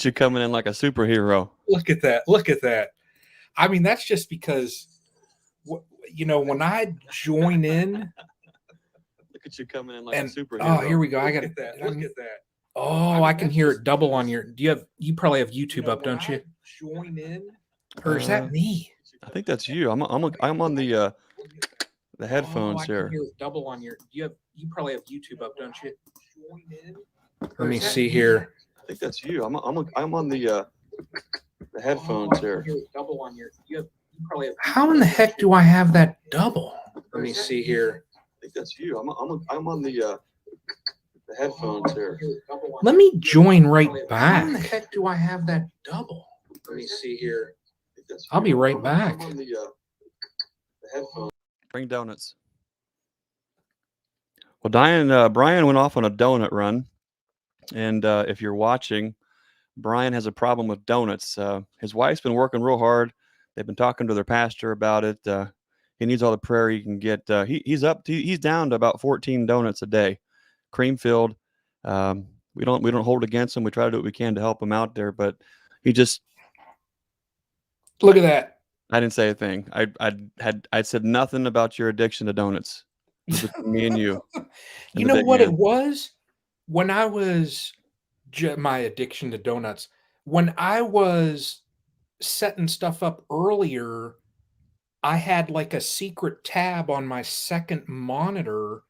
at you coming in like a superhero. Look at that. Look at that. I mean, that's just because, when I join in. Look at you coming in like a superhero. Oh, here we go. I got that. Look at that. Oh, I can hear it double on your. You probably have YouTube up, don't you? Join in. Or is that me? I think that's you. I'm on the headphones here. I can hear it double on your. You probably have YouTube up, don't you? Join in. Let me see here. I think that's you. I'm on the headphones here. Double on your. You probably have. How in the heck do I have that double? Let me see here. I think that's you. I'm on the headphones here. Let me join right back. How in the heck do I have that double? Let me see here. I'll be right back. I'm on the headphones. Bring donuts. Well, Brian went off on a donut run, and if you're watching, Brian has a problem with donuts. His wife's been working real hard. They've been talking to their pastor about it. He needs all the prayer he can get. He's down to about 14 donuts a day, cream filled. We don't hold it against him. We try to do what we can to help him out there, but he just look at that. I didn't say a thing. I said nothing about your addiction to donuts. Me and you. You know what it was? When I was my addiction to donuts, when I was setting stuff up earlier, I had like a secret tab on my second monitor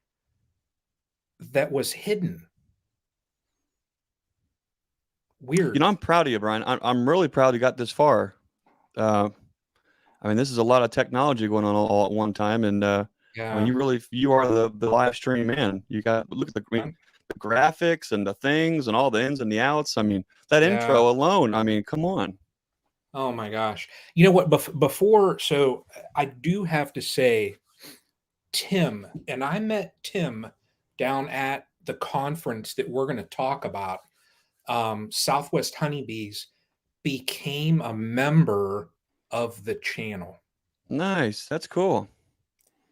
that was hidden. Weird. I'm proud of you, Brian. I'm really proud you got this far. I mean, this is a lot of technology going on all at one time, and I mean, you are the live stream man. You got look at the graphics and the things and all the ins and the outs. I mean, that intro alone. I mean, come on. Oh my gosh. You know what? Before, so I do have to say, Tim, and I met Tim down at the conference that we're going to talk about. Southwest Honeybees became a member of the channel. Nice. That's cool.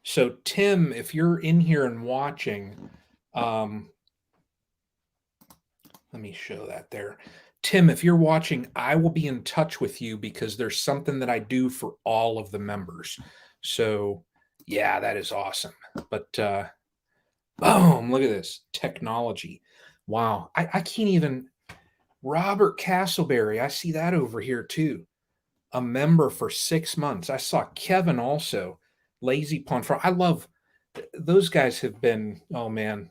So Tim, if you're in here and watching, let me show that there. Tim, if you're watching, I will be in touch with you because there's something that I do for all of the members. So yeah, that is awesome. But boom, look at this technology. Wow. I can't even. Robert Castleberry, I see that over here too. A member for 6 months. I saw Kevin also. Lazy Pond Farm. I love those guys have been, oh man,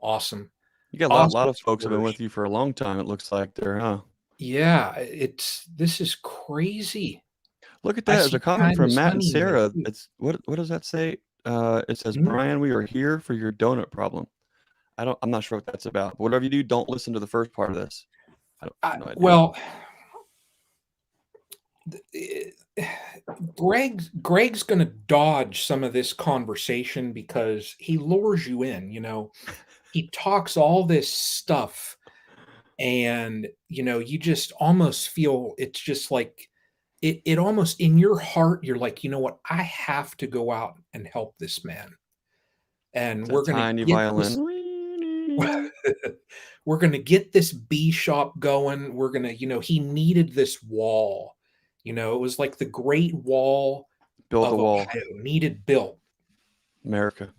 awesome. You got a lot of folks have been with you for a long time, it looks like there, huh? Yeah, this is crazy. Look at that. There's a comment from Matt and Sarah. It's what does that say? It says, Brian, we are here for your donut problem. I'm not sure what that's about. But whatever you do, don't listen to the first part of this. Well, Greg's going to dodge some of this conversation because he lures you in, he talks all this stuff and, you just almost feel it's just like it almost in your heart. You're like, you know what? I have to go out and help this man. And we're going to we're going to get this bee shop going. We're going to, he needed this wall. It was like the Great Wall. Build a wall. Ohio needed built. America.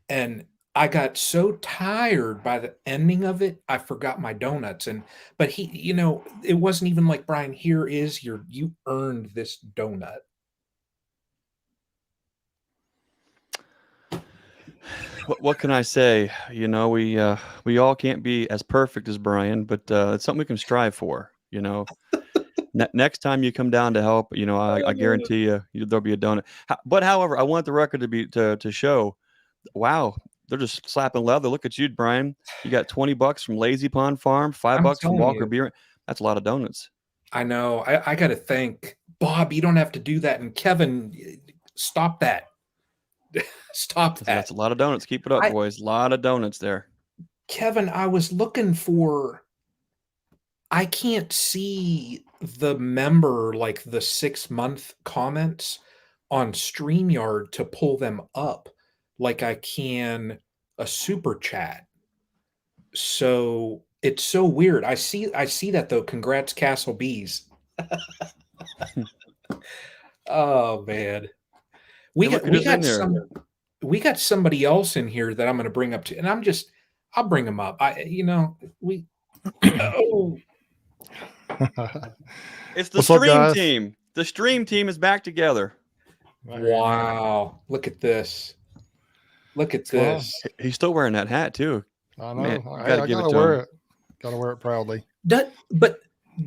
And I got so tired by the ending of it, I forgot my donuts. But he, it wasn't even like, Brian, here is you earned this donut. What can I say? We all can't be as perfect as Brian, but it's something we can strive for. Next time you come down to help, I guarantee you there'll be a donut. But however, I want the record to show. Wow, they're just slapping leather. Look at you, Brian. You got $20 from Lazy Pond Farm, $5 from Walker Beer. That's a lot of donuts. I know. I got to thank Bob. You don't have to do that. And Kevin, stop that. Stop that. That's a lot of donuts. Keep it up, boys. A lot of donuts there. Kevin, I was looking for. I can't see the member, like the 6-month comments on StreamYard to pull them up like I can a super chat. So It's so weird. I see that though. Congrats, Castle Bees. Oh man. We got Look we who's in got there. somebody else in here that I'm going to bring up to, and I'll bring them up. Oh, It's the What's up, stream guys? team. The stream team is back together. wow. Look at this. Look at What's going on? this. He's still wearing that hat too. I know. Man, Hey, gotta I give it gotta to wear him. it. Gotta wear it proudly. But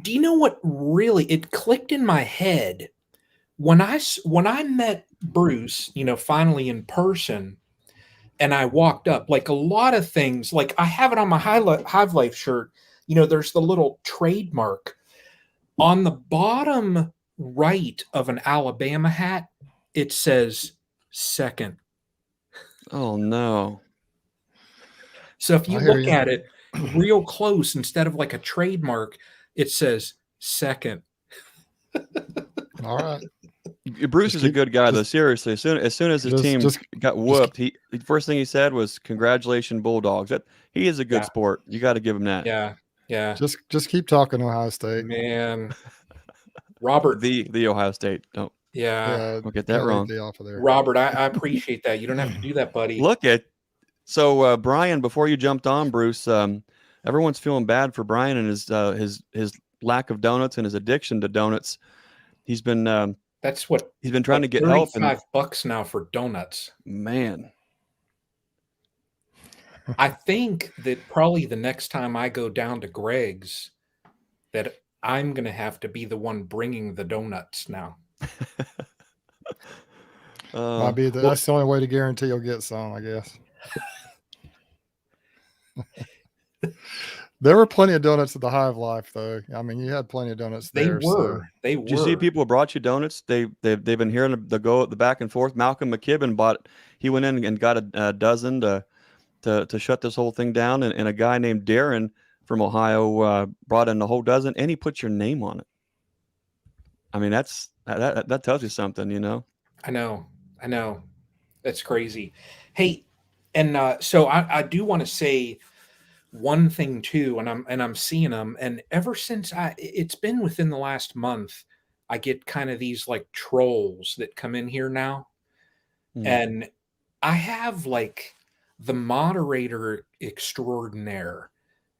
do you know what really it clicked in my head when I met Bruce, finally in person, and I walked up, like a lot of things, like I have it on my Hive Life shirt, there's the little trademark on the bottom right of an Alabama hat. It says second. Oh no. So if you I hear look you. at it real close, instead of like a trademark, it says second. All right. Bruce Just is a keep good guy though. just Seriously, as soon as his team just got whooped, he the first thing he said was "Congratulations, Bulldogs." He is a good Yeah. sport. You got to give him that. Yeah. just keep talking, Ohio State. Man. Robert. The Ohio State. Don't Yeah, get that leave wrong. the off of there. Robert, I appreciate that. You don't have to do that, buddy. Look at so Brian. Before you jumped on, Bruce, everyone's feeling bad for Brian and his lack of donuts and his addiction to donuts. He's been That's what he's been trying to get help, and $35 now for donuts. man, I think that probably the next time I go down to Greg's, that I'm gonna have to be the one bringing the donuts now. Might be that's the only way to guarantee you'll get some, I guess. There were plenty of donuts at the Hive Life, though. I mean, you had plenty of donuts there. They were. Did you see people brought you donuts? They've been hearing the back and forth. Malcolm McKibben he went in and got a dozen to shut this whole thing down, and a guy named Darren from Ohio brought in a whole dozen, and he put your name on it. I mean, that tells you something, I know. That's crazy. Hey, and so I do want to say one thing too, and I'm seeing them, and ever since it's been within the last month, I get kind of these like trolls that come in here now, and I have like the moderator extraordinaire,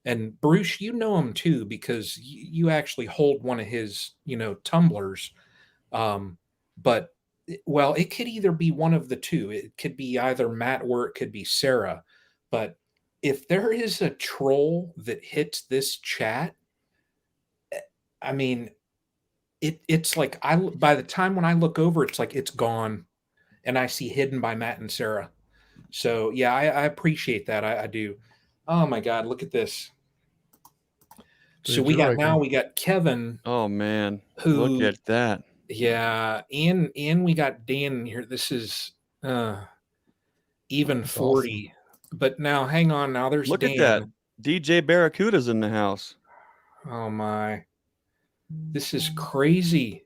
and Bruce, you know him too because you actually hold one of his tumblers, but well, it could either be one of the two. It could be either Matt or it could be Sarah, but if there is a troll that hits this chat, I mean, it's like by the time when I look over, it's like it's gone, and I see hidden by Matt and Sarah. So yeah, I appreciate that. I do. Oh my God, look at this. Dude, So we got Kevin. Oh man, who, look at that. Yeah, and we got Dan in here. This is even That's 40. Awesome. But now hang on, now there's look Dan. at that. DJ Barracuda's in the house. Oh my. This is crazy.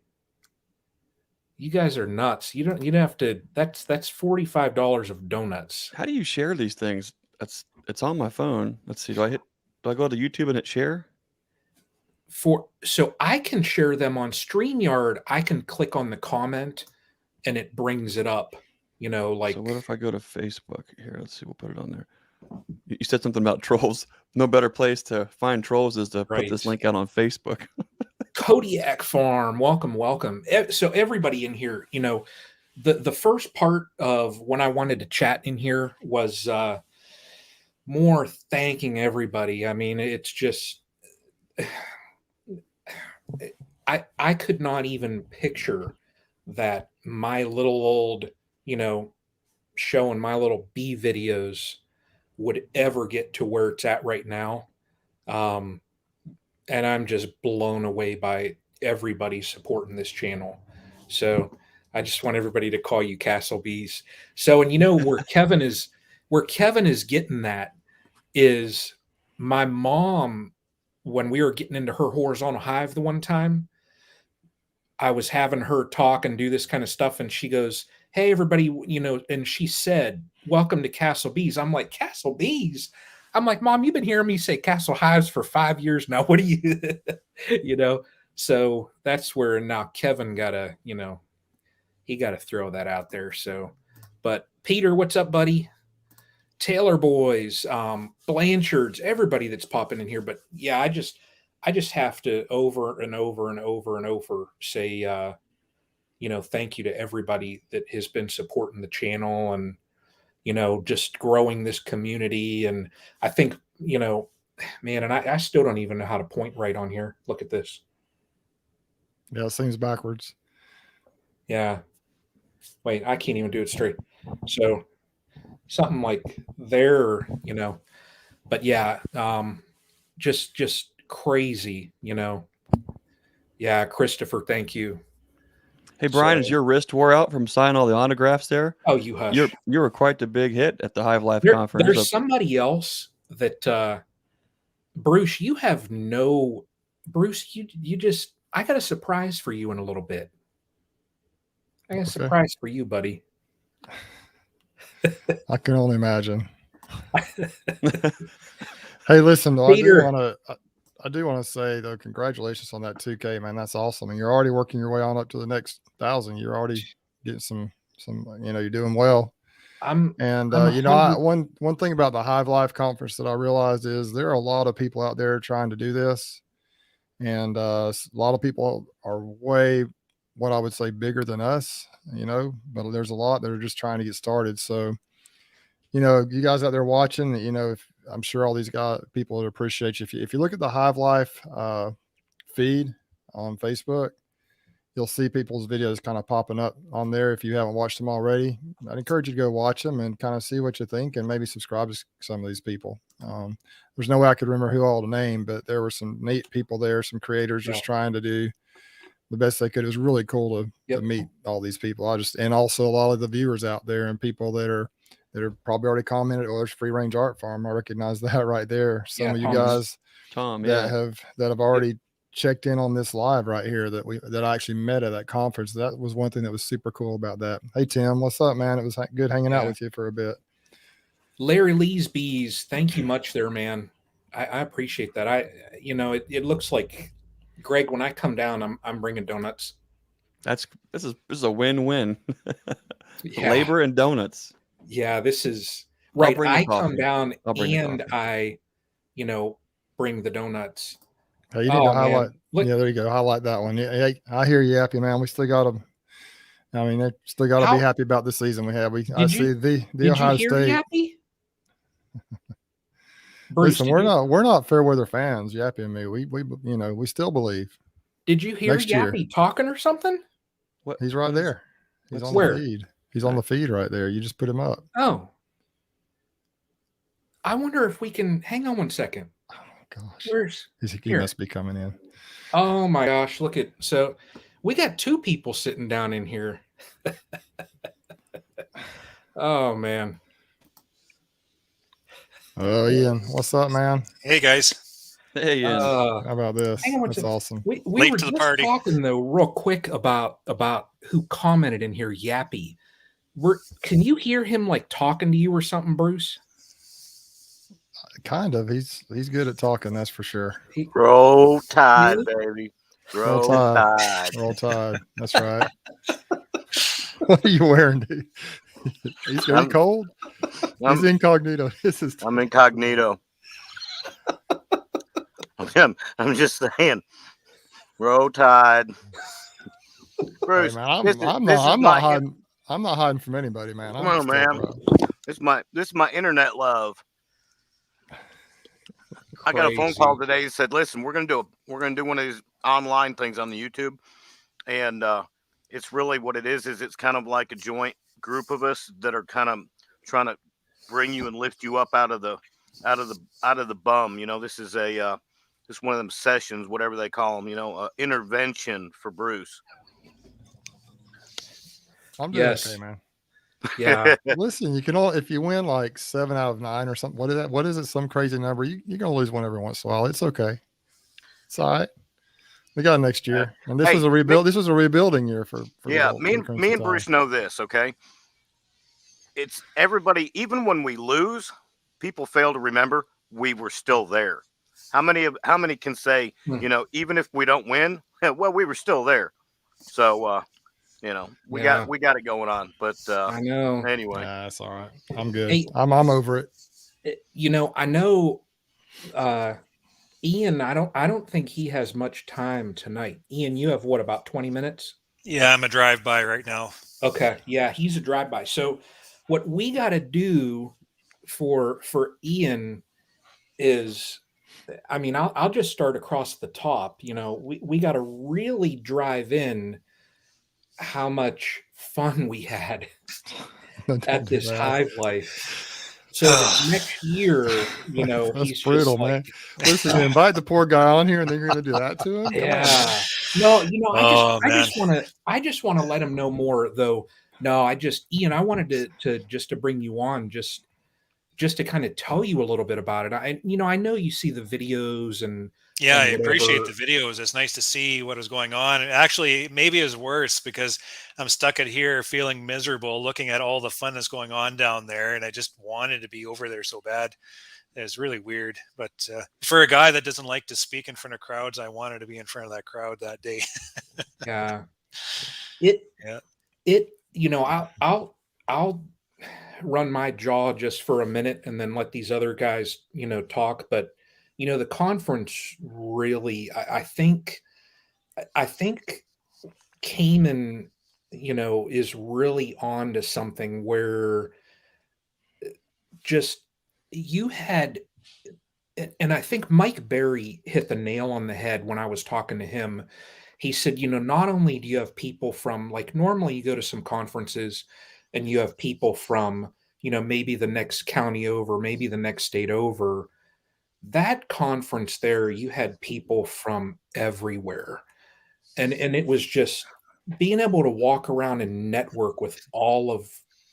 You guys are nuts. You don't have to that's $45 of donuts. How do you share these things? It's on my phone. Let's see. Do I go to YouTube and hit share? So I can share them on StreamYard. I can click on the comment and it brings it up. Like, so what if I go to Facebook here? Let's see. We'll put it on there. You said something about trolls. No better place to find trolls is to put this link out on Facebook. Kodiak Farm, welcome. So everybody in here, the first part of when I wanted to chat in here was more thanking everybody. I mean, it's just I could not even picture that my little old, show and my little bee videos would ever get to where it's at right now. And I'm just blown away by everybody supporting this channel. So I just want everybody to call you Castle Bees. So, and where Kevin is getting that is my mom, when we were getting into her horizontal hive the one time, I was having her talk and do this kind of stuff. And she goes, "Hey, everybody," and she said, "Welcome to Castle Bees." I'm like, Castle Bees? I'm like, Mom, you've been hearing me say Castle Hives for 5 years now. What do you, you know? So that's where now Kevin he got to throw that out there. So, but Peter, what's up, buddy? Taylor boys, Blanchards, everybody that's popping in here. But yeah, I just have to over and over and over and over say, thank you to everybody that has been supporting the channel and, just growing this community. And I think, man, and I still don't even know how to point right on here. Look at this. Yeah, it seems backwards. Yeah. Wait, I can't even do it straight. So something like there, but yeah, just crazy, Yeah, Christopher, thank you. Hey, Brian, is your wrist wore out from signing all the autographs there? Oh, you hush. You were quite the big hit at the Hive Life Conference. There's somebody else that, Bruce, you have no, Bruce, you just, I got a surprise for you in a little bit. I got a surprise for you, buddy. I can only imagine. Hey, listen, though, I do want to say though, congratulations on that 2K, man. That's awesome. And you're already working your way on up to the next 1,000. You're already getting some, you're doing well. One thing about the Hive Life Conference that I realized is there are a lot of people out there trying to do this. And a lot of people are way, what I would say, bigger than us, but there's a lot that are just trying to get started. So, you guys out there watching, I'm sure all these people would appreciate you. If you look at the Hive Life feed on Facebook, you'll see people's videos kind of popping up on there. If you haven't watched them already, I'd encourage you to go watch them and kind of see what you think and maybe subscribe to some of these people. There's no way I could remember who all to name, but there were some neat people there, some creators just trying to do the best they could. It was really cool to meet all these people. And also a lot of the viewers out there and people that are probably already commented, oh, there's Free Range Art Farm. I recognize that right there. Some of you guys that have already checked in on this live right here that I actually met at that conference. That was one thing that was super cool about that. Hey, Tim, what's up, man? It was good hanging out with you for a bit. Larry Lee's Bees, thank you much there, man. I appreciate that. It looks like, Greg, when I come down, I'm bringing donuts. This is a win-win. Labor and donuts. Yeah, this is right. I come down and I, bring the donuts. Hey, you need to highlight. Yeah, there you go. Highlight that one. Yeah, I hear you, Yappy, man. We still got them. I mean, they still got to be happy about this season we have. I see the Ohio State. Yappy? Bruce, listen, we're not fair weather fans, Yappy and me. We still believe. Did you hear Yappy talking or something? What? He's right there. He's on the feed. He's on the feed right there. You just put him up. Oh. I wonder if we can hang on one second. Oh gosh. He must be coming in. Oh my gosh. So we got two people sitting down in here. Oh man. Oh, Ian, what's up, man? Hey guys. Hey, Ian. How about this? That's awesome. We were just talking though real quick about who commented in here, Yappy. Can you hear him like talking to you or something, Bruce? Kind of. He's good at talking, that's for sure. Roll Tide, baby. Roll Tide. Roll Tide. That's right. What are you wearing, dude? He's getting cold. He's incognito. I'm incognito. I'm just saying. Roll Tide. Bruce, hey, man, I'm not hiding from anybody, man. Come on, man. This is my internet love. I got a phone call today that said, "Listen, we're gonna do one of these online things on the YouTube, and it's really what it is it's kind of like a joint group of us that are kind of trying to bring you and lift you up out of the bum. This is this one of them sessions, whatever they call them. Intervention for Bruce. I'm doing okay, man. Yeah. Listen, you can if you win like 7 out of 9 or something. What is that? What is it? Some crazy number. You're gonna lose one every once in a while. It's okay. It's all right. We got next year, and this is a rebuild. This was a rebuilding year for me and Bruce know this. Okay, it's everybody. Even when we lose, people fail to remember we were still there. How many can say, you know, even if we don't win, well, we were still there. So, you know, we got it going on. But I know. anyway, that's all right. I'm good. Hey, I'm over it. You know, I know Ian, I don't think he has much time tonight. Ian, you have what, about 20 minutes? Yeah, I'm a drive-by right now. Okay. Yeah, he's a drive-by. So what we got to do for Ian is, I mean, I'll just start across the top. You know, we got to really drive in how much fun we had at this Hive Life. So that next year, you know, that's he's brutal, just like, man. Listen, you invite the poor guy on here, and then you're going to do that to him? Yeah. No, you know, I just want to let him know more, though. No, Ian, I wanted to bring you on just to kind of tell you a little bit about it. I know you see the videos and yeah, and I appreciate whatever. the videos. It's nice to see what was going on. And actually, maybe it's worse because I'm stuck at here feeling miserable looking at all the fun that's going on down there. And I just wanted to be over there so bad. It's really weird. But for a guy that doesn't like to speak in front of crowds, I wanted to be in front of that crowd that day. Yeah. You know, I'll run my jaw just for a minute and then let these other guys, you know, talk. But, you know, the conference really, I think Cayman, you know, is really on to something where just you had, and I think Mike Berry hit the nail on the head when I was talking to him. He said, you know, not only do you have people from, like, normally you go to some conferences and you have people from, you know, maybe the next county over, maybe the next state over. That conference there, you had people from everywhere. And it was just being able to walk around and network with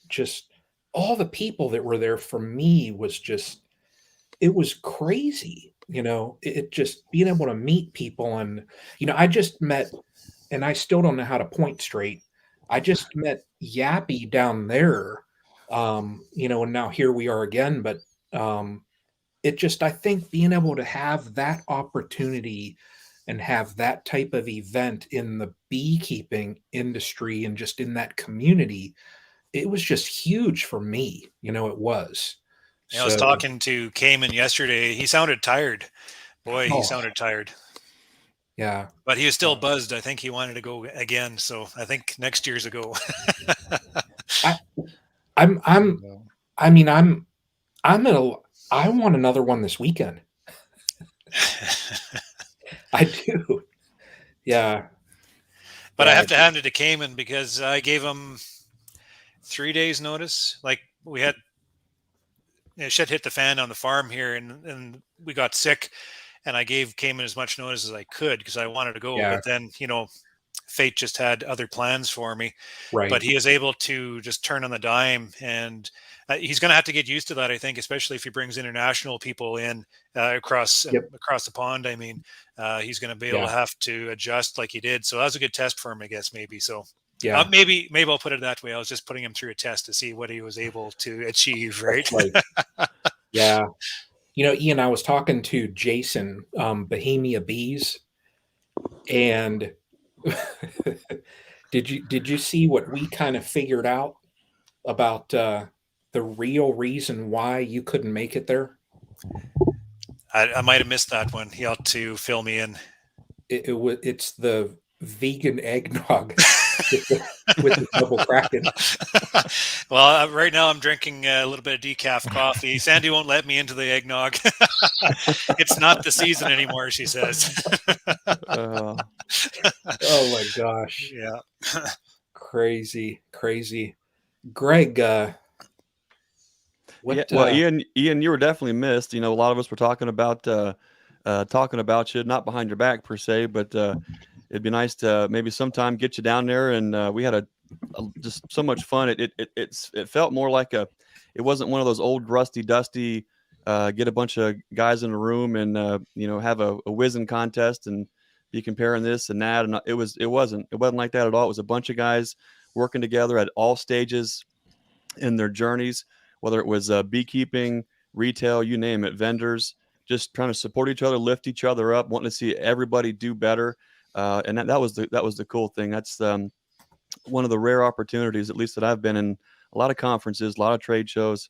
just all the people that were there, for me, was just, it was crazy. You know, it just being able to meet people. And, you know, I just met, and I still don't know how to point straight. I just met Yappy down there, you know, and now here we are again. But it just, I think being able to have that opportunity and have that type of event in the beekeeping industry and just in that community, it was just huge for me. You know, it was. I was talking to Cayman yesterday. He sounded tired. Boy, he sounded tired. Yeah. But he was still buzzed. I think he wanted to go again. So I think next year's a go. I want another one this weekend. I do. Yeah. But I have to hand it to Cayman because I gave him 3 days notice. Like, we had, shit hit the fan on the farm here and we got sick, and I gave Cayman as much notice as I could because I wanted to go. Yeah. But then, you know, fate just had other plans for me. Right. But he is able to just turn on the dime, and he's going to have to get used to that, I think, especially if he brings international people in across the pond. I mean, he's going to be able to have to adjust like he did. So that was a good test for him, I guess, maybe. So yeah, maybe I'll put it that way. I was just putting him through a test to see what he was able to achieve. Right. Yeah. You know, Ian, I was talking to Jason, Bohemia Bees, and did you see what we kind of figured out about the real reason why you couldn't make it there? I might have missed that one. He ought to fill me in. It's the vegan eggnog with the double Kraken. Well, right now I'm drinking a little bit of decaf coffee. Sandy won't let me into the eggnog. It's not the season anymore, she says. Oh my gosh. Yeah. Crazy. Greg, well, Ian, you were definitely missed. You know, a lot of us were talking about you, not behind your back per se, but it'd be nice to maybe sometime get you down there. And we had just so much fun. It felt more like it wasn't one of those old rusty dusty get a bunch of guys in a room and you know, have a whizzing contest and be comparing this and that. And it wasn't like that at all. It was a bunch of guys working together at all stages in their journeys, whether it was beekeeping, retail, you name it, vendors, just trying to support each other, lift each other up, wanting to see everybody do better. And that was the cool thing. That's one of the rare opportunities, at least that I've been in a lot of conferences, a lot of trade shows,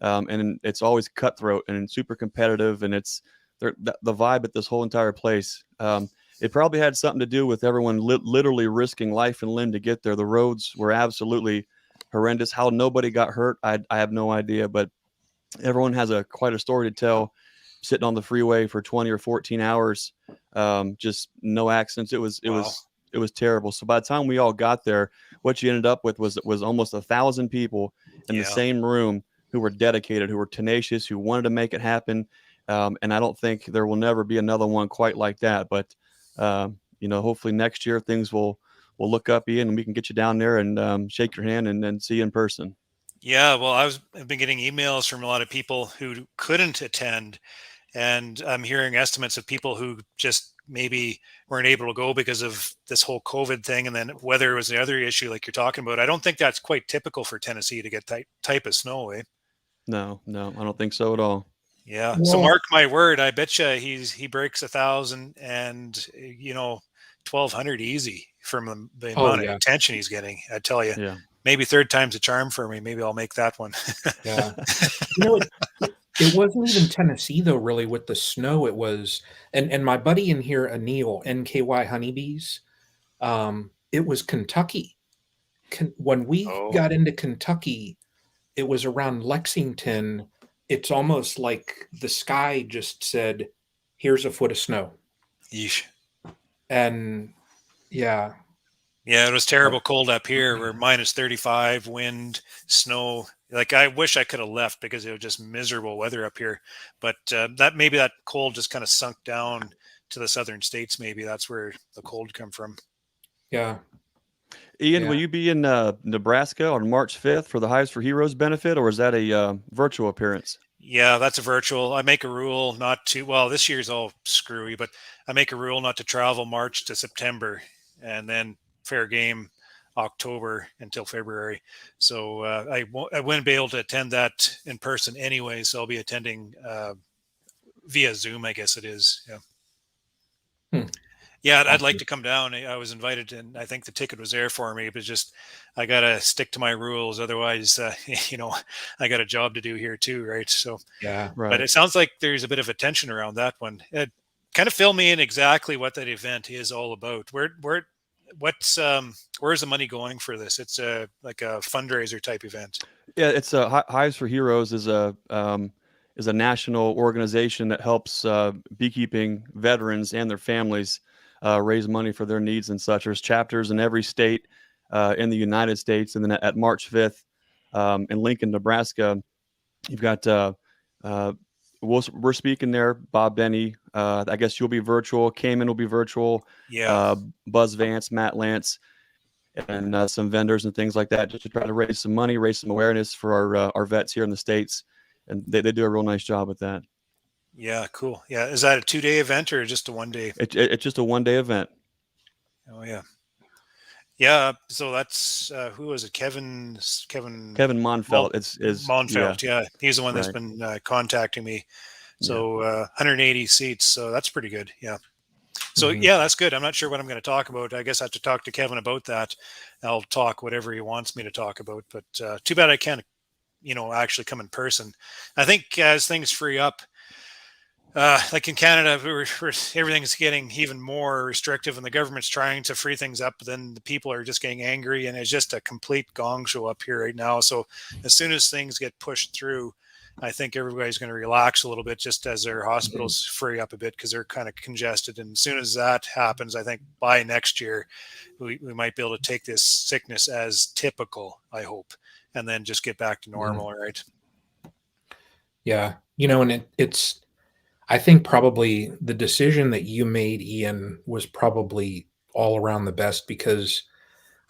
and it's always cutthroat and super competitive, and it's the vibe at this whole entire place. It probably had something to do with everyone literally risking life and limb to get there. The roads were absolutely horrendous. How nobody got hurt, I have no idea, but everyone has quite a story to tell. Sitting on the freeway for 20 or 14 hours, just no accidents. It was terrible. So by the time we all got there, what you ended up with was almost 1,000 people in the same room who were dedicated, who were tenacious, who wanted to make it happen. And I don't think there will never be another one quite like that. But hopefully next year things will look up, Ian, and we can get you down there and shake your hand and then see you in person. Yeah, well, I've been getting emails from a lot of people who couldn't attend, and I'm hearing estimates of people who just maybe weren't able to go because of this whole COVID thing, and then weather was the other issue like you're talking about. I don't think that's quite typical for Tennessee to get type of snow, eh? No, I don't think so at all. Yeah. So mark my word, I bet you he breaks 1,000 and 1,200 easy from the amount of attention he's getting. I tell you, maybe third time's a charm for me. Maybe I'll make that one. Yeah. It wasn't even Tennessee though, really, with the snow. It was, and my buddy in here, Anil, NKY Honeybees, it was Kentucky. When we got into Kentucky, it was around Lexington. It's almost like the sky just said, here's a foot of snow. Yeesh. And yeah, it was terrible cold up here. We're minus 35, wind, snow. Like, I wish I could have left because it was just miserable weather up here. But that cold just kind of sunk down to the southern states. Maybe that's where the cold come from. Yeah. Ian, will you be in Nebraska on March 5th for the Hives for Heroes benefit, or is that a virtual appearance? Yeah, that's a virtual. I make a rule not to, well, this year's all screwy, but I make a rule not to travel March to September, and then fair game October until February. So I wouldn't be able to attend that in person anyway, so I'll be attending via Zoom, I guess it is. Yeah, I'd like to come down. I was invited, and I think the ticket was there for me. But just, I got to stick to my rules. Otherwise, I got a job to do here too, right? So, yeah, right. But it sounds like there's a bit of a tension around that one. Kind of fill me in exactly what that event is all about. Where's the money going for this? It's like a fundraiser type event. Yeah, it's Hives for Heroes is a national organization that helps beekeeping veterans and their families raise money for their needs and such. There's chapters in every state in the United States. And then at March 5th in Lincoln, Nebraska, you've got we're speaking there. Bob Benny, I guess you'll be virtual. Cayman will be virtual. Yeah. Buzz Vance, Matt Lance, and some vendors and things like that, just to try to raise some money, raise some awareness for our vets here in the States. And they do a real nice job with that. Yeah, cool. Yeah, is that a 2-day event or just a 1-day? It's just a 1-day event. Oh yeah, yeah. So that's who was it? Kevin Monfelt. Is Monfelt. Yeah, he's the one that's been contacting me. So 180 seats. So that's pretty good. Yeah. So yeah, that's good. I'm not sure what I'm going to talk about. I guess I have to talk to Kevin about that. I'll talk whatever he wants me to talk about. But too bad I can't, actually come in person. I think as things free up. Like in Canada, everything's getting even more restrictive, and the government's trying to free things up. But then the people are just getting angry, and it's just a complete gong show up here right now. So as soon as things get pushed through, I think everybody's going to relax a little bit, just as their hospitals free up a bit, because they're kind of congested. And as soon as that happens, I think by next year, we might be able to take this sickness as typical, I hope, and then just get back to normal, right? Yeah, and it's. I think probably the decision that you made, Ian, was probably all around the best, because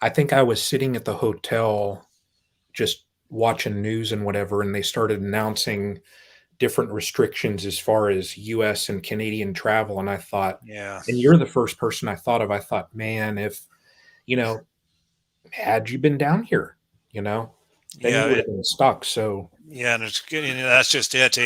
I think I was sitting at the hotel just watching news and whatever, and they started announcing different restrictions as far as U.S. and Canadian travel. And I thought, and you're the first person I thought of. I thought, man, if, had you been down here, then Yeah, you would have been stuck. So yeah, and that's just it.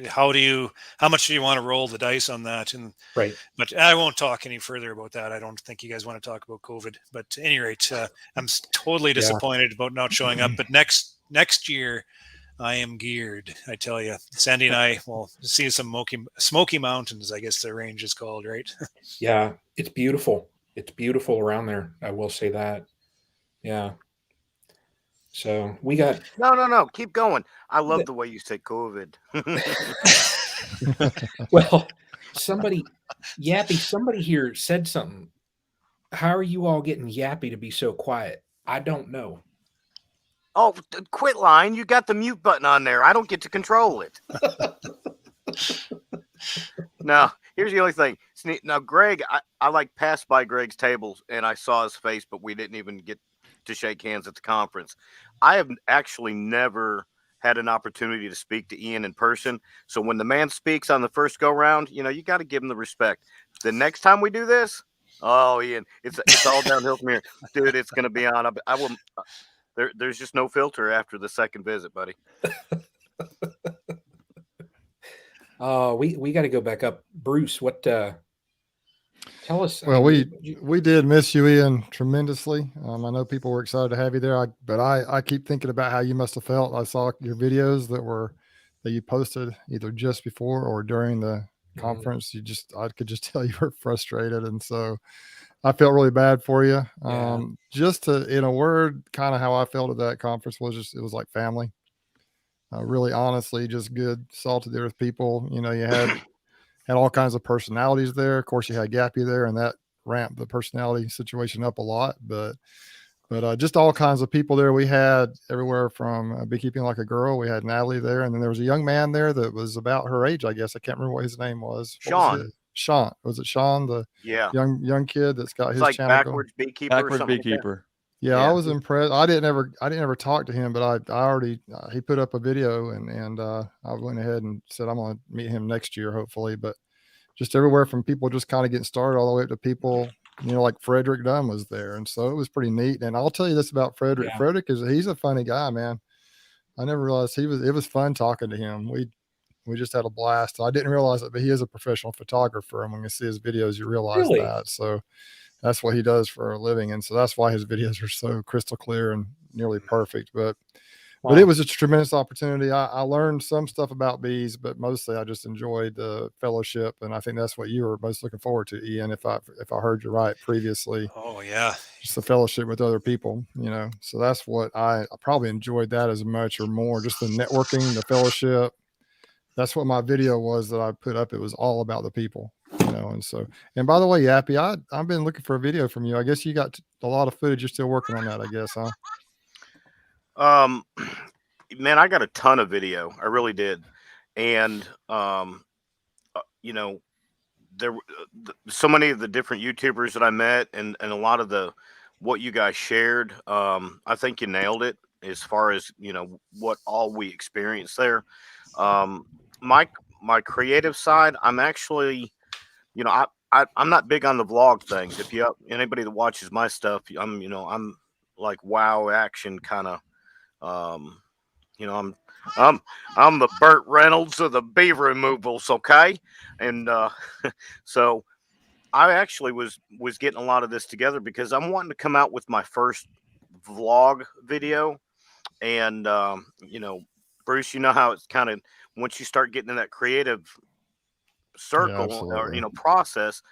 How much do you want to roll the dice on that? And right. but I won't talk any further about that. I don't think you guys want to talk about COVID. But at any rate, I'm totally disappointed about not showing up. But next year, I am geared. I tell you, Sandy and I will see some Smoky Mountains. I guess the range is called, right? Yeah, it's beautiful. It's beautiful around there. I will say that. Yeah. So we got No. Keep going. I love the way you say COVID. well, somebody here said something. How are you all getting Yappy to be so quiet? I don't know. Oh, quit lying. You got the mute button on there. I don't get to control it. No, here's the only thing. Now, Greg, I like passed by Greg's table and I saw his face, but we didn't even get to shake hands at the conference. I have actually never had an opportunity to speak to Ian in person. So when the man speaks on the first go round, you got to give him the respect. The next time we do this, oh, Ian, it's all downhill from here. Dude, it's going to be on. I will. There's just no filter after the second visit, buddy. We got to go back up. Bruce, what tell us? Well, we did miss you, Ian, tremendously. I know people were excited to have you there, but I keep thinking about how you must have felt. I saw your videos that you posted either just before or during the conference. I could just tell you were frustrated, and so I felt really bad for you. Yeah. Just in a word, kind of how I felt at that conference was it was like family. Really, honestly, just good, salty the earth people. You had all kinds of personalities there. Of course, you had Yappy there, and that ramped the personality situation up a lot. But just all kinds of people there. We had everywhere from Beekeeping Like a Girl. We had Natalie there, and then there was a young man there that was about her age, I guess. I can't remember what his name was. Sean. Sean. Was it Sean, the young kid that's got his like channel backwards going? Beekeeper. Backwards Beekeeper. Yeah, I was impressed. I didn't ever talk to him, but I already he put up a video and I went ahead and said I'm going to meet him next year, hopefully. But just everywhere from people just kind of getting started all the way up to people, like Frederick Dunn was there, and so it was pretty neat. And I'll tell you this about Frederick. Yeah. Frederick he's a funny guy, man. I never realized it was fun talking to him. We just had a blast. I didn't realize it, but he is a professional photographer, and when you see his videos, you realize that. So that's what he does for a living. And so that's why his videos are so crystal clear and nearly perfect. But it was a tremendous opportunity. I learned some stuff about bees, but mostly I just enjoyed the fellowship. And I think that's what you were most looking forward to, Ian, if I heard you right previously. Oh, yeah. Just the fellowship with other people, So that's what I probably enjoyed that as much or more, just the networking, the fellowship. That's what my video was that I put up. It was all about the people. And by the way, Yappy, I've been looking for a video from you. I guess you got a lot of footage. You're still working on that, I guess, huh? Man, I got a ton of video. I really did. And, there so many of the different YouTubers that I met and a lot of what you guys shared. I think you nailed it as far as, what all we experienced there. My creative side, I'm actually, I'm not big on the vlog things. If anybody that watches my stuff, I'm like wow action kind of, I'm the Burt Reynolds of the bee removals, okay? And so I actually was getting a lot of this together because I'm wanting to come out with my first vlog video, and Bruce, how it's kind of once you start getting in that creative circle or process,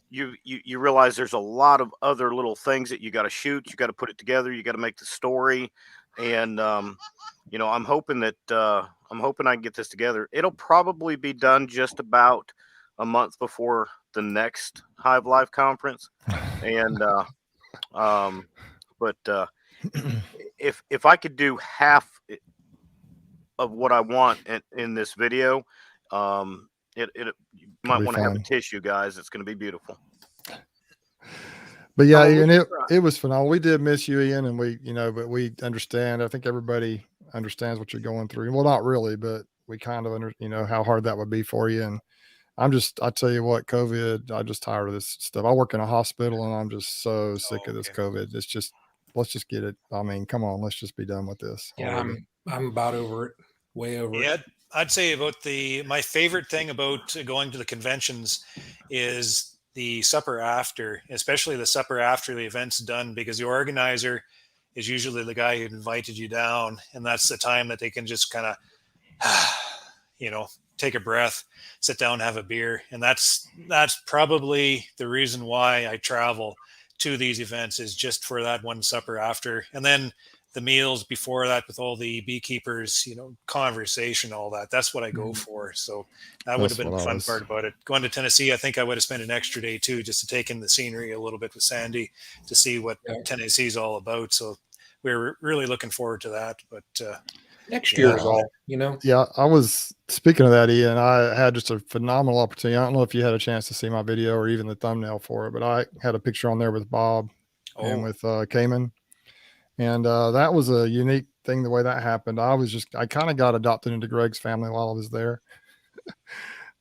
you realize there's a lot of other little things that you got to shoot, you got to put it together, you got to make the story, and I'm hoping I can get this together. It'll probably be done just about a month before the next Hive Life Conference, and but if I could do half of what I want in this video, you might want to have a tissue, guys. It's going to be beautiful. But yeah, Ian, it was phenomenal. We did miss you, Ian, and but we understand. I think everybody understands what you're going through. Well, not really, but we kind of how hard that would be for you. And I tell you what, COVID, I'm just tired of this stuff. I work in a hospital and I'm just so sick of this COVID. It's just, let's just get it. I mean, come on, let's just be done with this. Yeah, I'm about over it, way over it. Yeah, I'd say about my favorite thing about going to the conventions is the supper after, especially the supper after the event's done, because the organizer is usually the guy who invited you down, and that's the time that they can just kind of, take a breath, sit down, have a beer, and that's probably the reason why I travel to these events, is just for that one supper after, and then the meals before that with all the beekeepers, conversation, all that. That's what I go for. So that would have been the fun part about it. Going to Tennessee, I think I would have spent an extra day too, just to take in the scenery a little bit with Sandy to see what Tennessee's all about. So we're really looking forward to that. But next year is all, Yeah, I was speaking of that, Ian. I had just a phenomenal opportunity. I don't know if you had a chance to see my video or even the thumbnail for it, but I had a picture on there with Bob and with Cayman. And that was a unique thing, the way that happened. I kind of got adopted into Greg's family while I was there.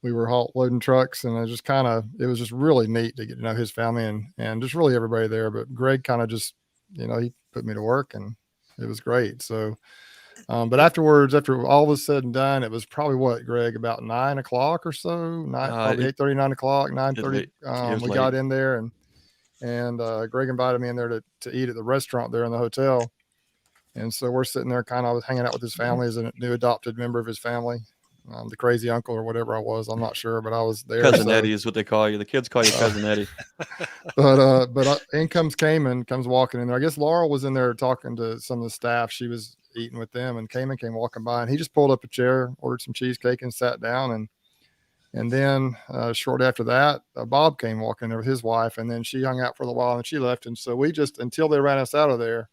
We were loading trucks, and it was just really neat to get to know his family and just really everybody there. But Greg kind of just, he put me to work, and it was great. So, but afterwards, after all was said and done, it was probably what, Greg, about 9 o'clock or so, probably 8:30, 9 o'clock, 9:30. We got in there, and Greg invited me in there to eat at the restaurant there in the hotel. And so we're sitting there I was hanging out with his family as a new adopted member of his family, the crazy uncle or whatever I was. I'm not sure, but I was there. Cousin Eddie is what they call you. The kids call you Cousin Eddie. But in comes Cayman, comes walking in there. I guess Laurel was in there talking to some of the staff. She was eating with them, and Cayman came walking by, and he just pulled up a chair, ordered some cheesecake, and sat down. And then shortly after that, Bob came walking there with his wife, and then she hung out for a little while, and she left. And so we just, until they ran us out of there,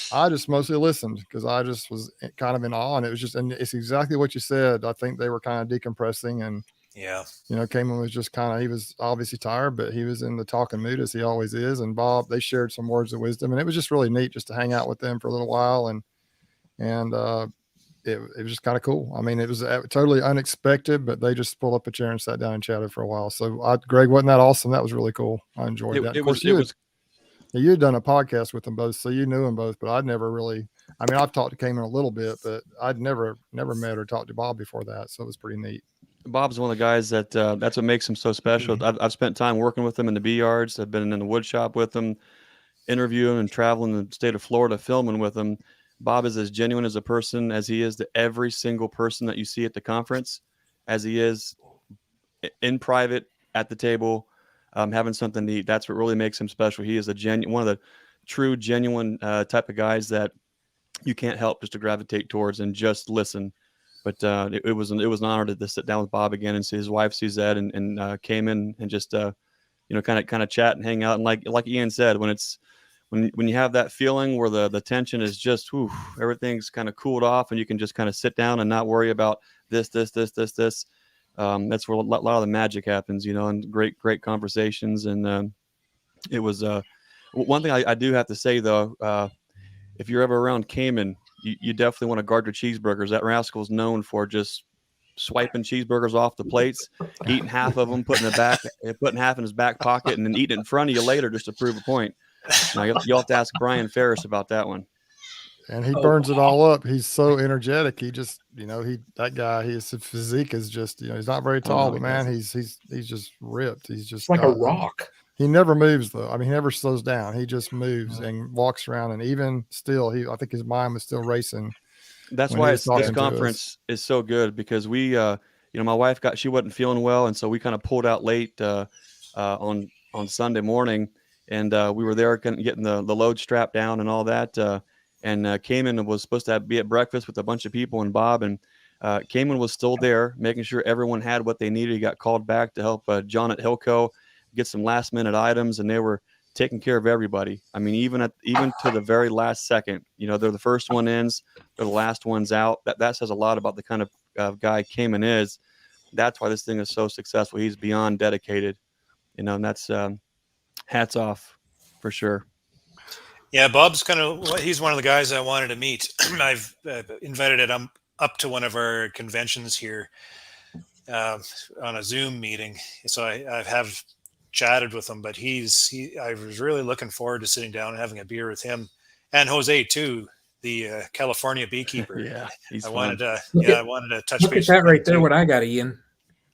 I just mostly listened, because I just was kind of in awe. And and it's exactly what you said. I think they were kind of decompressing, and Cayman was just he was obviously tired, but he was in the talking mood, as he always is. And Bob, they shared some words of wisdom, and it was just really neat just to hang out with them for a little while. And it was just kind of cool. I mean, it was totally unexpected, but they just pulled up a chair and sat down and chatted for a while. So Greg, wasn't that awesome? That was really cool. I enjoyed that. Of course, you had done a podcast with them both, so you knew them both, but I'd never really, I've talked to Cayman a little bit, but I'd never met or talked to Bob before that. So it was pretty neat. Bob's one of the guys that's what makes him so special. I've spent time working with him in the bee yards. I've been in the wood shop with him, interviewing and traveling the state of Florida, filming with him. Bob is as genuine as a person as he is to every single person that you see at the conference, as he is in private at the table, having something to eat. That's what really makes him special. He is one of the true, genuine type of guys that you can't help just to gravitate towards and just listen. But it was an honor to sit down with Bob again and see his wife Suzette and came in and just kind of chat and hang out. And like Ian said, when you have that feeling where the tension is just, everything's kind of cooled off, and you can just kind of sit down and not worry about this. That's where a lot of the magic happens, and great conversations. And it was one thing I do have to say, though, if you're ever around Cayman, you definitely want to guard your cheeseburgers. That rascal's known for just swiping cheeseburgers off the plates, eating half of them, putting half in his back pocket, and then eating it in front of you later just to prove a point. Now you'll have to ask Brian Ferris about that one. And he burns it all up. He's so energetic. He just, that guy, his physique is just, he's not very tall, but man, he's just ripped. He's just like a rock. He never moves though. He never slows down. He just moves and walks around. And even still, I think his mind was still racing. That's why this conference is so good, because we, my wife she wasn't feeling well. And so we kind of pulled out late on Sunday morning, and we were there getting the load strapped down and all that. And Cayman was supposed to be at breakfast with a bunch of people, and Bob, and Cayman was still there, making sure everyone had what they needed. He got called back to help John at Hilco get some last minute items, and they were taking care of everybody. I mean, even to the very last second, they're the first one in, they're the last ones out. That says a lot about the kind of guy Cayman is. That's why this thing is so successful. He's beyond dedicated, and that's hats off for sure. Yeah, Bob's he's one of the guys I wanted to meet. I've invited him up to one of our conventions here on a Zoom meeting. So I have chatted with him, but I was really looking forward to sitting down and having a beer with him and Jose too, the California beekeeper. Yeah, he's I fun. wanted to touch Look base. at that with right him there. too. What I got, Ian.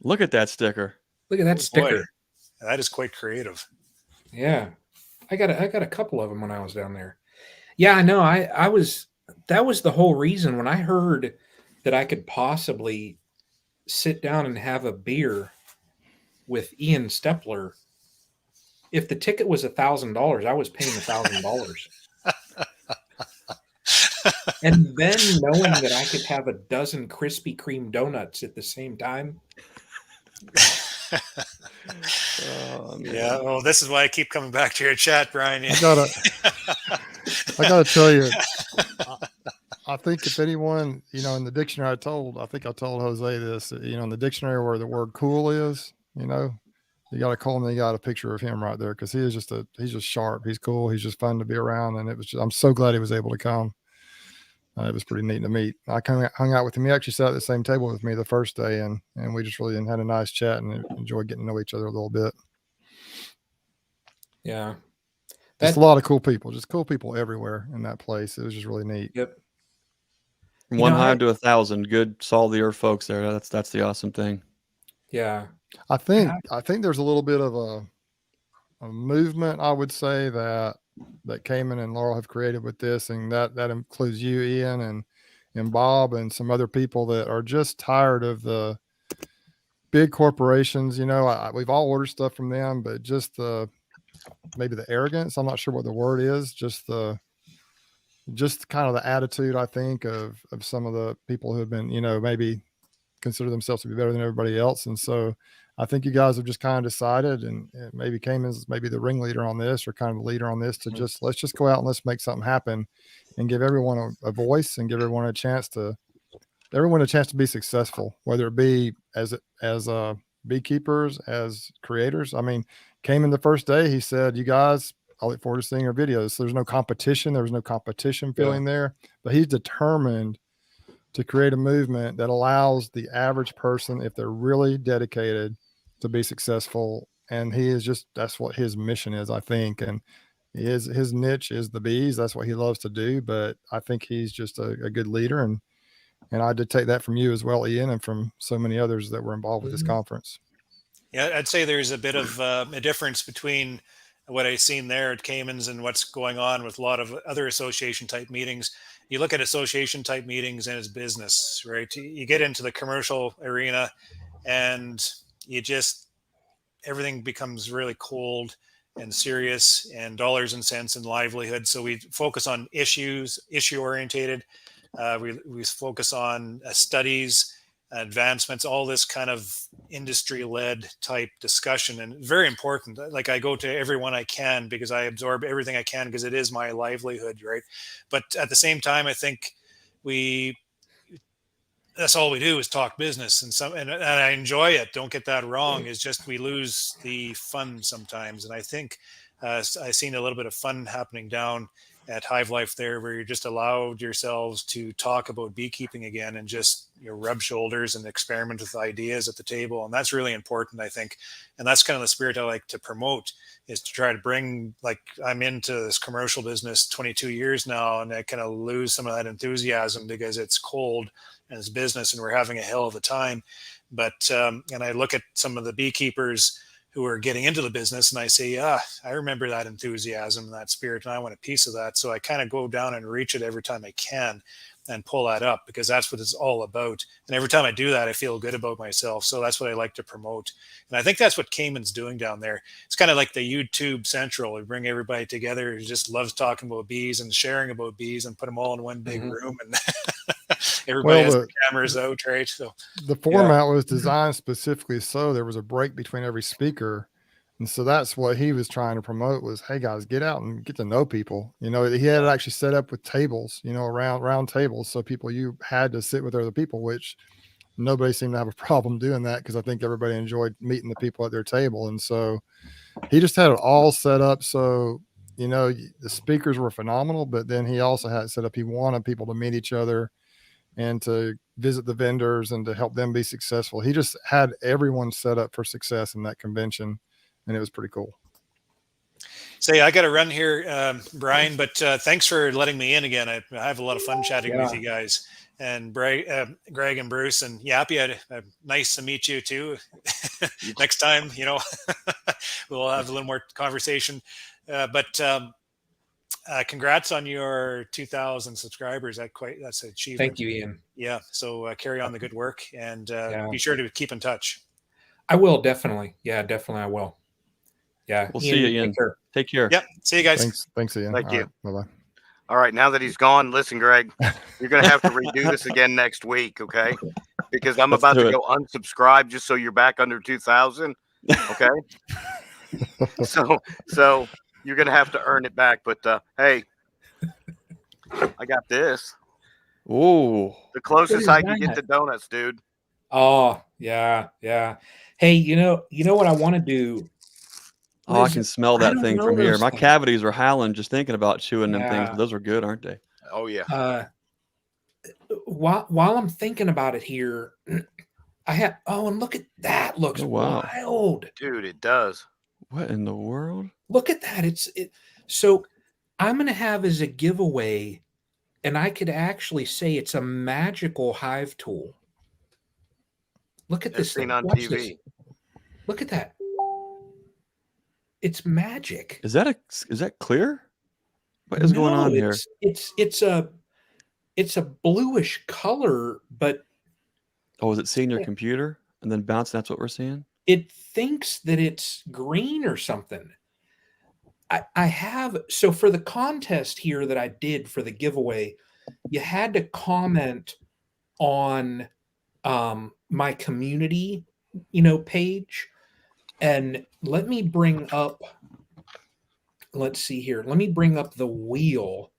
Look at that sticker. Look at that Boy, sticker. that is quite creative. Yeah, I got a couple of them when I was down there. Yeah, I know. That was the whole reason when I heard that I could possibly sit down and have a beer with Ian Stepler. If the ticket was $1,000, I was paying $1,000. And then knowing that I could have a dozen Krispy Kreme donuts at the same time. Oh, man. Yeah. Well, this is why I keep coming back to your chat, Brian. I gotta tell you, I think if anyone, in the dictionary, I think I told Jose this, in the dictionary where the word cool is, you got to call him. You got a picture of him right there because he's just sharp. He's cool. He's just fun to be around. And I'm so glad he was able to come. It was pretty neat to meet. I kind of hung out with him. He actually sat at the same table with me the first day, and we just really had a nice chat and enjoyed getting to know each other a little bit. Yeah. Just a lot of cool people, just cool people everywhere in that place. It was just really neat. Yep. From one hive to 1,000, good salt of the earth folks there. That's the awesome thing. Yeah. I think there's a little bit of a movement, I would say, that Cayman and Laurel have created with this, and that includes you, Ian, and Bob, and some other people that are just tired of the big corporations. We've all ordered stuff from them, but just maybe the arrogance. I'm not sure what the word is. Just kind of the attitude, I think, of some of the people who have been, maybe consider themselves to be better than everybody else. And so I think you guys have just kind of decided, and maybe Cayman's maybe the ringleader on this, or kind of the leader on this, to let's just go out and let's make something happen and give everyone a voice and give everyone a chance to be successful, whether it be as beekeepers, as creators. I mean, Cayman the first day, he said, "You guys, I look forward to seeing your videos." So there's no competition. There was no competition feeling there, but he's determined to create a movement that allows the average person, if they're really dedicated, to be successful. And that's what his mission is, I think. And his niche is the bees. That's what he loves to do. But I think he's just a good leader. And I did take that from you as well, Ian, and from so many others that were involved with this conference. Yeah, I'd say there's a bit of a difference between what I've seen there at Cayman's and what's going on with a lot of other association type meetings. You look at association type meetings and it's business, right? You get into the commercial arena and everything becomes really cold and serious, and dollars and cents and livelihood. So we focus on issue orientated. We focus on studies, advancements, all this kind of industry-led type discussion, and very important. Like, I go to everyone I can because I absorb everything I can because it is my livelihood, right? But at the same time, I think that's all we do is talk business, and I enjoy it. Don't get that wrong. It's just we lose the fun sometimes, and I think I've seen a little bit of fun happening down at Hive Life there, where you just allowed yourselves to talk about beekeeping again and just rub shoulders and experiment with ideas at the table. And that's really important, I think. And that's kind of the spirit I like to promote, is to try to bring, like, I'm into this commercial business 22 years now, and I kind of lose some of that enthusiasm because it's cold and it's business and we're having a hell of a time. But, and I look at some of the beekeepers who are getting into the business, and I say, I remember that enthusiasm and that spirit, and I want a piece of that. So I kind of go down and reach it every time I can and pull that up, because that's what it's all about. And every time I do that, I feel good about myself. So that's what I like to promote. And I think that's what Cayman's doing down there. It's kind of like the YouTube Central. We bring everybody together who just loves talking about bees and sharing about bees, and put them all in one big room, and everybody has the cameras out, right? So the format was designed specifically so there was a break between every speaker. And so that's what he was trying to promote, was, hey guys, get out and get to know people. He had it actually set up with tables, around round tables. So you had to sit with other people, which nobody seemed to have a problem doing that, because I think everybody enjoyed meeting the people at their table. And so he just had it all set up. So, the speakers were phenomenal, but then he also had it set up. He wanted people to meet each other and to visit the vendors and to help them be successful. He just had everyone set up for success in that convention, and it was pretty cool. Say, I got to run here, Brian, but thanks for letting me in again. I have a lot of fun chatting with you guys. And Greg and Bruce and Yappy, nice to meet you too. Next time, we'll have a little more conversation. But congrats on your 2,000 subscribers. That's an achievement. Thank you, Ian. Yeah. So carry on the good work and be sure to keep in touch. I will, definitely. Yeah, definitely I will. Yeah. We'll see you, Ian. Take care. Yep. See you guys. Thanks, Ian. Thank you. Right, bye-bye. All right, now that he's gone, listen, Greg, you're going to have to redo this again next week, okay? Because I'm about to go unsubscribe just so you're back under 2,000, okay? so you're going to have to earn it back. But, hey, I got this. Ooh. The closest I can get to donuts, dude. Oh, yeah, yeah. Hey, you know what I want to do? Oh, I can smell that thing from here. My cavities are howling just thinking about chewing them things. But those are good, aren't they? Oh, yeah. While I'm thinking about it here, I have. Oh, and look at that! Looks wild, dude. It does. What in the world? Look at that! So I'm gonna have as a giveaway, and I could actually say it's a magical hive tool. Look at this thing on TV. This. Look at that. It's magic. Is that clear? What is going on here? It's a bluish color, but is it seeing your computer and then bouncing? That's what we're seeing. It thinks that it's green or something. I have so for the contest here that I did for the giveaway, you had to comment on my community, page. And let me bring up, let's see here. Let me bring up the wheel.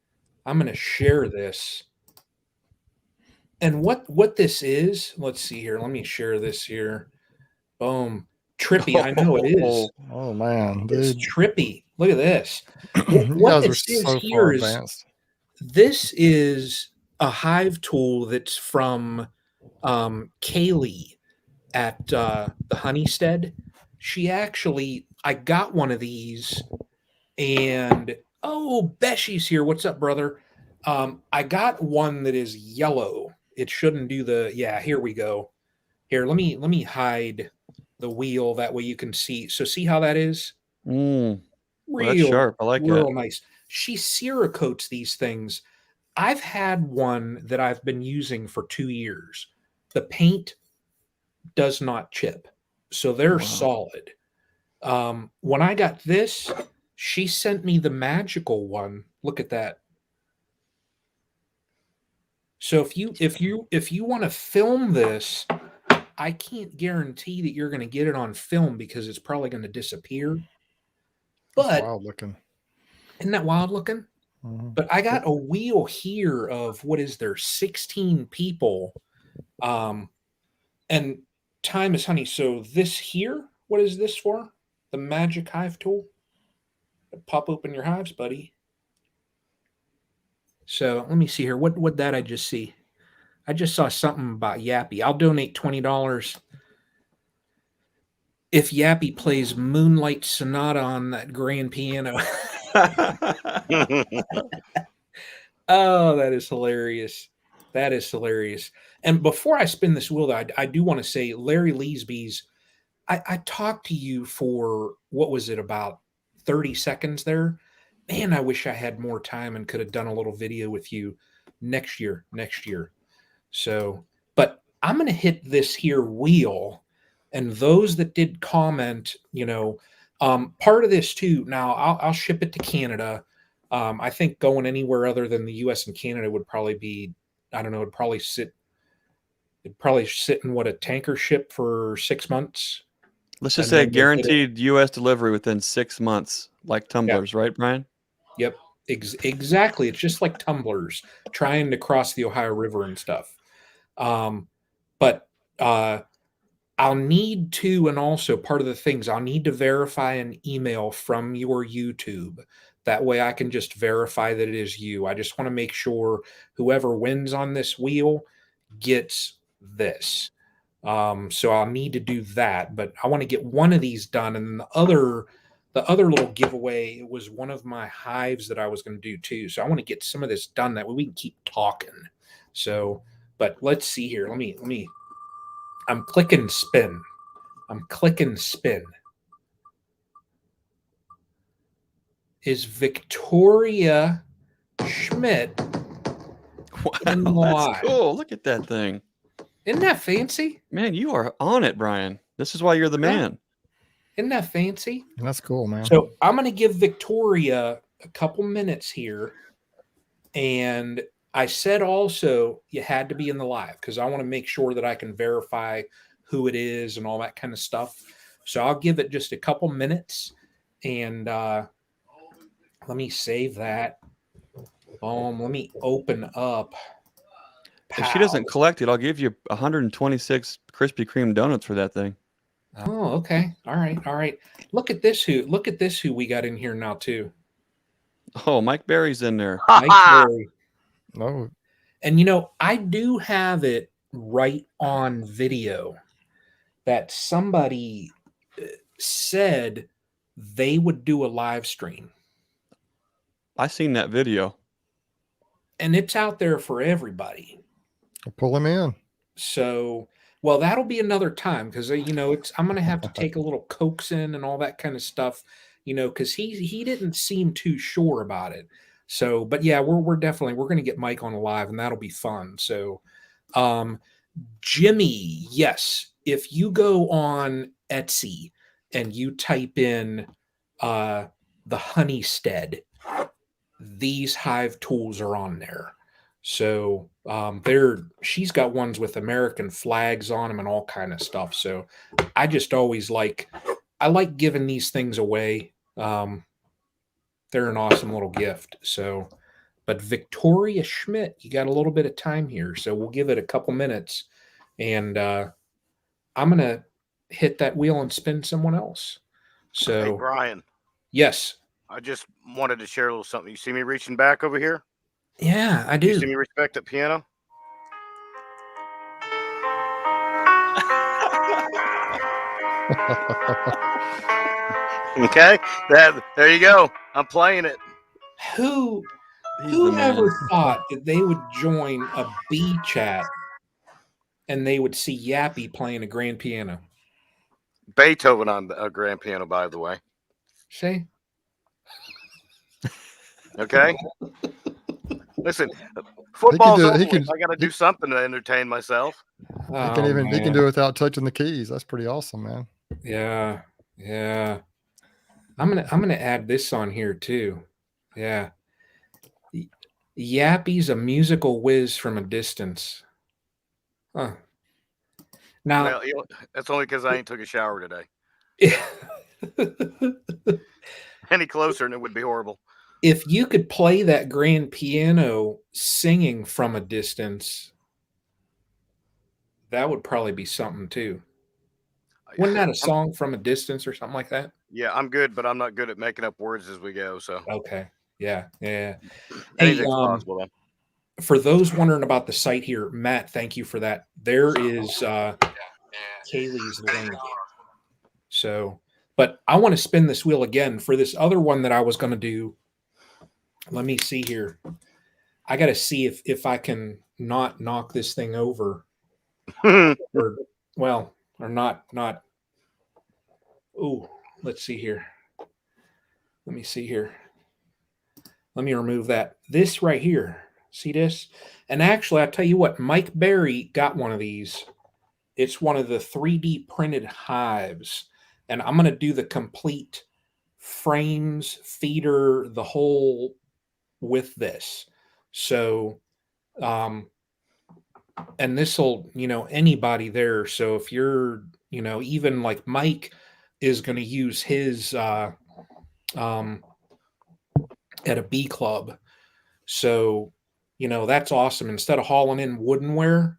I'm going to share this. And what this is, let's see here. Let me share this here. Boom. Trippy. I know it is. Oh man. Dude. It's trippy. Look at this. What this is so here is, this is a hive tool that's from Kaylee at the Honeystead. She actually, I got one of these, and Beshy's here. What's up, brother? I got one that is yellow. It shouldn't do here we go. Here, let me hide the wheel, that way you can see. So see how that is? Well, that's sharp. I like it. Real nice. She Cerakotes these things. I've had one that I've been using for 2 years. The paint does not chip. So they're solid. When I got this, she sent me the magical one. Look at that. So if you want to film this, I can't guarantee that you're going to get it on film because it's probably going to disappear. But wild looking. Isn't that wild looking? Mm-hmm. But I got a wheel here of 16 people. And time is honey. So this here, what is this for? The magic hive tool. Pop open your hives, buddy. So let me see here. What that I just see? I just saw something about Yappy. I'll donate $20 if Yappy plays Moonlight Sonata on that grand piano. Oh, that is hilarious. That is hilarious. And before I spin this wheel, I do want to say, Larry Leesby's, I talked to you for, what was it, about 30 seconds there? Man, I wish I had more time and could have done a little video with you next year. So, but I'm going to hit this here wheel, and those that did comment, part of this too. Now I'll ship it to Canada. I think going anywhere other than the U.S. and Canada would probably be, I don't know, it'd probably sit in a tanker ship for 6 months. Let's just say guaranteed U.S. delivery within 6 months, like tumblers, right, Brian? Yep, exactly. It's just like tumblers trying to cross the Ohio River and stuff. But I'll need to, and also part of the things, I'll need to verify an email from your YouTube. That way I can just verify that it is you. I just want to make sure whoever wins on this wheel gets this. So I'll need to do that, but I want to get one of these done. And the other the other little giveaway was one of my hives that I was going to do too. So I want to get some of this done. That way we can keep talking. So, but let's see here. Let me, I'm clicking spin. I'm clicking spin. Is Victoria Schmidt in the Wow, live? that's cool. Look at that thing. Isn't that fancy? Man, you are on it, Brian. This is why you're the man. Isn't that fancy? That's cool, man. So I'm going to give Victoria a couple minutes here. And I said also you had to be in the live because I want to make sure that I can verify who it is and all that kind of stuff. So I'll give it just a couple minutes. And let me save that. Let me open up. If she doesn't collect it, I'll give you 126 Krispy Kreme donuts for that thing. Oh, okay. All right. Look at this who we got in here now too. Oh, Mike Berry's in there. Mike Berry. No. And you know, I do have it right on video that somebody said they would do a live stream. I seen that video. And it's out there for everybody. I'll pull him in. So, well, that'll be another time because I'm going to have to take a little coaxing and all that kind of stuff, because he didn't seem too sure about it. So, but yeah, we're going to get Mike on live and that'll be fun. So, Jimmy, yes, if you go on Etsy and you type in the Honeystead, these Hive tools are on there. So she's got ones with American flags on them and all kind of stuff. So I just always like giving these things away. They're an awesome little gift. So, but Victoria Schmidt, you got a little bit of time here. So we'll give it a couple minutes and I'm going to hit that wheel and spin someone else. So hey, Brian. Yes. I just wanted to share a little something. You see me reaching back over here? Yeah, I do. You see me respect that piano? Okay, there you go. I'm playing it. Who ever thought that they would join a bee chat and they would see Yappy playing a grand piano? Beethoven on a grand piano, by the way. See? Okay. Listen, football's over. I got to do something to entertain myself. He can do it without touching the keys. That's pretty awesome, man. Yeah. I'm gonna add this on here too. Yeah. Yappy's a musical whiz from a distance. Huh. Now, well, that's only because I ain't took a shower today. Any closer and it would be horrible. If you could play that grand piano singing from a distance, that would probably be something too. Wasn't that a song from a distance or something like that? Yeah, I'm good, but I'm not good at making up words as we go. So okay, yeah. Anything's possible then. For those wondering about the site here, Matt, thank you for that. There is Kaylee's link. So, but I want to spin this wheel again for this other one that I was going to do. Let me see here. I got to see if I can not knock this thing over, or not. Oh, let's see here. Let me see here. Let me remove that. This right here. See this? And actually, I'll tell you what. Mike Berry got one of these. It's one of the 3D printed hives, and I'm going to do the complete frames, feeder, the whole with this. So, and this will, anybody there. So if you're, even like Mike is going to use his at a bee club. So, that's awesome. Instead of hauling in woodenware,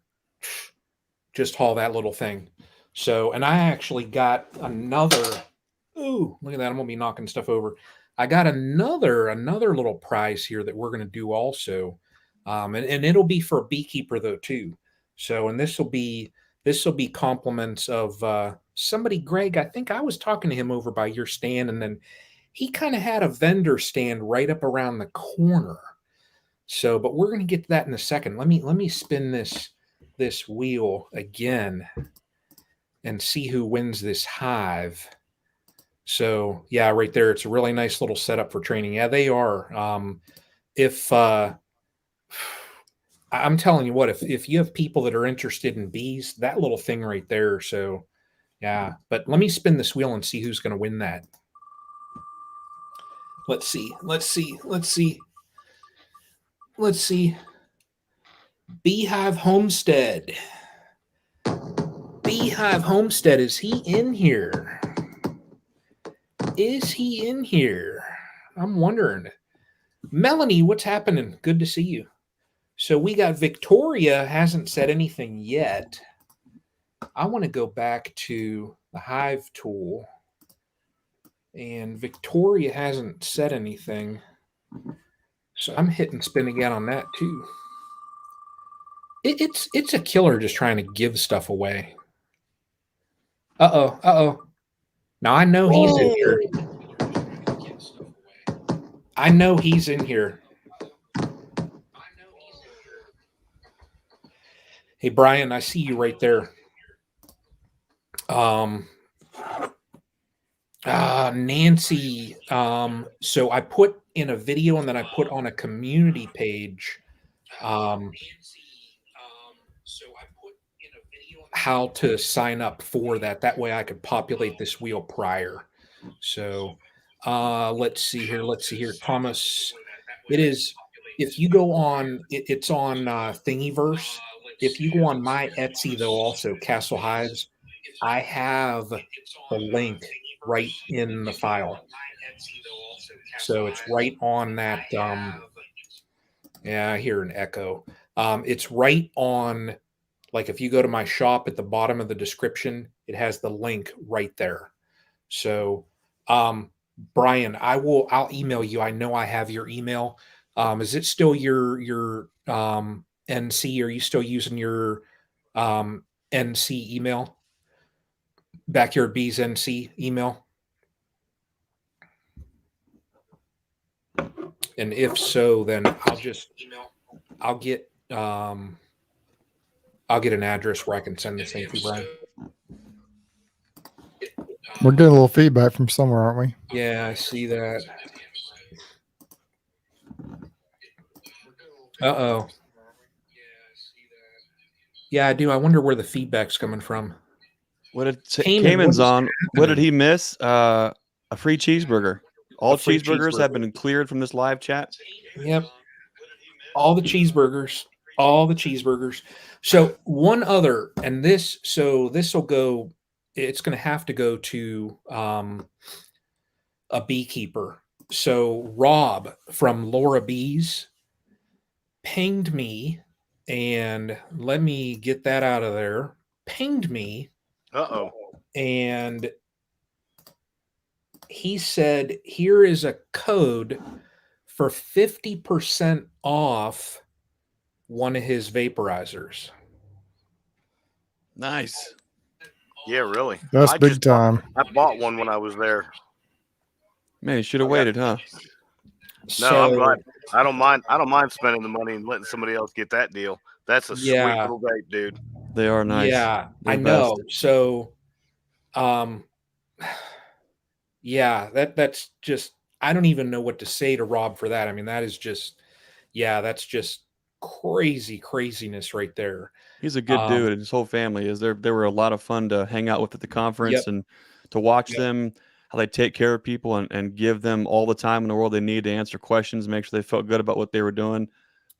just haul that little thing. So, and I actually got another, ooh, look at that. I'm going to be knocking stuff over. I got another little prize here that we're going to do also. And it'll be for Beekeeper though too. So, and this will be compliments of somebody, Greg, I think I was talking to him over by your stand, and then he kind of had a vendor stand right up around the corner. So, but we're going to get to that in a second. Let me spin this wheel again and see who wins this hive. So yeah, right there, it's a really nice little setup for training. Yeah, they are. If I'm telling you what, if you have people that are interested in bees, that little thing right there. So yeah, but let me spin this wheel and see who's going to win that. Let's see. Beehive Homestead. Beehive Homestead, is he in here? Is he in here? I'm wondering. Melanie, what's happening? Good to see you. So we got Victoria hasn't said anything yet. I want to go back to the Hive Tool. And Victoria hasn't said anything. So I'm hitting spin again on that too. It's a killer just trying to give stuff away. Uh-oh. Now I know he's in here. I know he's in here. Hey, Brian, I see you right there. Nancy. So I put in a video and then I put on a community page how to sign up for that. That way I could populate this wheel prior. So let's see here. Thomas, it is, if you go on, it's on Thingiverse. If you go on my Etsy, though, also Castle Hives, I have the link right in the file. So it's right on that. Yeah, I hear an echo. It's right on, like if you go to my shop at the bottom of the description, it has the link right there. So, Brian, I'll email you. I know I have your email. Is it still your NC? Are you still using your NC email? Backyard Bees NC email? And if so, then I'll get an address where I can send this thing to Brian. We're getting a little feedback from somewhere, aren't we? Yeah, I see that. Uh-oh. Yeah, I do. I wonder where the feedback's coming from. What did Cayman's on? What did he miss? A free cheeseburger. All cheeseburgers have been cleared from this live chat. Yep. All the cheeseburgers. So one other, and this will go, it's going to have to go to a beekeeper. So Rob from Laura Bees pinged me, and let me get that out of there. Pinged me. Uh-oh. And he said, here is a code for 50% off one of his vaporizers. Nice. Yeah, really. That's big time. I bought one when I was there. Man, you should have waited, huh? No, I'm glad. I don't mind spending the money and letting somebody else get that deal. That's a sweet little vape, dude. They are nice. Yeah, They're I know. best. So, yeah, that's just, I don't even know what to say to Rob for that. I mean, that is just, yeah, that's just craziness right there. He's a good dude, and his whole family is. They were a lot of fun to hang out with at the conference and to watch them, how they take care of people and give them all the time in the world they need to answer questions, make sure they felt good about what they were doing.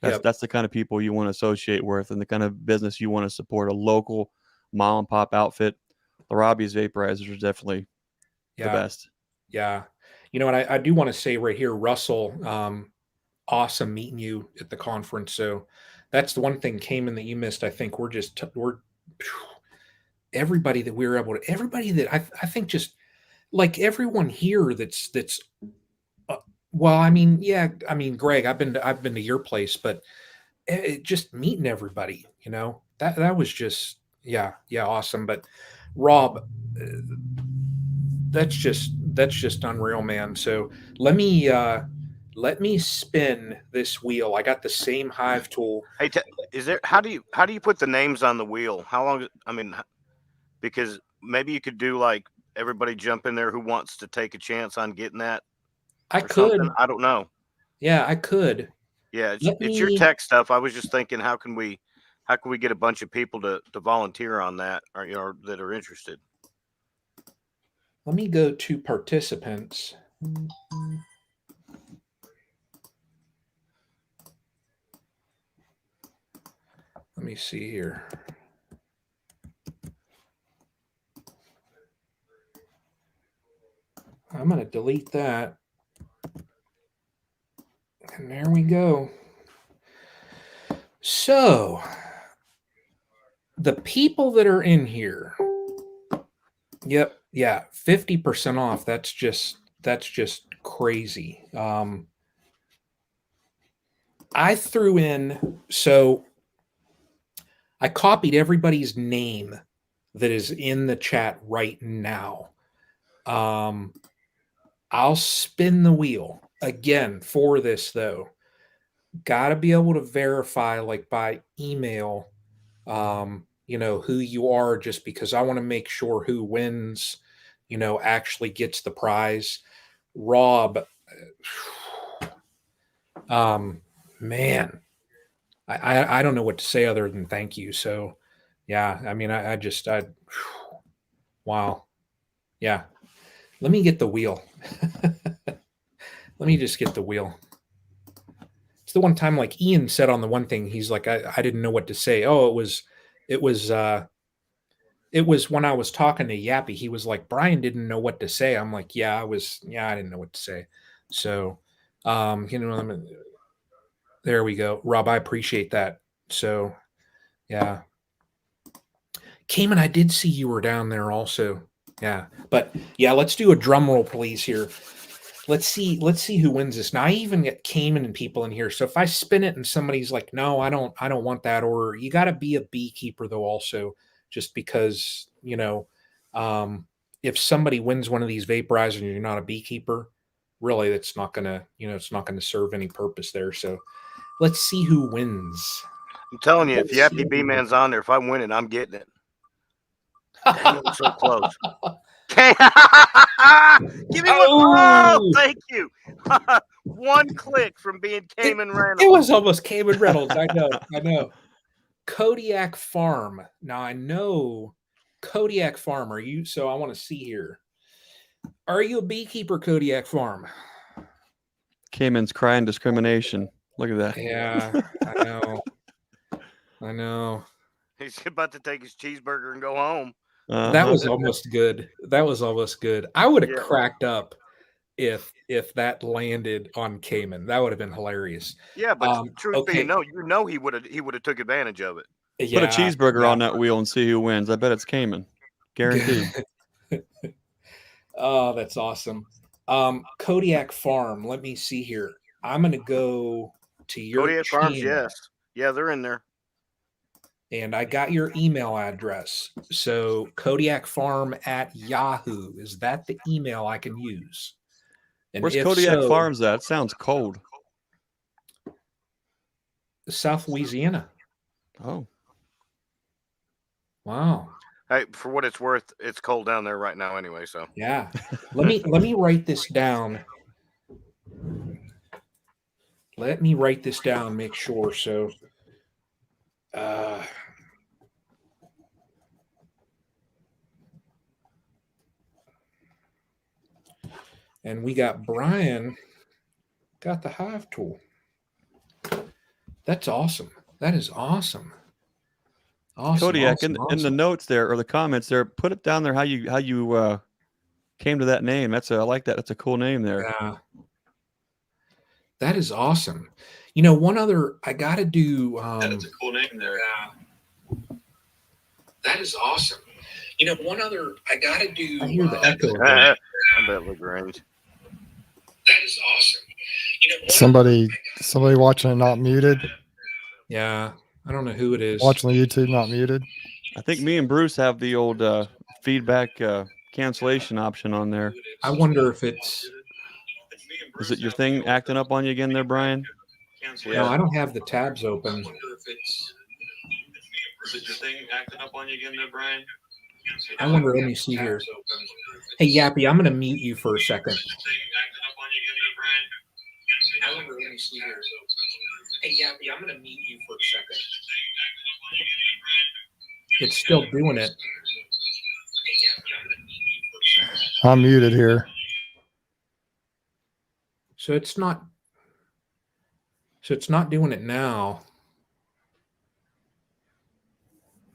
That's the kind of people you want to associate with and the kind of business you want to support, a local mom and pop outfit. The Robbie's vaporizers are definitely the best. Yeah. You know what? I do want to say right here, Russell, awesome meeting you at the conference. So that's the one thing, Cayman, that you missed. I think we're everybody that we were able to, everybody that I think just like everyone here that's well, I mean, Greg, I've been to your place, but just meeting everybody, that was just, awesome. But Rob, that's just unreal, man. So let me spin this wheel. I got the same Hive tool. Hey, is there? How do you put the names on the wheel? How long? I mean, because maybe you could do like everybody jump in there who wants to take a chance on getting that. I could. Something. I don't know. Yeah, I could. Yeah, it's your tech stuff. I was just thinking, how can we get a bunch of people to volunteer on that, or that are interested? Let me go to participants. Let me see here. I'm going to delete that. And there we go. So, the people that are in here, yep, yeah, 50% off. That's just crazy. I threw in, so I copied everybody's name that is in the chat right now. I'll spin the wheel again for this though. Got to be able to verify, like by email, who you are, just because I want to make sure who wins, actually gets the prize. Rob, man, I don't know what to say other than thank you. So, yeah, I mean, wow. Yeah. Let me get the wheel. Let me just get the wheel. It's the one time, like Ian said on the one thing, he's like, I didn't know what to say. Oh, it was when I was talking to Yappy. He was like, Brian didn't know what to say. I'm like, I didn't know what to say. So, there we go. Rob, I appreciate that. So, yeah. Cayman, I did see you were down there also. Yeah. But yeah, let's do a drum roll, please, here. Let's see who wins this. Now I even get Cayman and people in here. So if I spin it and somebody's like, no, I don't want that order. You got to be a beekeeper though, also, just because, if somebody wins one of these vaporizers and you're not a beekeeper, really, that's not gonna, it's not gonna serve any purpose there. So let's see who wins. I'm telling you, if Yappy B Man's on there, if I win it, I'm getting it. Dang, I'm so close. Okay. Give me one. Oh, thank you. One click from being Cayman Reynolds. It was almost Cayman Reynolds. I know. Kodiak Farm. Now I know Kodiak Farm. Are you? So I want to see here. Are you a beekeeper, Kodiak Farm? Cayman's crying discrimination. Look at that. Yeah, I know. He's about to take his cheeseburger and go home. That was almost good. I would have cracked up if that landed on Cayman. That would have been hilarious. Yeah, but truth be known, he would have took advantage of it. Put a cheeseburger on that wheel and see who wins. I bet it's Cayman. Guaranteed. Oh, that's awesome. Kodiak Farm. Let me see here. I'm going to go to your Kodiak Farms. Yes. Yeah, they're in there. And I got your email address. So KodiakFarm@Yahoo. Is that the email I can use? And where's Kodiak Farms at? It sounds cold. South Louisiana. Oh. Wow. Hey, for what it's worth, it's cold down there right now anyway. So yeah. Let me write this down. Let me write this down, make sure. So and we got Brian got the Hive Tool. That's awesome. That is awesome. Awesome. Kodiak, awesome. In the notes there or the comments there, put it down there how you came to that name. I like that. That's a cool name there. Yeah. That is awesome. One other I gotta do that's a cool name there. Yeah. That is awesome. One other I gotta do. I hear the echo. I bet LaGrange. That is awesome. Somebody watching it not muted. Yeah, I don't know who it is. Watching the YouTube not muted. I think me and Bruce have the old feedback cancellation option on there. I wonder if it's. Is it your thing acting up on you again there, Brian? No, I don't have the tabs open. Is it your thing acting up on you again there, Brian? I wonder, let me see here. Hey, Yappy, I'm going to mute you for a second. I wonder, let me see here. Hey, Yappy, I'm going to mute you for a second. It's still doing it. I'm muted here. So it's not doing it now.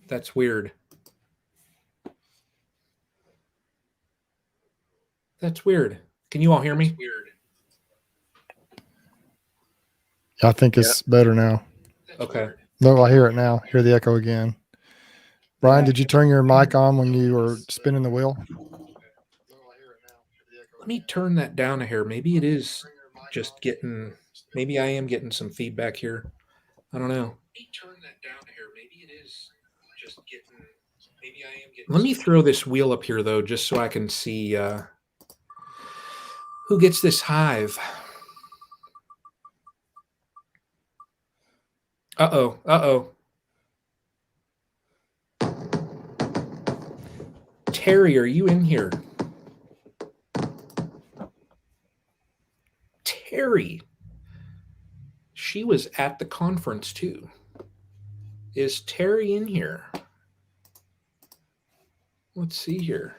That's weird. That's weird. Can you all hear me? I think it's better now. Okay. No, I hear it now. Hear the echo again. Brian, did you turn your mic on when you were spinning the wheel? Let me turn that down a hair. Maybe it is just getting, maybe I am getting some feedback here. I don't know. Let me throw this wheel up here, though, just so I can see who gets this hive. Uh-oh. Uh-oh. Terry, are you in here? Terry. She was at the conference, too. Is Terry in here? Let's see here.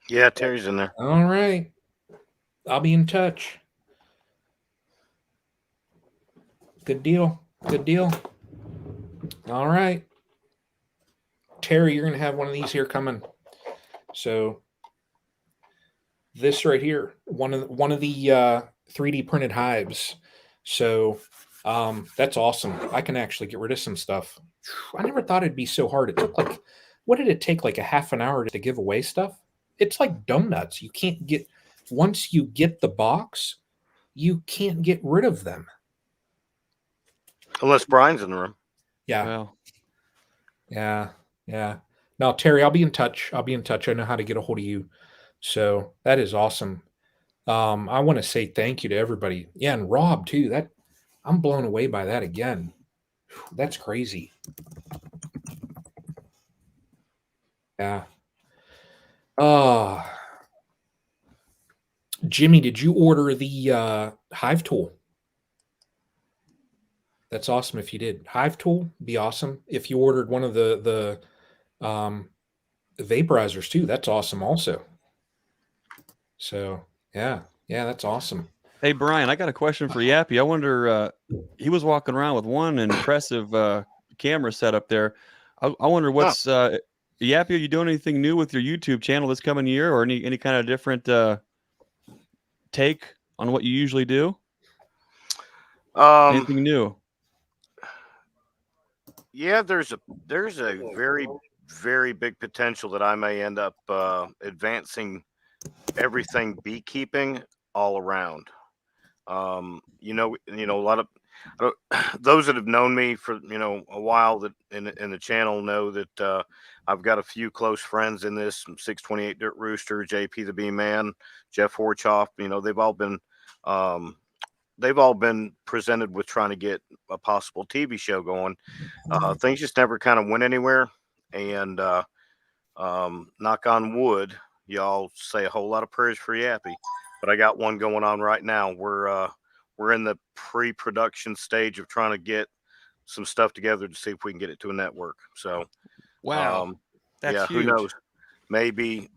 Yeah, Terry's in there. All right. I'll be in touch. Good deal. Good deal. All right. Terry, you're going to have one of these here coming. So this right here, one of the 3D printed hives. So that's awesome. I can actually get rid of some stuff. I never thought it'd be so hard. It took like, what did it take? Like a half an hour to give away stuff? It's like donuts. You can't get, once you get the box, you can't get rid of them. Unless Brian's in the room. Yeah. Well, yeah. Yeah. Now, Terry, I'll be in touch. I know how to get a hold of you. So that is awesome. I want to say thank you to everybody. Yeah, and Rob too. That I'm blown away by that again. That's crazy. Yeah. Jimmy, did you order the Hive Tool? That's awesome if you did. Hive Tool, be awesome. If you ordered one of the vaporizers too, that's awesome also. So yeah, that's awesome. hey, Brian, I got a question for Yappy. I wonder, he was walking around with one impressive camera set up there. I wonder what's, Yappy, are you doing anything new with your YouTube channel this coming year, or any kind of different take on what you usually do? Anything new? Yeah, there's a very, very big potential that I may end up advancing everything beekeeping all around. A lot of those that have known me for a while that in the channel know that I've got a few close friends in this. 628 Dirt Rooster, JP the Bee Man, Jeff Horchoff. They've all been presented with trying to get a possible TV show going. Things just never kind of went anywhere. And knock on wood, y'all say a whole lot of prayers for Yappy. But I got one going on right now. We're in the pre-production stage of trying to get some stuff together to see if we can get it to a network. So, wow, that's huge. who knows? Maybe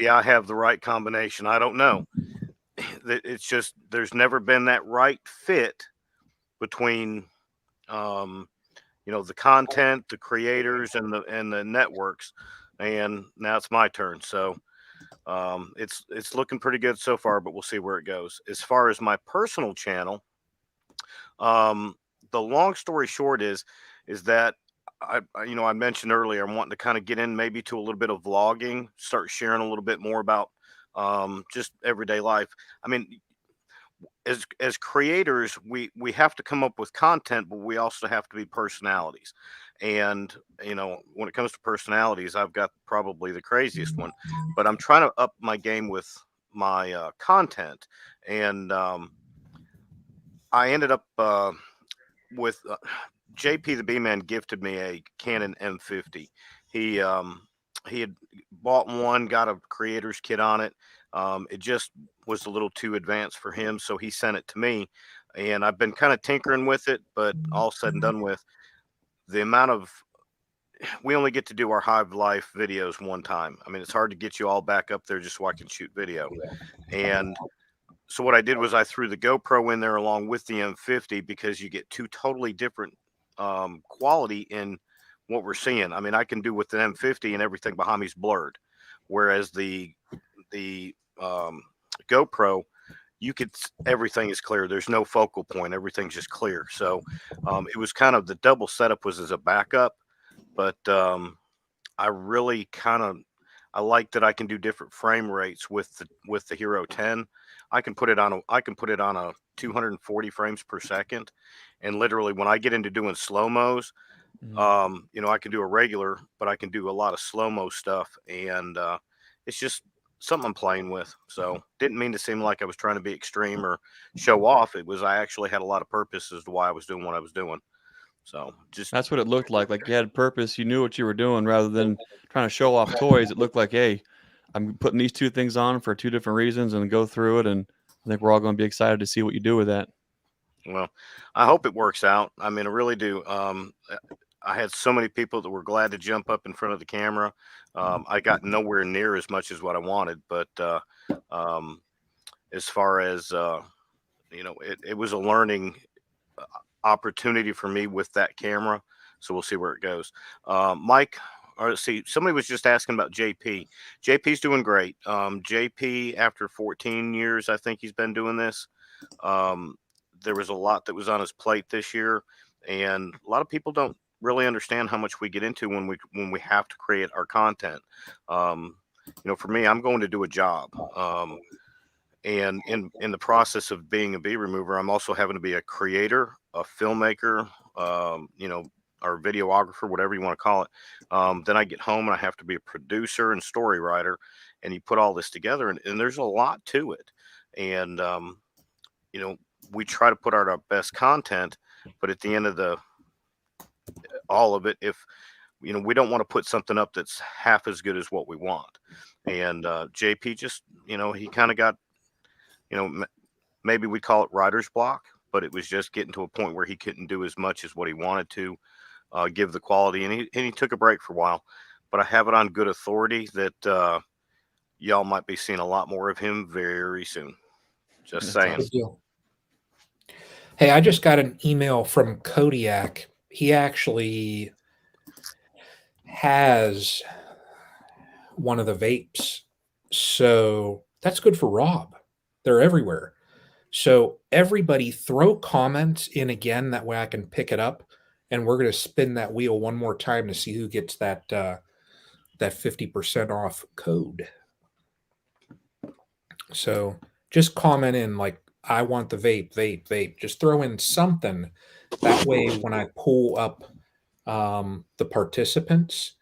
I have the right combination. I don't know. It's just there's never been that right fit between the content, the creators, and the networks. And now it's my turn. So it's looking pretty good so far, but we'll see where it goes. As far as my personal channel, the long story short is that I mentioned earlier, I'm wanting to kind of get in maybe to a little bit of vlogging, start sharing a little bit more about just everyday life. I mean, as creators, we have to come up with content, but we also have to be personalities. And, when it comes to personalities, I've got probably the craziest one, but I'm trying to up my game with my content. And I ended up with JP the B-Man gifted me a Canon M50. He had bought one, got a creator's kit on it. It just was a little too advanced for him, so he sent it to me. And I've been kind of tinkering with it, but all said and done with, the amount of, we only get to do our Hive Life videos one time. I mean, it's hard to get you all back up there just so I can shoot video. And so what I did was I threw the GoPro in there along with the M50, because you get two totally different quality in what we're seeing. I mean, I can do with the M50 and everything behind me is blurred, whereas the GoPro, everything is clear. There's no focal point. Everything's just clear. So it was kind of, the double setup was as a backup, but I really I like that I can do different frame rates with the Hero 10. I can put it on a 240 frames per second, and literally when I get into doing slow-mos, I can do a regular, but I can do a lot of slow-mo stuff, and it's just something I'm playing with. So didn't mean to seem like I was trying to be extreme or show off. It was, I actually had a lot of purpose as to why I was doing what I was doing. So that's what it looked like. Like you had purpose. You knew what you were doing rather than trying to show off toys. It looked like, hey, I'm putting these two things on for two different reasons and go through it. And I think we're all going to be excited to see what you do with that. Well, I hope it works out. I mean, I really do. I had so many people that were glad to jump up in front of the camera. I got nowhere near as much as what I wanted, but as far as, it was a learning opportunity for me with that camera. So we'll see where it goes. Mike, or see, somebody was just asking about JP. JP's doing great. JP, after 14 years, I think he's been doing this. There was a lot that was on his plate this year, and a lot of people don't really understand how much we get into when we have to create our content. For me, I'm going to do a job. And in the process of being a bee remover, I'm also having to be a creator, a filmmaker, or videographer, whatever you want to call it. Then I get home and I have to be a producer and story writer, and you put all this together, and there's a lot to it. And we try to put out our best content, but at the end of all of it, if we don't want to put something up that's half as good as what we want. And JP just, he kind of got, maybe we call it writer's block, but it was just getting to a point where he couldn't do as much as what he wanted to give the quality, and he took a break for a while. But I have it on good authority that y'all might be seeing a lot more of him very soon. Just saying. Hey, I just got an email from Kodiak. He actually has one of the vapes, so that's good for Rob. They're everywhere. So everybody throw comments in again. That way I can pick it up, and we're going to spin that wheel one more time to see who gets that 50% off code. So just comment in like, I want the vape. Just throw in something. That way when I pull up the participants,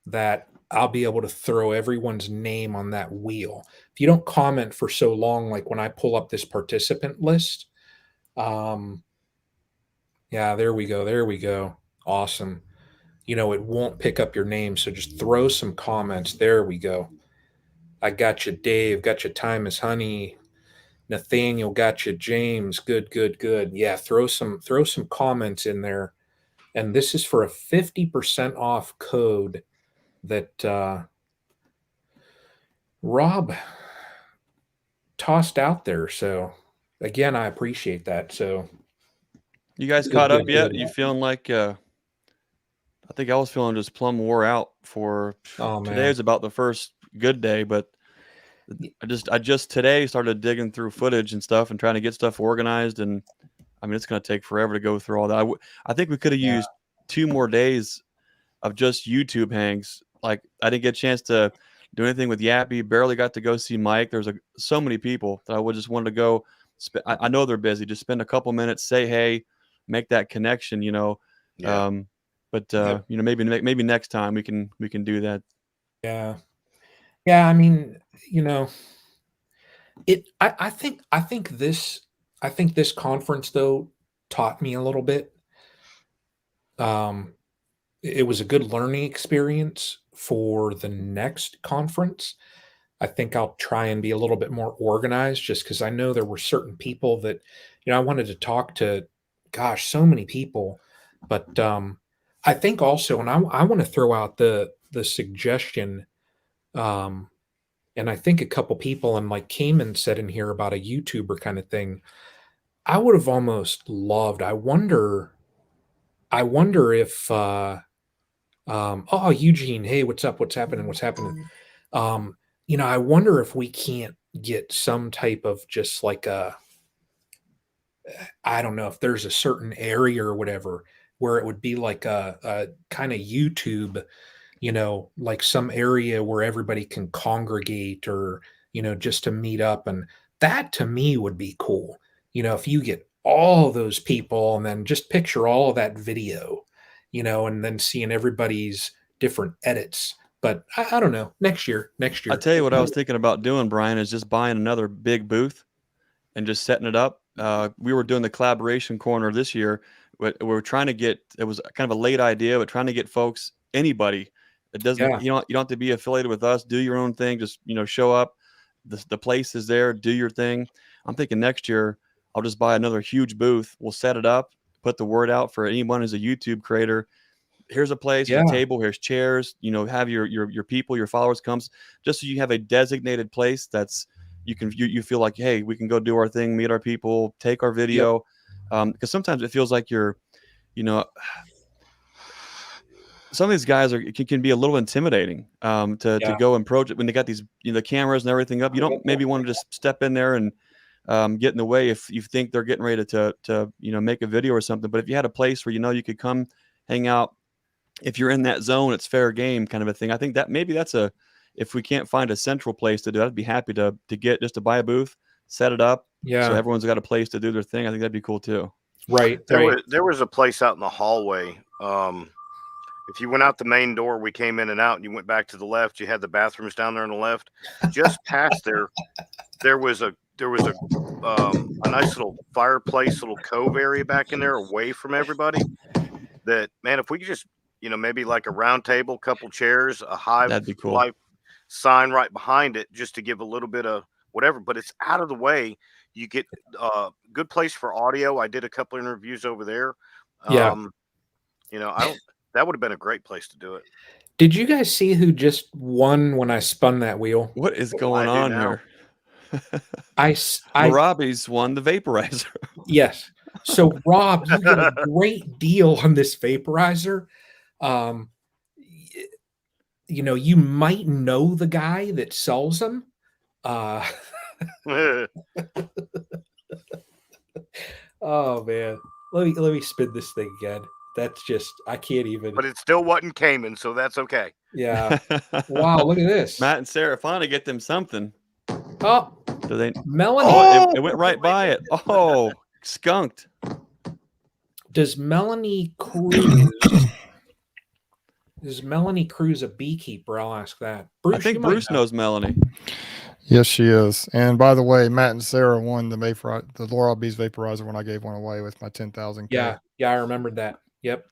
that I'll be able to throw everyone's name on that wheel. If you don't comment for so long, like when I pull up this participant list, yeah, there we go. Awesome. It won't pick up your name, so just throw some comments. There we go. I got you, Dave. Got you, Timus, Honey. Nathaniel, got you, James. Good. Yeah, throw some comments in there. And this is for a 50% off code that Rob tossed out there. So again, I appreciate that. So you guys caught up yet? You feeling like I think I was feeling just plumb wore out for today is about the first good day, but I just today started digging through footage and stuff and trying to get stuff organized, and I mean it's going to take forever to go through all that. I think we could have used 2 more days of just YouTube hangs. Like I didn't get a chance to do anything with Yappy. Barely got to go see Mike. There's so many people that I would just wanted to go. I know they're busy. Just spend a couple minutes, say hey, make that connection. Yeah. But you know, maybe next time we can do that. Yeah. Yeah. I mean, you know, I think this conference though taught me a little bit. It was a good learning experience for the next conference. I think I'll try and be a little bit more organized just because I know there were certain people that, you know, I wanted to talk to, gosh, so many people. But I think also, and I want to throw out the suggestion, and I think a couple people, and like Cayman said in here about a YouTuber kind of thing. I would have almost loved. I wonder if oh, Eugene, hey, what's up? What's happening? What's happening? You know, I wonder if we can't get some type of just like I don't know if there's a certain area or whatever where it would be like a kind of YouTube, you know, like some area where everybody can congregate or, you know, just to meet up. And that to me would be cool. You know, if you get all those people and then just picture all of that video, you know, and then seeing everybody's different edits. But I don't know. Next year. I tell you what I was thinking about doing, Brian, is just buying another big booth and just setting it up. We were doing the collaboration corner this year. We were trying to get, it was kind of a late idea, but trying to get folks, anybody. It doesn't, you don't have to be affiliated with us. Do your own thing. Just, you know, show up. The place is there. Do your thing. I'm thinking next year I'll just buy another huge booth. We'll set it up, put the word out for anyone who's a YouTube creator. Here's a place, here's a table, here's chairs, you know, have your people, your followers comes, just so you have a designated place that's you feel like, hey, we can go do our thing, meet our people, take our video. Because sometimes it feels like you're, you know, some of these guys can be a little intimidating to go approach it when they got these, you know, the cameras and everything up. You don't maybe want to just step in there and get in the way if you think they're getting ready to you know, make a video or something. But if you had a place where, you know, you could come hang out, if you're in that zone, it's fair game kind of a thing. I think that maybe that's if we can't find a central place to do, I'd be happy to get just to buy a booth, set it up. Yeah. So everyone's got a place to do their thing. I think that'd be cool too. Right. There was a place out in the hallway. If you went out the main door, we came in and out, and you went back to the left. You had the bathrooms down there on the left. Just past there was a nice little fireplace, little cove area back in there, away from everybody. That, man, if we could just, you know, maybe like a round table, couple chairs, a Hive Life sign right behind it, just to give a little bit of whatever. But it's out of the way. You get a good place for audio. I did a couple interviews over there. You know, that would have been a great place to do it. Did you guys see who just won when I spun that wheel? What is going on here? Robbie's won the vaporizer. Yes. So Rob, you get a great deal on this vaporizer. You know, you might know the guy that sells them. Oh man, let me spin this thing again. That's just, I can't even. But it still wasn't Cayman, so that's okay. Yeah. Wow, look at this. Matt and Sarah finally get them something. Oh, do they? Melanie. Oh, it went right by it. Oh, skunked. Does Melanie Cruz? Is Melanie Cruz a beekeeper? I'll ask that. Bruce, I think Bruce knows Melanie. Yes, she is. And by the way, Matt and Sarah won the Laurel Bees vaporizer when I gave one away with my 10,000. Yeah, I remembered that. Yep.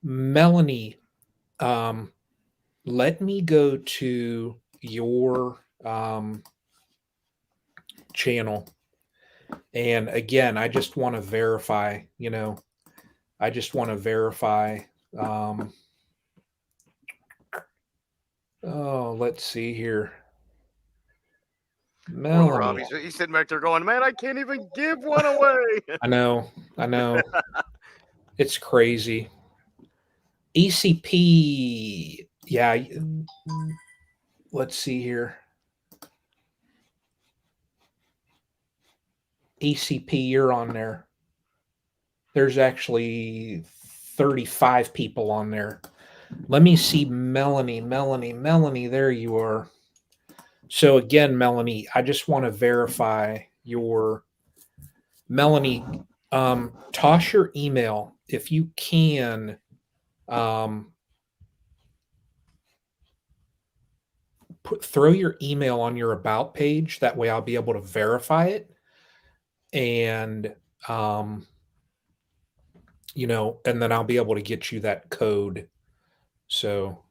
Melanie, let me go to your channel. And again, I just want to verify, you know, oh, let's see here. Melanie. He's sitting back there going, man, I can't even give one away. I know. It's crazy. ECP. Yeah. Let's see here. ECP, you're on there. There's actually 35 people on there. Let me see Melanie. There you are. So again, Melanie, I just want to verify your Melanie. toss your email if you can. Throw your email on your about page. That way I'll be able to verify it. And, you know, and then I'll be able to get you that code. So,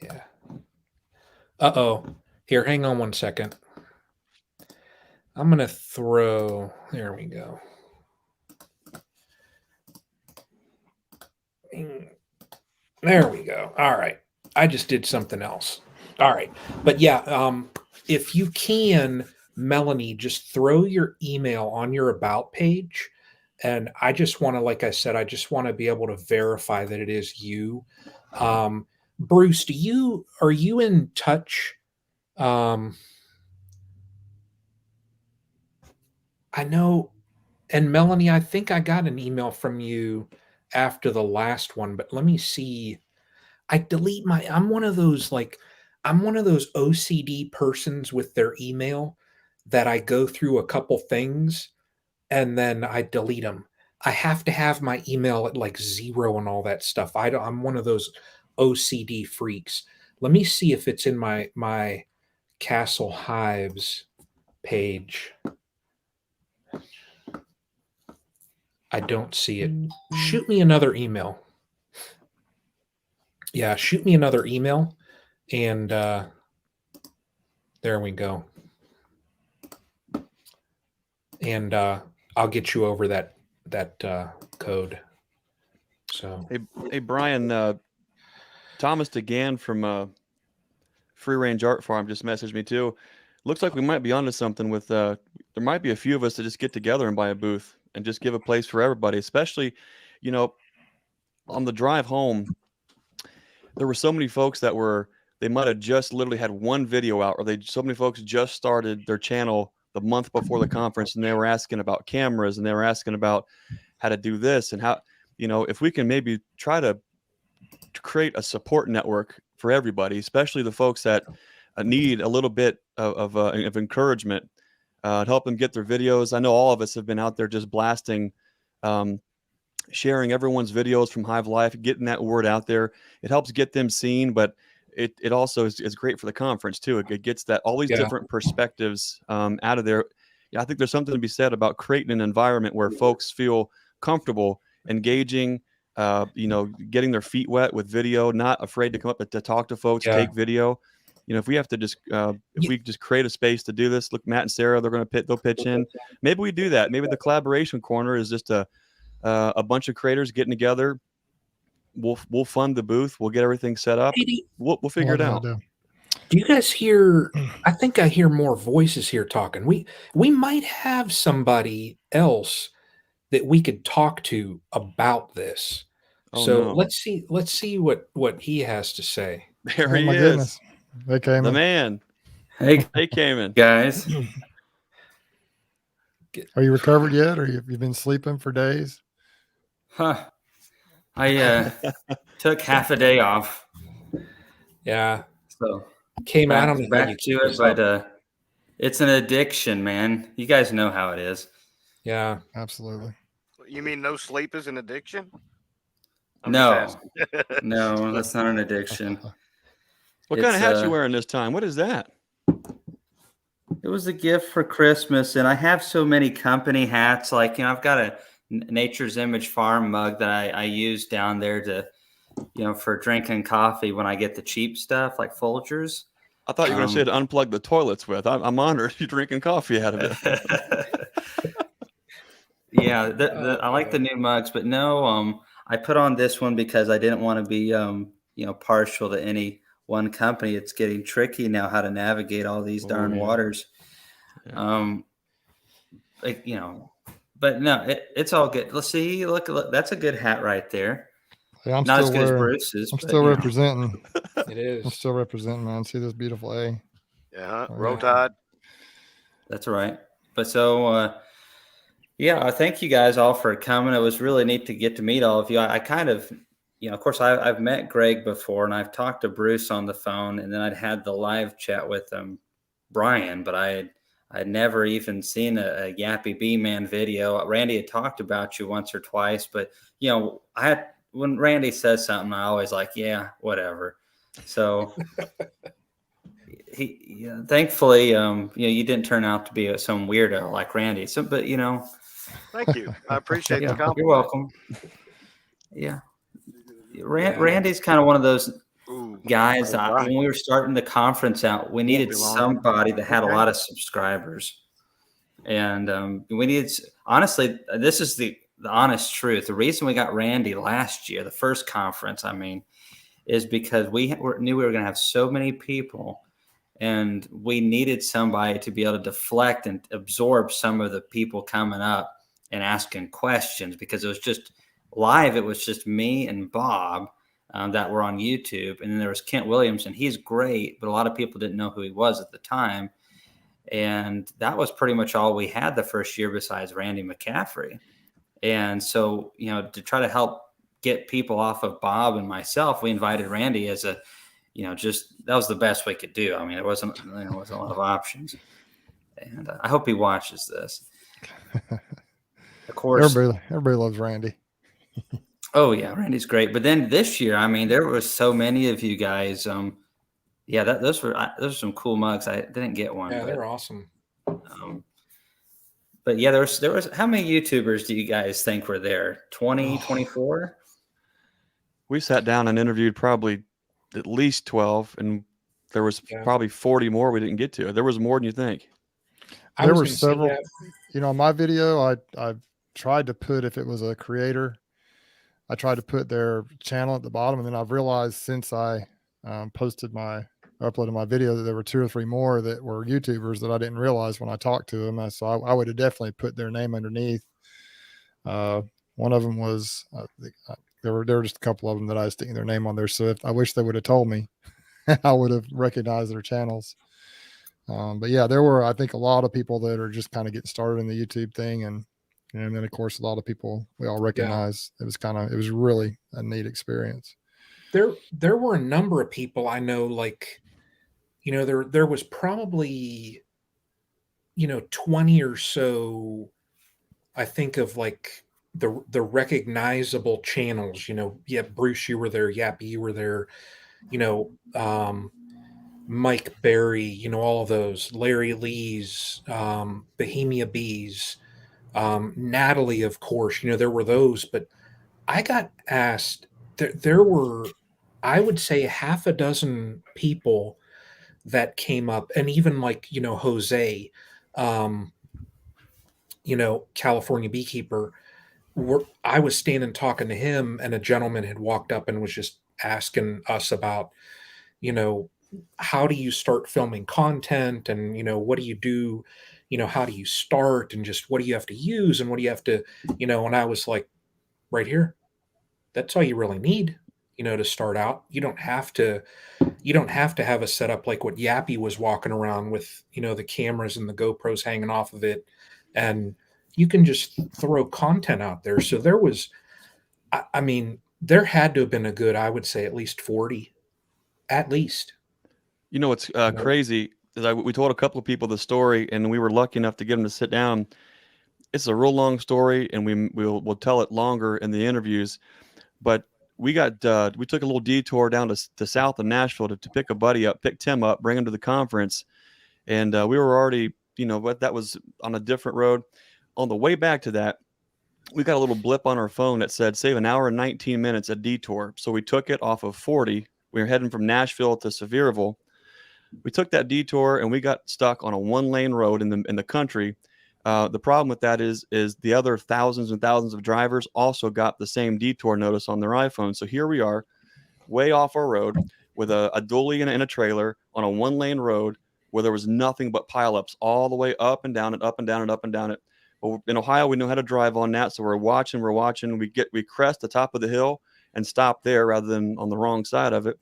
yeah. Uh-oh. Here, hang on one second. I'm going to throw, there we go. There we go. All right. I just did something else. All right. But yeah, if you can, Melanie, just throw your email on your about page. And I just want to, like I said, I just want to be able to verify that it is you. Bruce, are you in touch? I know, and Melanie, I think I got an email from you after the last one, but let me see. I'm one of those OCD persons with their email that I go through a couple things and then I delete them. I have to have my email at like 0 and all that stuff. I'm one of those OCD freaks. Let me see if it's in my Castle Hives page. I don't see it. Shoot me another email. Yeah, shoot me another email, and there we go. And I'll get you over that code. So hey Brian, Thomas DeGan from Free Range Art Farm just messaged me too. Looks like we might be onto something with there might be a few of us that just get together and buy a booth and just give a place for everybody, especially, you know, on the drive home. There were so many folks that they might have just literally had one video out, or so many folks just started their channel the month before the conference, and they were asking about cameras, and they were asking about how to do this, and how, you know, if we can maybe try to create a support network for everybody, especially the folks that need a little bit of encouragement, to help them get their videos. I know all of us have been out there just blasting, sharing everyone's videos from Hive Life, getting that word out there. It helps get them seen, but it also is great for the conference too. It gets that all these different perspectives out of there. Yeah, I think there's something to be said about creating an environment where folks feel comfortable engaging, you know, getting their feet wet with video, not afraid to come up to talk to folks, take video. You know, if we have to just we just create a space to do this. Look, Matt and Sarah, they'll pitch in. Maybe we do that. Maybe the collaboration corner is just a bunch of creators getting together. We'll fund the booth. We'll get everything set up. We'll figure it out. Do you guys hear? I think I hear more voices here talking. We might have somebody else that we could talk to about this. Let's see what he has to say. There he is. Goodness. Hey, Cayman. The man. Hey, Cayman. Guys. Are you recovered yet, or have you been sleeping for days? Huh. I took half a day off. Yeah. So came out on back to it, but it's an addiction, man. You guys know how it is. Yeah, absolutely. You mean no sleep is an addiction? No, that's not an addiction. What kind of hat you wearing this time? What is that? It was a gift for Christmas, and I have so many company hats. Like, you know, I've got a Nature's Image Farm mug that I use down there to, you know, for drinking coffee when I get the cheap stuff like Folgers. I thought you were going to say to unplug the toilets with. I'm honored you're drinking coffee out of it. Yeah, I like the new mugs, but no, I put on this one because I didn't want to be, you know, partial to any one company. It's getting tricky now how to navigate all these darn waters. Yeah. Like, you know, but no, it's all good. Let's see. Look, that's a good hat right there. Yeah, I'm not still as good as Bruce's. I'm still representing. It is. I'm still representing, man. See this beautiful A. Yeah, Roll Tide. That's right. But so, yeah, I thank you guys all for coming. It was really neat to get to meet all of you. I kind of, you know, of course, I've met Greg before, and I've talked to Bruce on the phone, and then I'd had the live chat with Brian, but I I'd never even seen a Yappy Bee Man video. Randy had talked about you once or twice, but when Randy says something, I always like, yeah, whatever. So thankfully, you didn't turn out to be some weirdo like Randy. So, but thank you. I appreciate the compliment. You're welcome. Yeah. Randy's kind of one of those guys. When we were starting the conference out, we needed somebody that had a lot of subscribers. And we needed, honestly, this is the honest truth. The reason we got Randy last year, the first conference, is because we knew we were going to have so many people, and we needed somebody to be able to deflect and absorb some of the people coming up and asking questions, because it was just live. It was just me and Bob that were on YouTube. And then there was Kent Williams, and he's great, but a lot of people didn't know who he was at the time. And that was pretty much all we had the first year besides Randy McCaffrey. And so, to try to help get people off of Bob and myself, we invited Randy as that was the best we could do. There wasn't a lot of options. And I hope he watches this. Of course, everybody loves Randy. Oh yeah, Randy's great. But then this year, there was so many of you guys. Those were some cool mugs. I didn't get one. Yeah, they're awesome. But yeah, there was. How many YouTubers do you guys think were there? 20, 24? We sat down and interviewed probably at least 12, and there was probably 40 more we didn't get to. There was more than you think. There were several. On my video, I tried to put, if it was a creator, I tried to put their channel at the bottom, and then I've realized since I uploaded my video that there were 2 or 3 more that were YouTubers that I didn't realize when I talked to them. So I would have definitely put their name underneath. One of them was there were just a couple of them that I was sticking their name on there. So I wish they would have told me, I would have recognized their channels. But yeah, there were, I think, a lot of people that are just kind of getting started in the YouTube thing, and then of course a lot of people we all recognize. It was really a neat experience. There were a number of people I know, like, there was probably 20 or so, I think, of like the recognizable channels. Bruce, you were there, Yappy, you were there, Mike Berry, all of those, Larry Lee's, Bohemia Bees, Natalie, of course, there were those. But I got asked, there were, I would say, half a dozen people that came up, and even like, Jose, California Beekeeper, I was standing talking to him, and a gentleman had walked up and was just asking us about, how do you start filming content, and, what do you do, how do you start, and just what do you have to use, and what do you have to, and I was like, right here, that's all you really need, to start out. You don't have to have a setup like what Yappy was walking around with, the cameras and the GoPros hanging off of it, and you can just throw content out there. So there was, there had to have been a good, I would say, at least 40, at least. What's crazy is we told a couple of people the story, and we were lucky enough to get them to sit down. It's a real long story, and we'll tell it longer in the interviews. But we took a little detour down to south of Nashville to pick a buddy up, pick Tim up, bring him to the conference. And we were already, but that was on a different road. On the way back to that, we got a little blip on our phone that said save an hour and 19 minutes a detour. So we took it off of 40. We were heading from Nashville to Sevierville. We took that detour, and we got stuck on a 1-lane road in the country. The problem with that is the other thousands and thousands of drivers also got the same detour notice on their iPhone. So here we are, way off our road, with a dually and a trailer on a 1-lane road where there was nothing but pileups all the way up and down and up and down and up and down it. But in Ohio, we know how to drive on that, so we're watching. We crest the top of the hill and stop there rather than on the wrong side of it.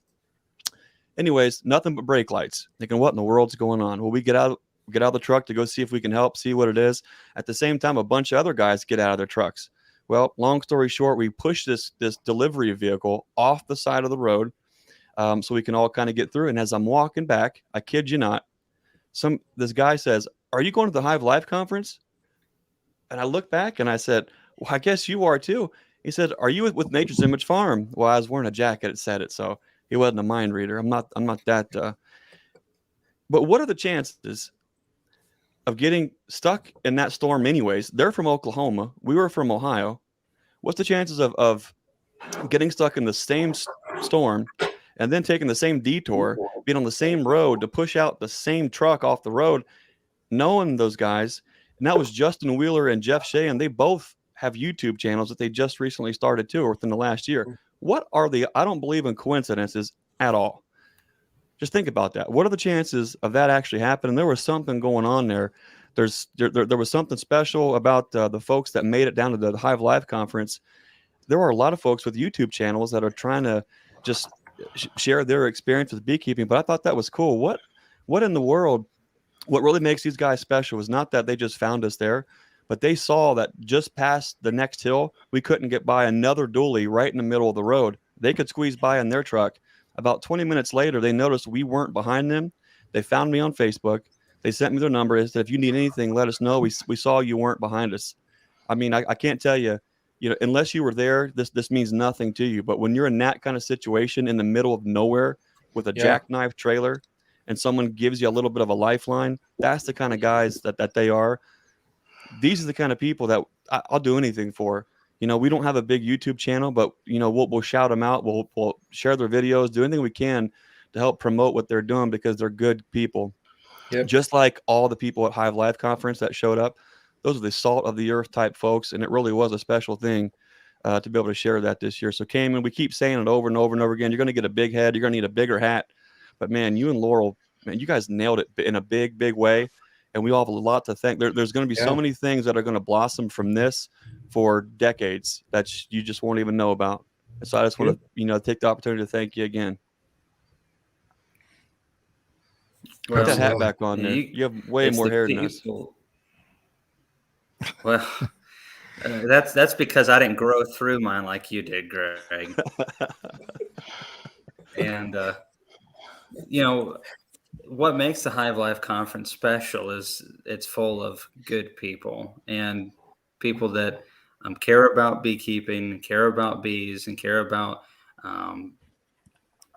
Anyways, nothing but brake lights. Thinking, what in the world's going on? Well, we get out of the truck to go see if we can help, see what it is. At the same time, a bunch of other guys get out of their trucks. Well, long story short, we push this delivery vehicle off the side of the road so we can all kind of get through. And as I'm walking back, I kid you not, this guy says, are you going to the Hive Life Conference? And I looked back and I said, well, I guess you are too. He said, are you with Nature's Image Farm? Well, I was wearing a jacket that said it, so he wasn't a mind reader. I'm not that. But what are the chances of getting stuck in that storm anyways? They're from Oklahoma. We were from Ohio. What's the chances of getting stuck in the same storm and then taking the same detour, being on the same road to push out the same truck off the road, knowing those guys? And that was Justin Wheeler and Jeff Shea, and they both have YouTube channels that they just recently started too, or within the last year. What are the, I don't believe in coincidences at all. Just think about that. What are the chances of that actually happening? There was something going on there. There was something special about the folks that made it down to the Hive Life Conference. There are a lot of folks with YouTube channels that are trying to just share their experience with beekeeping, but I thought that was cool. What in the world, what really makes these guys special is not that they just found us there, but they saw that just past the next hill, we couldn't get by another dually right in the middle of the road. They could squeeze by in their truck. About 20 minutes later, they noticed we weren't behind them. They found me on Facebook. They sent me their number. They said, if you need anything, let us know. We saw you weren't behind us. I mean, I can't tell you, unless you were there, this means nothing to you. But when you're in that kind of situation in the middle of nowhere with a jackknife trailer and someone gives you a little bit of a lifeline, that's the kind of guys that they are. These are the kind of people that I'll do anything for. We don't have a big YouTube channel, but we'll shout them out. We'll share their videos, do anything we can to help promote what they're doing because they're good people. Yep. Just like all the people at Hive Life Conference that showed up, those are the salt of the earth type folks, and it really was a special thing to be able to share that this year. So, Cayman, we keep saying it over and over and over again. You're going to get a big head. You're going to need a bigger hat. But, man, you and Laurel, man, you guys nailed it in a big, big way. And we all have a lot to thank. There's going to be so many things that are going to blossom from this for decades that you just won't even know about. And so I just want to, take the opportunity to thank you again. Put that hat back on there. You have way more hair than us. Well, that's because I didn't grow through mine like you did, Greg. And what makes the Hive Life Conference special is it's full of good people and people that care about beekeeping, care about bees, and care about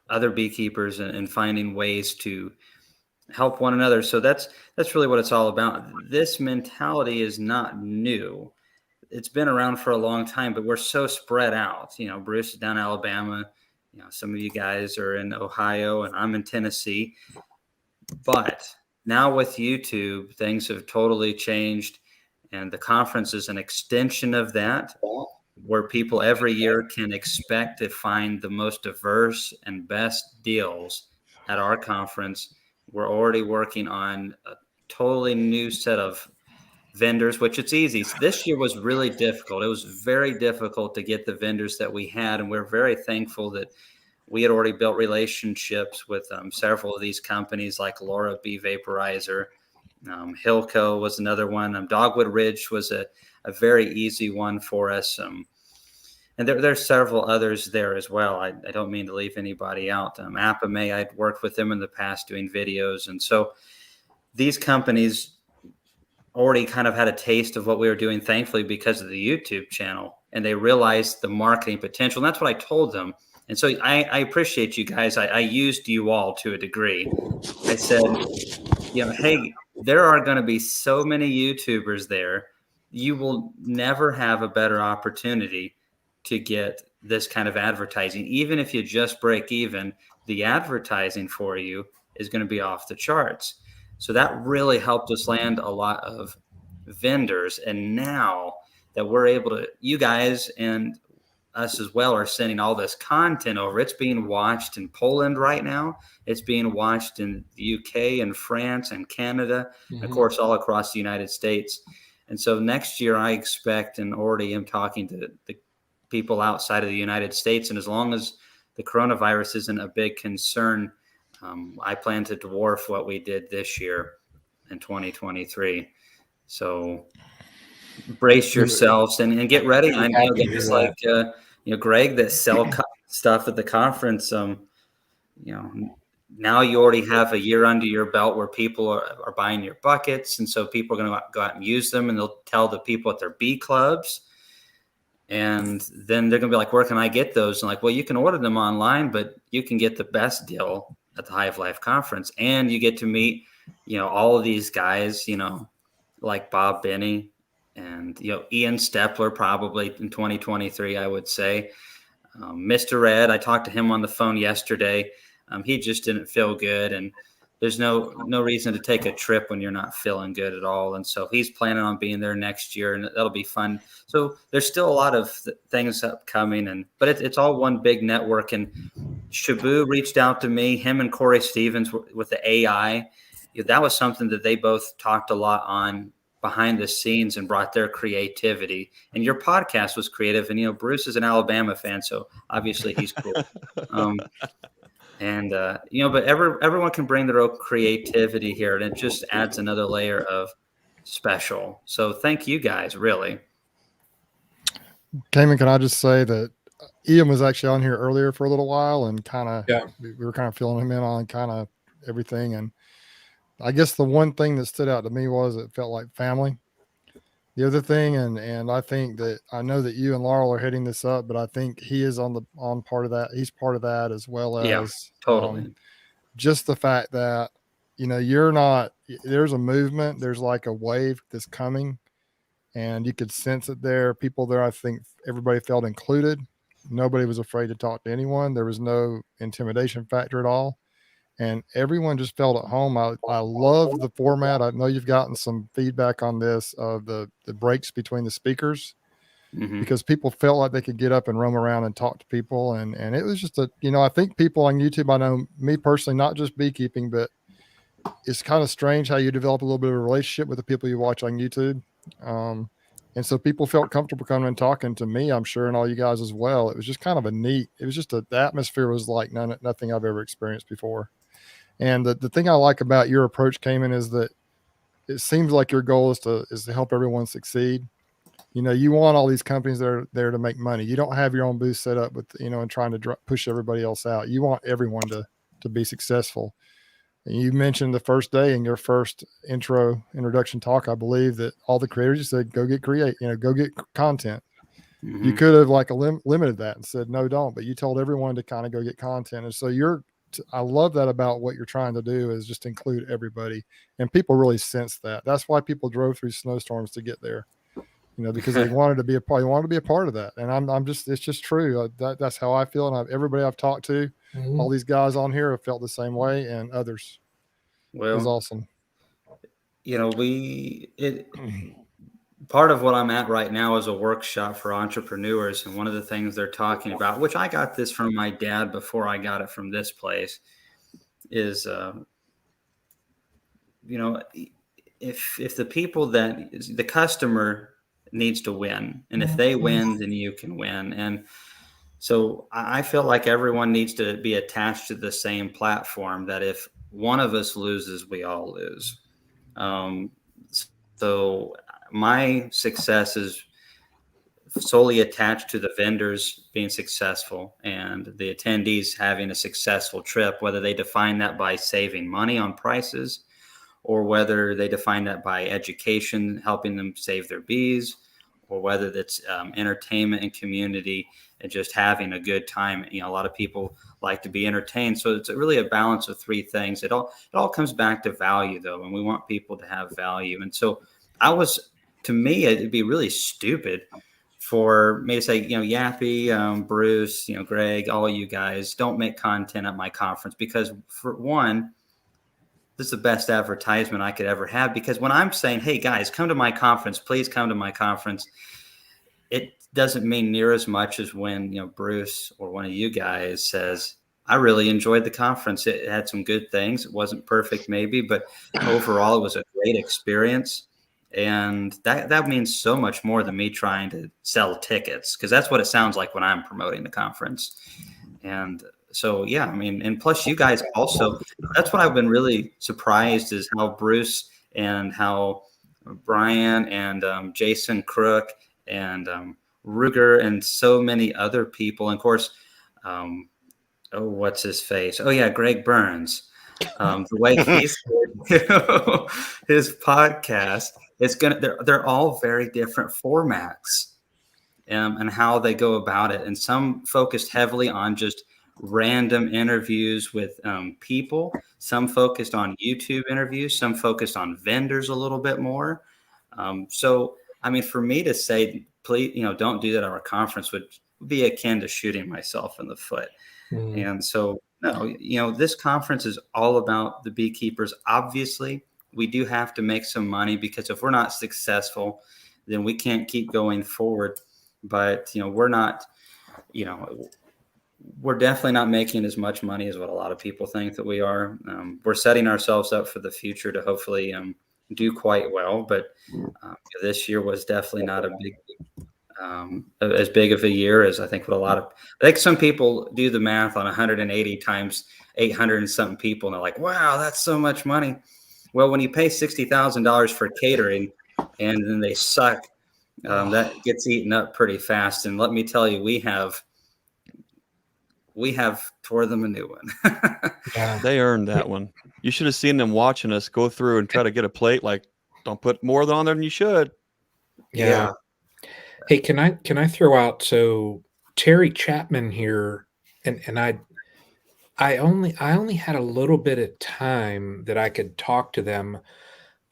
other beekeepers and finding ways to help one another. So that's really what it's all about. This mentality is not new. It's been around for a long time, but we're so spread out. Bruce is down in Alabama. Some of you guys are in Ohio, and I'm in Tennessee. But now with YouTube, things have totally changed, and the conference is an extension of that, where people every year can expect to find the most diverse and best deals at our conference. We're already working on a totally new set of vendors, which it's easy. So this year was really difficult. It was very difficult to get the vendors that we had, and we're very thankful that we had already built relationships with several of these companies like Laura Bee Vaporizer. Hilco was another one. Dogwood Ridge was a very easy one for us. And there's several others there as well. I don't mean to leave anybody out. Apame, I'd worked with them in the past doing videos. And so these companies already kind of had a taste of what we were doing, thankfully, because of the YouTube channel. And they realized the marketing potential. And that's what I told them. And so I appreciate you guys. I used you all to a degree. I said, hey, there are going to be so many YouTubers there. You will never have a better opportunity to get this kind of advertising. Even if you just break even, the advertising for you is going to be off the charts. So that really helped us land a lot of vendors. And now that we're able to, you guys and us as well are sending all this content over. It's being watched in Poland right now. It's being watched in the UK and France and Canada, and of course, all across the United States. And so next year, I expect, and already am talking to the people outside of the United States. And as long as the coronavirus isn't a big concern, I plan to dwarf what we did this year in 2023. So brace yourselves and get ready. I know that just like Greg that sell stuff at the conference. now you already have a year under your belt where people are buying your buckets. And so people are going to go out and use them, and they'll tell the people at their bee clubs. And then they're going to be like, where can I get those? And like, well, you can order them online, but you can get the best deal at the Hive Life Conference. And you get to meet, all of these guys, like Bob Binney and, Ian Stepler, probably in 2023, I would say. Mr. Red, I talked to him on the phone yesterday. He just didn't feel good, and there's no reason to take a trip when you're not feeling good at all. And so he's planning on being there next year, and that'll be fun. So there's still a lot of things upcoming, but it's all one big network. And Shabu reached out to me, him and Corey Stevens with the AI. That was something that they both talked a lot on behind the scenes and brought their creativity. And your podcast was creative. And, Bruce is an Alabama fan, so obviously he's cool. But everyone can bring their own creativity here, and it just adds another layer of special. So thank you guys, really. Cayman, can I just say that Ian was actually on here earlier for a little while, and we were kind of filling him in on kind of everything. And I guess the one thing that stood out to me was it felt like family. The other thing, and I think that I know that you and Laurel are hitting this up, but I think he is on part of that. He's part of that, as well as totally. Just the fact that, you're not, there's a movement, there's like a wave that's coming, and you could sense it there. People there, I think everybody felt included. Nobody was afraid to talk to anyone. There was no intimidation factor at all. And everyone just felt at home. I love the format. I know you've gotten some feedback on this of the breaks between the speakers, because people felt like they could get up and roam around and talk to people. And it was just I think people on YouTube, I know me personally, not just beekeeping, but it's kind of strange how you develop a little bit of a relationship with the people you watch on YouTube. And so people felt comfortable coming and talking to me, I'm sure, and all you guys as well. It was just kind of the atmosphere was like nothing I've ever experienced before. And the thing I like about your approach, Cayman, is that it seems like your goal is to help everyone succeed. You want all these companies that are there to make money. You don't have your own booth set up with, and trying to push everybody else out. You want everyone to be successful. And you mentioned the first day in your first introduction talk, I believe, that all the creators, you said, go get go get content. You could have limited that and said, no, don't, but you told everyone to kind of go get content. And so I love that about what you're trying to do, is just include everybody, and people really sense that. That's why people drove through snowstorms to get there, because they wanted to be a part. They wanted to be a part of that. And it's just true. That's how I feel. And everybody I've talked to, all these guys on here have felt the same way, and others. Well, it was awesome. Part of what I'm at right now is a workshop for entrepreneurs. And one of the things they're talking about, which I got this from my dad before I got it from this place, is, if the people the customer needs to win, and if they win, then you can win. And so I feel like everyone needs to be attached to the same platform, that if one of us loses, we all lose. So my success is solely attached to the vendors being successful and the attendees having a successful trip, whether they define that by saving money on prices, or whether they define that by education, helping them save their bees, or whether that's entertainment and community and just having a good time. A lot of people like to be entertained. So it's really a balance of three things. It all comes back to value, though, and we want people to have value. And so to me, it'd be really stupid for me to say, Yappy, Bruce, Greg, all you guys don't make content at my conference, because for one, this is the best advertisement I could ever have. Because when I'm saying, hey guys, come to my conference, please come to my conference, it doesn't mean near as much as when, Bruce or one of you guys says, I really enjoyed the conference. It had some good things. It wasn't perfect maybe, but overall it was a great experience. And that means so much more than me trying to sell tickets, because that's what it sounds like when I'm promoting the conference. And so, yeah, and plus you guys also, that's what I've been really surprised, is how Bruce and how Brian and Jason Crook and Ruger and so many other people, and of course, what's his face? Oh yeah, Greg Burns. The way he's his podcast, they're all very different formats, and how they go about it. And some focused heavily on just random interviews with people. Some focused on YouTube interviews. Some focused on vendors a little bit more. So, I mean, for me to say, please, don't do that at our conference would be akin to shooting myself in the foot. And so, no, this conference is all about the beekeepers. Obviously, we do have to make some money, because if we're not successful, then we can't keep going forward. But, we're not, we're definitely not making as much money as what a lot of people think that we are. We're setting ourselves up for the future to hopefully do quite well. But this year was definitely not as big of a year as I think I think some people do the math on 180 times 800 and something people, and they're like, wow, that's so much money. Well, when you pay $60,000 for catering and then they suck, that gets eaten up pretty fast. And let me tell you, we have tore them a new one. Yeah, they earned that one. You should have seen them watching us go through and try to get a plate. Like, don't put more on there than you should. Yeah. Hey, can I throw out, so Terry Chapman here, and I only had a little bit of time that I could talk to them,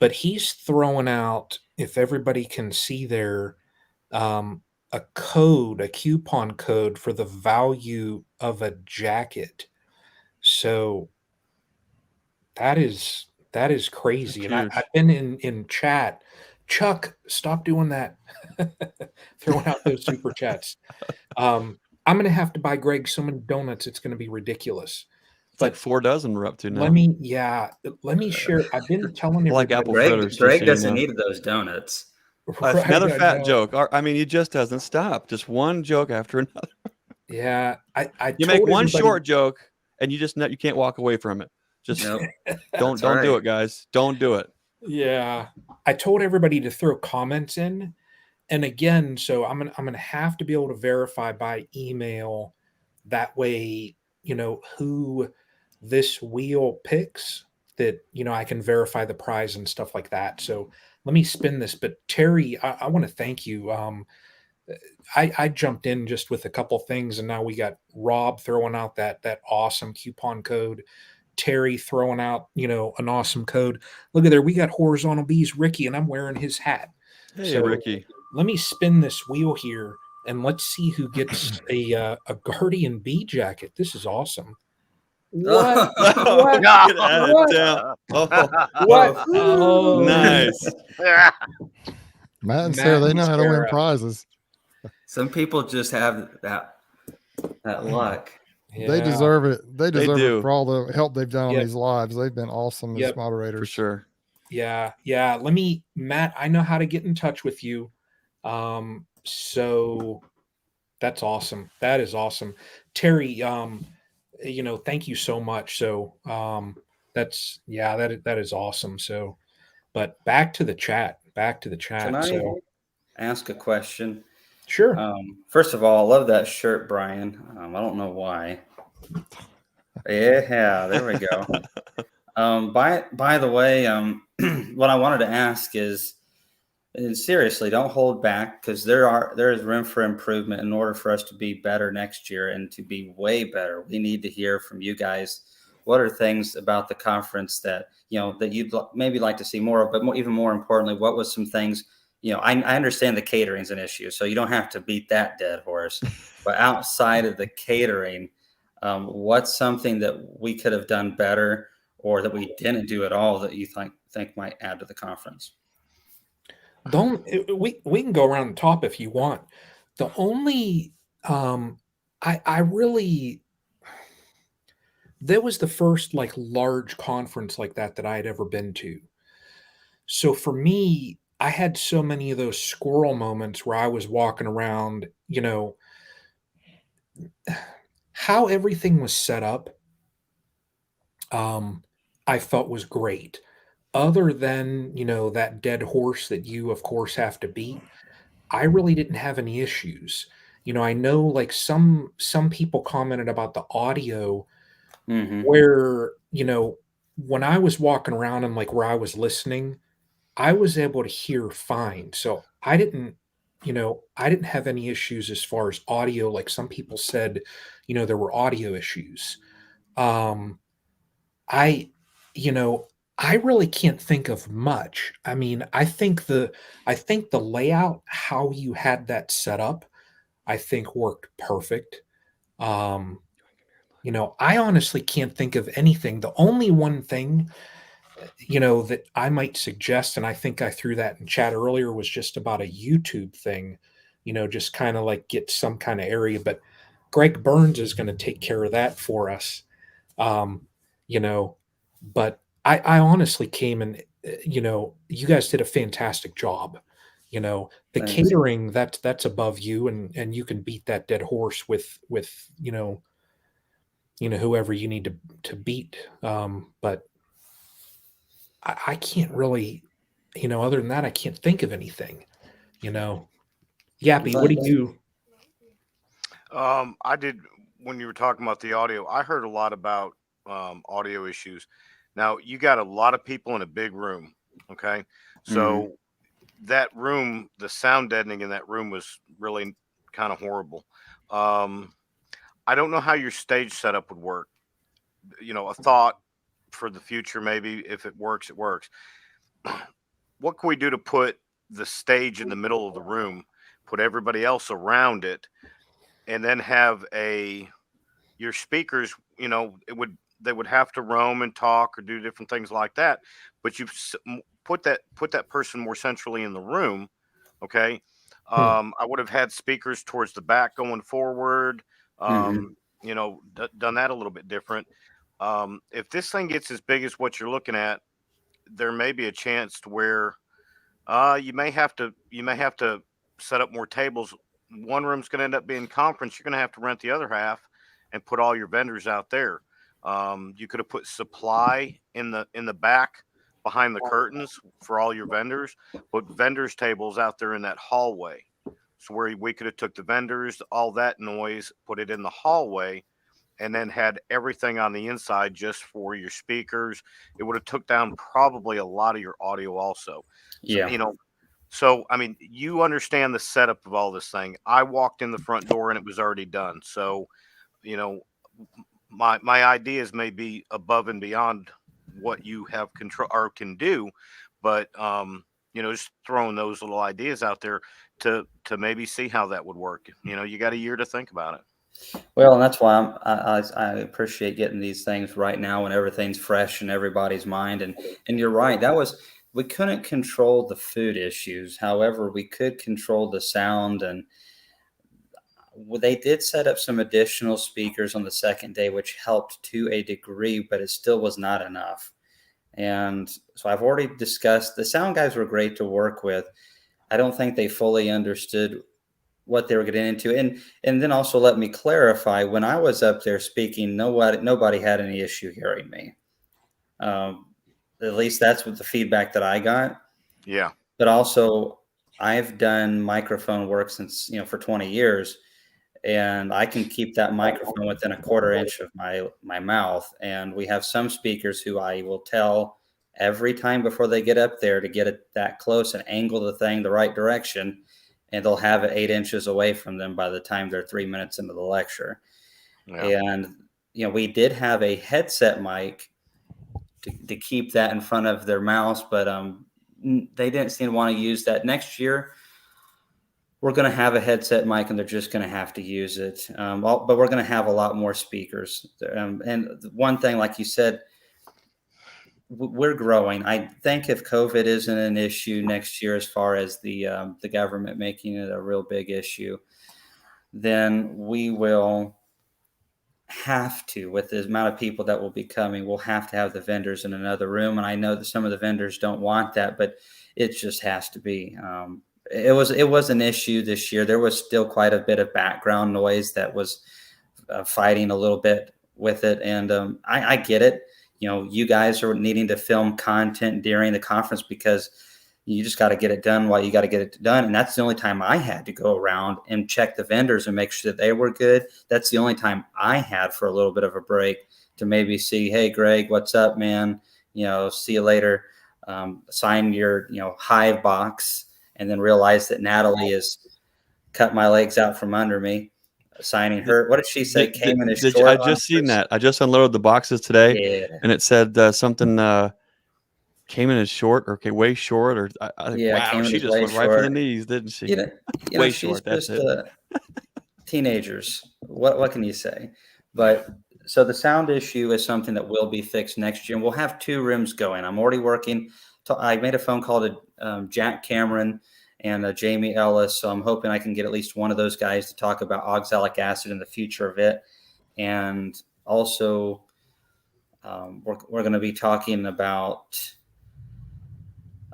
but he's throwing out, if everybody can see there, a coupon code for the value of a jacket. So that is crazy. And I've been in chat. Chuck, stop doing that. Throwing out those super chats. I'm going to have to buy Greg so many donuts. It's going to be ridiculous. It's like 4 dozen we're up to now. Let me share. I've been telling everybody. Like apple fritters. Greg doesn't need those donuts. Right, another fat joke. I mean, he just doesn't stop. Just one joke after another. Yeah, you make one short joke and you can't walk away from it. Just don't do it, guys. Don't do it. Yeah, I told everybody to throw comments in, and again, so I'm gonna have to be able to verify by email. That way, who this wheel picks, that I can verify the prize and stuff like that. So let me spin this. But Terry, I want to thank you. I jumped in just with a couple things, and now we got Rob throwing out that awesome coupon code. Terry throwing out, an awesome code. Look at there. We got Horizontal Bees, Ricky, and I'm wearing his hat. Hey, so Ricky. Let me spin this wheel here, and let's see who gets a Guardian Bee jacket. This is awesome. What? What? What? Oh, nice. Matt and Sarah, they know how to win prizes. Some people just have that luck. Yeah. They deserve it. They deserve it for all the help they've done on these lives. They've been awesome as moderators. For sure. Yeah. Matt, I know how to get in touch with you. So that's awesome. That is awesome. Terry, thank you so much. So that is awesome. So, but back to the chat. Can I ask a question? Sure. First of all, I love that shirt, Brian. I don't know why. Yeah, there we go. By the way, what I wanted to ask is, and seriously, don't hold back, because there is room for improvement. In order for us to be better next year and to be way better, we need to hear from you guys. What are things about the conference that that you'd maybe like to see more of, but even more importantly, what was some things? I understand the catering's an issue, so you don't have to beat that dead horse. But outside of the catering, what's something that we could have done better, or that we didn't do at all, that you think might add to the conference? We can go around the top if you want. The only I really, that was the first large conference like that I had ever been to. So for me, I had so many of those squirrel moments where I was walking around, how everything was set up. I felt was great. Other than, that dead horse that you, of course, have to beat, I really didn't have any issues. I know like some people commented about the audio Mm-hmm. where, when I was walking around and like where I was listening, I was able to hear fine. So I didn't have any issues as far as audio. Like some people said, there were audio issues. Um, I, you know, I really can't think of much. I mean, I think the layout, how you had that set up, I think worked perfect. Um, I honestly can't think of anything. The only one thing, that I might suggest, and I think I threw that in chat earlier, was just about a YouTube thing, just kind of like get some kind of area. But Greg Burns is going to take care of that for us. Um, you know, but I honestly came and, you guys did a fantastic job. The Thanks. catering, that's above you, and you can beat that dead horse with, whoever you need to beat. But I can't really, other than that, I can't think of anything, Yappy, what do Thanks. you? I did, when you were talking about the audio, I heard a lot about audio issues. Now you got a lot of people in a big room. Okay. So that room, the sound deadening in that room was really kind of horrible. I don't know how your stage setup would work. A thought for the future, maybe if it works, it works. What can we do to put the stage in the middle of the room, put everybody else around it, and then have your speakers, they would have to roam and talk or do different things like that, but you put that person more centrally in the room. Okay. I would have had speakers towards the back going forward. Done that a little bit different. If this thing gets as big as what you're looking at, there may be a chance to where you may have to set up more tables. One room's going to end up being conference. You're going to have to rent the other half and put all your vendors out there. You could have put supply in the back behind the curtains for all your vendors, put vendors tables out there in that hallway. So where we could have took the vendors, all that noise, put it in the hallway, and then had everything on the inside just for your speakers. It would have took down probably a lot of your audio also. Yeah. So I mean, you understand the setup of all this thing. I walked in the front door and it was already done. So, my ideas may be above and beyond what you have control or can do, but just throwing those little ideas out there to maybe see how that would work. You got a year to think about it. Well, and that's why I appreciate getting these things right now when everything's fresh in everybody's mind. And you're right. We couldn't control the food issues. However, we could control the sound, and they did set up some additional speakers on the second day, which helped to a degree, but it still was not enough. And so I've already discussed, the sound guys were great to work with. I don't think they fully understood what they were getting into. And then also let me clarify, when I was up there speaking, nobody had any issue hearing me. At least that's what the feedback that I got. Yeah. But also I've done microphone work since, for 20 years, and I can keep that microphone within a quarter inch of my mouth. And we have some speakers who I will tell every time before they get up there to get it that close and angle the thing the right direction, and they'll have it 8 inches away from them by the time they're 3 minutes into the lecture. Yeah. And, we did have a headset mic to keep that in front of their mouths, but they didn't seem to want to use that. Next year, we're going to have a headset mic, and they're just going to have to use it. But we're going to have a lot more speakers. And one thing, like you said, we're growing. I think if COVID isn't an issue next year, as far as the government making it a real big issue, then we will have to, with the amount of people that will be coming, we'll have to have the vendors in another room. And I know that some of the vendors don't want that, but it just has to be. It was an issue this year. There was still quite a bit of background noise that was fighting a little bit with it. And I get it. You guys are needing to film content during the conference because, You just got to get it done while you got to get it done. And that's the only time I had to go around and check the vendors and make sure that they were good. That's the only time I had for a little bit of a break to maybe see, hey, Greg, what's up, man? See you later. Sign your, Hive box, and then realize that Natalie has cut my legs out from under me, signing her. What did she say? Came in as short. I just seen that. I just unloaded the boxes today, and it said something came in as short, or way short, or wow, she just went right for the knees, didn't she? Way short. That's it. Teenagers. What can you say? But so the sound issue is something that will be fixed next year, and we'll have 2 rooms going. I'm already working. I made a phone call to Jack Cameron and Jamie Ellis, so I'm hoping I can get at least one of those guys to talk about oxalic acid and the future of it. And also, we're going to be talking about.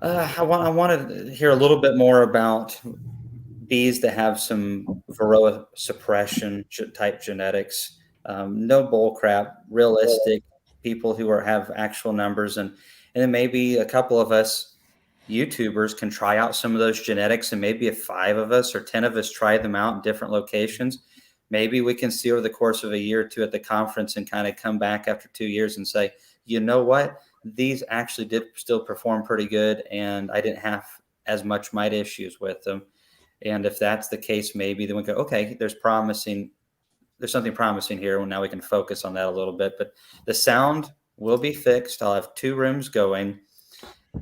I want to hear a little bit more about bees that have some varroa suppression type genetics. No bull crap, realistic people who have actual numbers, and then maybe a couple of us YouTubers can try out some of those genetics, and maybe if 5 of us or 10 of us try them out in different locations, maybe we can see over the course of a year or 2 at the conference and kind of come back after 2 years and say, you know what, these actually did still perform pretty good, and I didn't have as much mite issues with them. And if that's the case, maybe then we go, okay, there's something promising here. Well, now we can focus on that a little bit. But the sound will be fixed. I'll have 2 rooms going.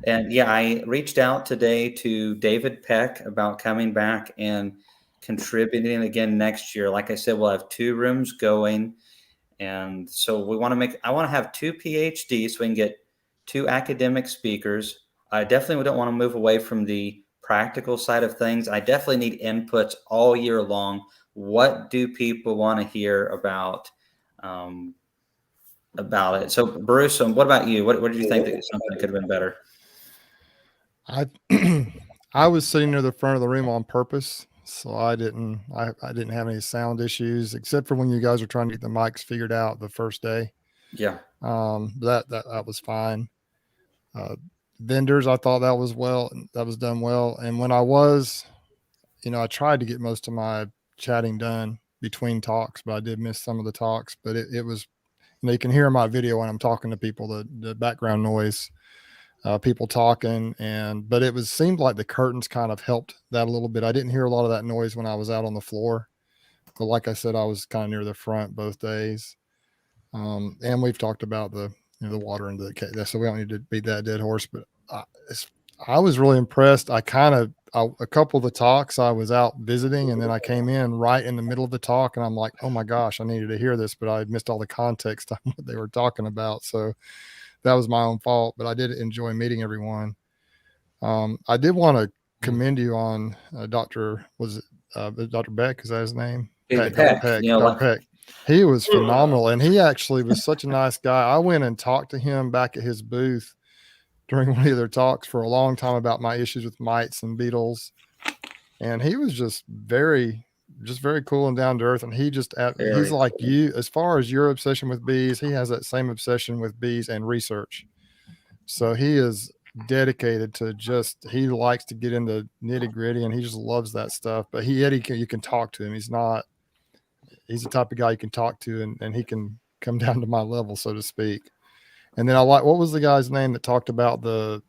And yeah, I reached out today to David Peck about coming back and contributing again next year. Like I said, we'll have 2 rooms going. And so I want to have 2 PhDs so we can get 2 academic speakers. I definitely don't want to move away from the practical side of things. I definitely need inputs all year long. What do people want to hear about it? So Bruce, what about you? What did you think that something could have been better? I was sitting near the front of the room on purpose, so I didn't have any sound issues except for when you guys were trying to get the mics figured out the first day. Yeah. That was fine. Vendors, I thought that was done well. And when I was, I tried to get most of my chatting done between talks, but I did miss some of the talks. But it was, you can hear in my video when I'm talking to people, the background noise, people talking, but it seemed like the curtains kind of helped that a little bit. I didn't hear a lot of that noise when I was out on the floor, but like I said, I was kind of near the front both days. And we've talked about the water and so we don't need to beat that dead horse, but I was really impressed. A couple of the talks I was out visiting, and then I came in right in the middle of the talk, and I'm like, oh my gosh, I needed to hear this, but I missed all the context on what they were talking about. So that was my own fault, but I did enjoy meeting everyone. I did want to commend you on Dr. Beck? Is that his name? Peck. Dr. Peck. He was phenomenal, and he actually was such a nice guy. I went and talked to him back at his booth during one of their talks for a long time about my issues with mites and beetles, and he was just very cool and down to earth. And he's like you as far as your obsession with bees. He has that same obsession with bees and research. So he is dedicated to he likes to get into nitty gritty, and he just loves that stuff. But you can talk to him. He's the type of guy you can talk to, and he can come down to my level, so to speak. And then what was the guy's name that talked about the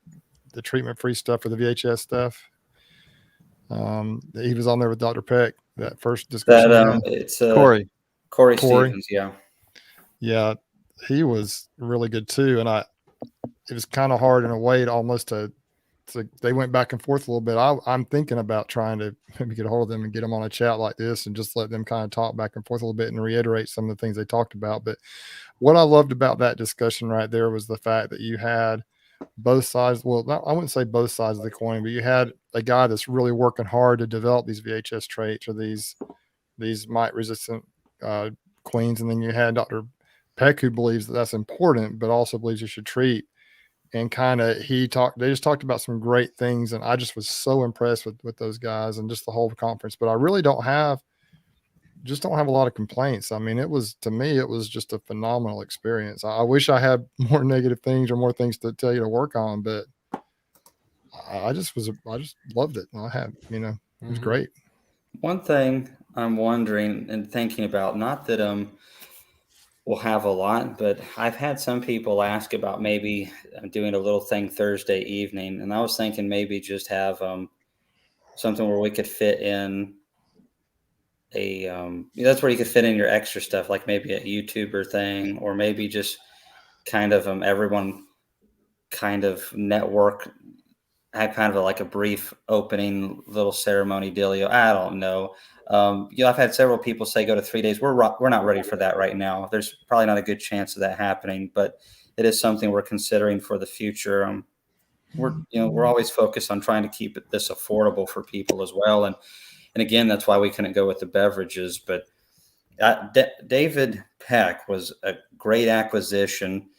treatment-free stuff for the VHS stuff? He was on there with Dr. Peck, that first discussion. It's Corey Stevens. Yeah, he was really good too. And it was kind of hard in a way they went back and forth a little bit. I'm thinking about trying to maybe get a hold of them and get them on a chat like this and just let them kind of talk back and forth a little bit and reiterate some of the things they talked about. But what I loved about that discussion right there was the fact that you had both sides. Well, I wouldn't say both sides of the coin, but you had a guy that's really working hard to develop these VHS traits or these mite resistant queens. And then you had Dr. Peck, who believes that that's important, but also believes you should treat. And they just talked about some great things. And I just was so impressed with those guys and just the whole conference. But I really don't have a lot of complaints. I mean, to me, it was just a phenomenal experience. I wish I had more negative things or more things to tell you to work on, but I just loved it. It was great. One thing I'm wondering and thinking about, not that we'll have a lot, but I've had some people ask about maybe doing a little thing Thursday evening, and I was thinking maybe just have something where we could fit in that's where you could fit in your extra stuff, like maybe a YouTuber thing, or maybe just kind of everyone kind of network, had kind of like a brief opening little ceremony dealio. I don't know. I've had several people say go to 3 days. We're not ready for that right now. There's probably not a good chance of that happening, but it is something we're considering for the future. We're always focused on trying to keep this affordable for people as well. And again, that's why we couldn't go with the beverages, but David Peck was a great acquisition.